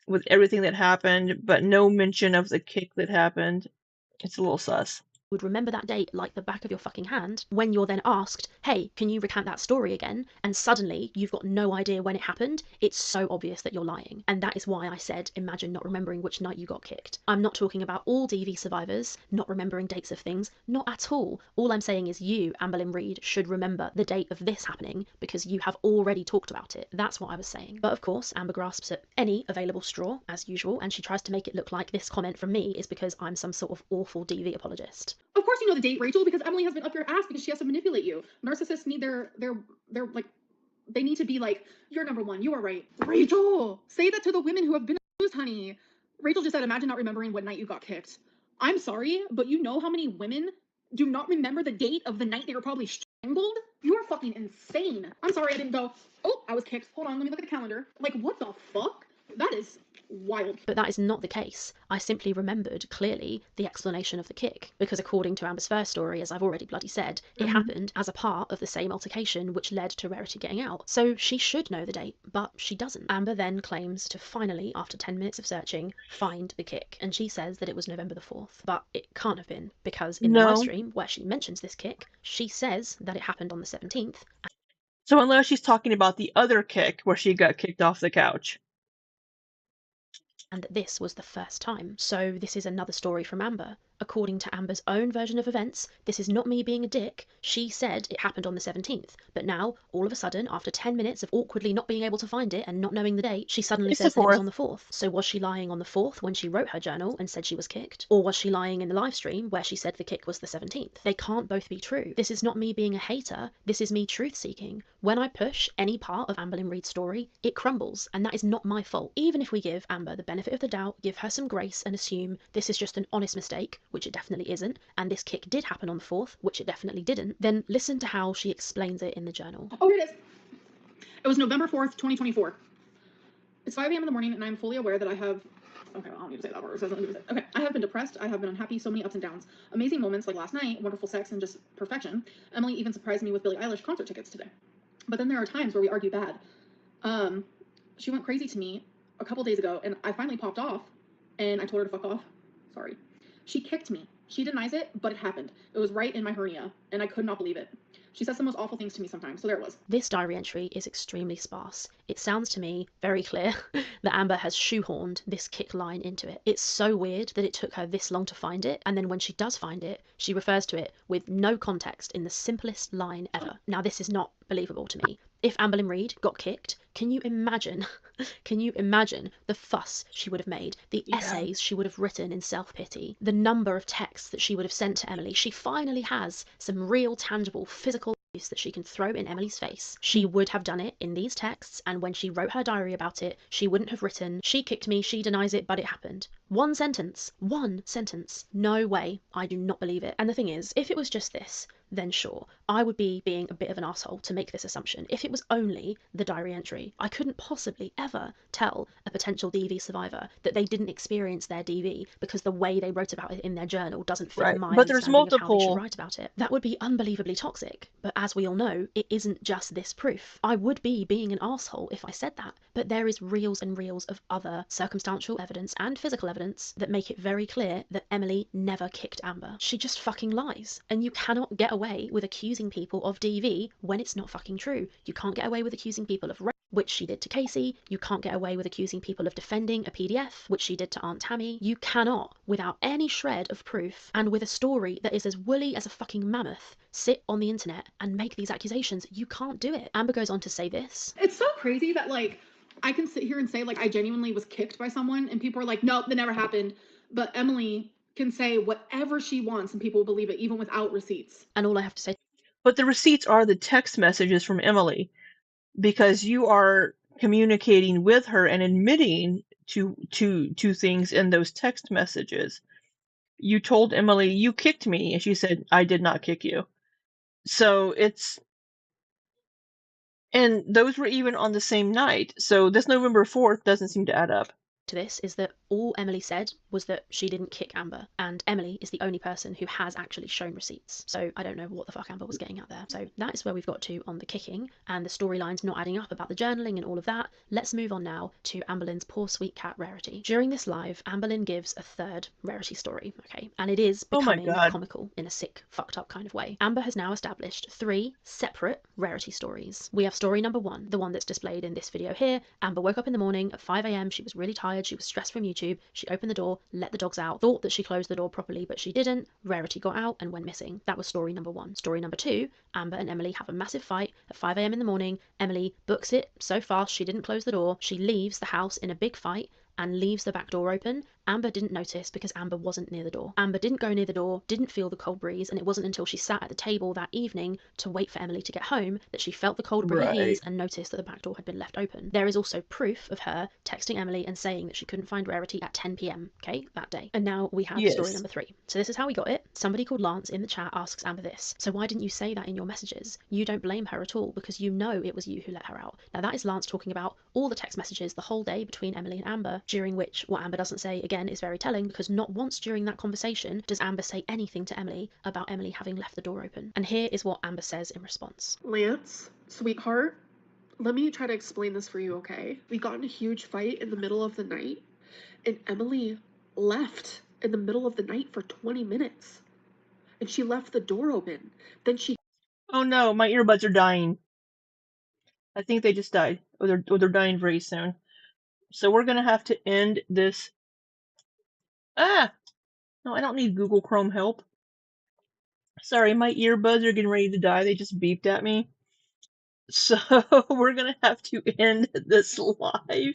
with everything that happened, but no mention of the kick that happened, it's a little sus. would remember that date like the back of your fucking hand. When you're then asked, hey, can you recount that story again? And suddenly you've got no idea when it happened. It's so obvious that you're lying. And that is why I said, imagine not remembering which night you got kicked. I'm not talking about all DV survivors not remembering dates of things. Not at all. All I'm saying is you, Amberlynn Reid, should remember the date of this happening because you have already talked about it. That's what I was saying. But of course, Amber grasps at any available straw, as usual, and she tries to make it look like this comment from me is because I'm some sort of awful DV apologist. Of course you know the date, Rachel, because Emily has been up your ass because she has to manipulate you. Narcissists need their like, they need to be like, you're number one, you are right. Rachel, say that to the women who have been abused, honey. Rachel just said, imagine not remembering what night you got kicked. I'm sorry, but you know how many women do not remember the date of the night they were probably strangled? You are fucking insane. I'm sorry I didn't go, oh, I was kicked. Hold on, let me look at the calendar. Like, what the fuck? That is wild. But that is not the case. I simply remembered clearly the explanation of the kick, because according to Amber's first story, as I've already bloody said, it happened as a part of the same altercation which led to Rarity getting out. So she should know the date, but she doesn't. Amber then claims to finally, after 10 minutes of searching, find the kick, and she says that it was November the 4th. But it can't have been, because in the live stream where she mentions this kick, she says that it happened on the 17th. So unless she's talking about the other kick where she got kicked off the couch. And that this was the first time. So this is another story from Amber. according to Amber's own version of events, this is not me being a dick. She said it happened on the 17th, but now, all of a sudden, after 10 minutes of awkwardly not being able to find it and not knowing the date, she suddenly It's the says that it was on 4th. the 4th. So was she lying on the 4th when she wrote her journal and said she was kicked? Or was she lying in the live stream where she said the kick was the 17th? They can't both be true. This is not me being a hater, this is me truth seeking. When I push any part of Amberlynn Reid's story, it crumbles, and that is not my fault. Even if we give Amber the benefit of the doubt, give her some grace and assume this is just an honest mistake, which it definitely isn't, and this kick did happen on the 4th, which it definitely didn't, then listen to how she explains it in the journal. Oh, here it is. It was November 4th, 2024. It's 5 a.m. in the morning, and I'm fully aware that I have... Okay, well, I don't need to say that word. Okay, I have been depressed. I have been unhappy. So many ups and downs. Amazing moments like last night, wonderful sex, and just perfection. Emily even surprised me with Billie Eilish concert tickets today. But then there are times where we argue bad. She went crazy to me a couple days ago, and I finally popped off, and I told her to fuck off. Sorry. She kicked me. She denies it, but it happened. It was right in my hernia, and I could not believe it. She says the most awful things to me sometimes, so there it was. This diary entry is extremely sparse. It sounds to me very clear that Amber has shoehorned this kick line into it. It's so weird that it took her this long to find it, and then when she does find it, she refers to it with no context in the simplest line ever. Now, this is not believable to me. If Amberlynn Reid got kicked, can you imagine the fuss she would have made, the essays she would have written in self-pity, the number of texts that she would have sent to Emily? She finally has some real, tangible, physical abuse that she can throw in Emily's face. She would have done it in these texts, and when she wrote her diary about it, she wouldn't have written, "She kicked me, she denies it, but it happened." One sentence. No way. I do not believe it. And the thing is, if it was just this, then sure, I would be being a bit of an asshole to make this assumption. If it was only the diary entry, I couldn't possibly ever tell a potential DV survivor that they didn't experience their DV because the way they wrote about it in their journal doesn't fit Right. my But there's understanding of how they should multiple. write about it. That would be unbelievably toxic. But as we all know, it isn't just this proof. I would be being an asshole if I said that, but there is reels and reels of other circumstantial evidence and physical evidence that make it very clear that Emily never kicked Amber. She just fucking lies, and you cannot get away with accusing people of DV when it's not fucking true. You can't get away with accusing people of rape, which she did to Casey. You can't get away with accusing people of defending a PDF, which she did to Aunt Tammy. You cannot, without any shred of proof, and with a story that is as woolly as a fucking mammoth, sit on the internet and make these accusations. You can't do it. Amber goes on to say this. It's so crazy that, like, I can sit here and say, like, I genuinely was kicked by someone, and people are like, nope, that never happened. But Emily can say whatever she wants, and people will believe it, even without receipts. And all I have to say... But the receipts are the text messages from Emily, because you are communicating with her and admitting to things in those text messages. You told Emily, "You kicked me," and she said, "I did not kick you." So it's... And those were even on the same night. So this November 4th doesn't seem to add up. To this is that all Emily said was that she didn't kick Amber, and Emily is the only person who has actually shown receipts. So I don't know what the fuck Amber was getting at there. So that is where we've got to on the kicking, and the storyline's not adding up about the journaling and all of that. Let's move on now to Amberlynn's poor sweet cat rarity. During this live, Amberlynn gives a third rarity story, okay? And it is becoming comical in a sick, fucked up kind of way. Amber has now established 3 separate rarity stories. We have story number 1, the one that's displayed in this video here. Amber woke up in the morning at 5 a.m. She was really tired. She was stressed from YouTube. She opened the door, let the dogs out, thought that she closed the door properly, but she didn't. Rarity got out and went missing. That was story number 1. Story number 2, Amber and Emily have a massive fight at 5 a.m. in the morning. Emily books it so fast she didn't close the door. She leaves the house in a big fight and leaves the back door open. Amber didn't notice because Amber wasn't near the door. Amber didn't go near the door, didn't feel the cold breeze, and it wasn't until she sat at the table that evening to wait for Emily to get home that she felt the cold breeze and noticed that the back door had been left open. There is also proof of her texting Emily and saying that she couldn't find Rarity at 10 p.m, okay, that day. And now we have story number 3. So this is how we got it. Somebody called Lance in the chat asks Amber this: so why didn't you say that in your messages? You don't blame her at all because you know it was you who let her out. Now that is Lance talking about all the text messages the whole day between Emily and Amber, during which what Amber doesn't say again is very telling, because not once during that conversation does Amber say anything to Emily about Emily having left the door open. And here is what Amber says in response. Lance, sweetheart, let me try to explain this for you, okay? We got in a huge fight in the middle of the night, and Emily left in the middle of the night for 20 minutes. And she left the door open. Then she... Oh no, my earbuds are dying. I think they just died. Or they're dying very soon. So we're gonna have to end this... No, I don't need Google Chrome help. Sorry, my earbuds are getting ready to die. They just beeped at me. So we're gonna have to end this live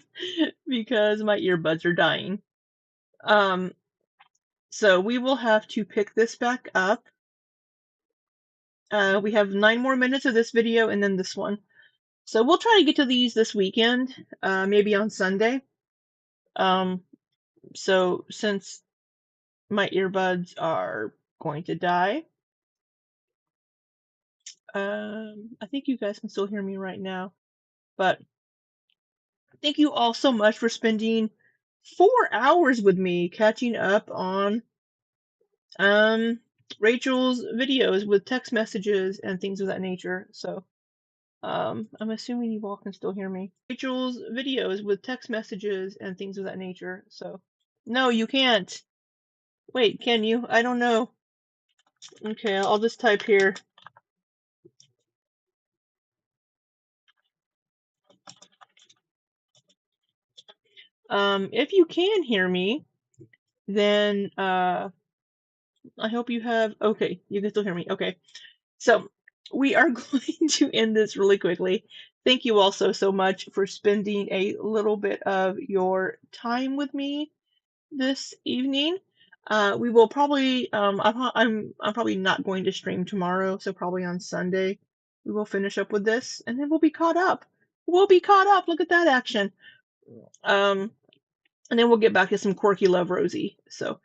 because my earbuds are dying. So we will have to pick this back up. We have 9 more minutes of this video and then this one. So we'll try to get to these this weekend, maybe on Sunday. So since my earbuds are going to die, I think you guys can still hear me right now. But thank you all so much for spending 4 hours with me catching up on Rachel's videos with text messages and things of that nature. So I'm assuming you all can still hear me. Rachel's videos with text messages and things of that nature. So no, you can't. Wait, can you? I don't know. Okay, I'll just type here. If you can hear me, then I hope you have. Okay, you can still hear me. Okay, so we are going to end this really quickly. Thank you all so much for spending a little bit of your time with me this evening. We will probably I'm probably not going to stream tomorrow, so probably on Sunday we will finish up with this, and then we'll be caught up. We'll be caught up. Look at that action. Um, and then we'll get back to some quirky love Rosie. So,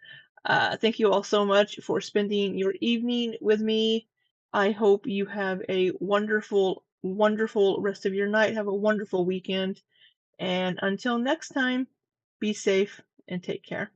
thank you all so much for spending your evening with me. I hope you have a wonderful, wonderful rest of your night. Have a wonderful weekend. And until next time, be safe and take care.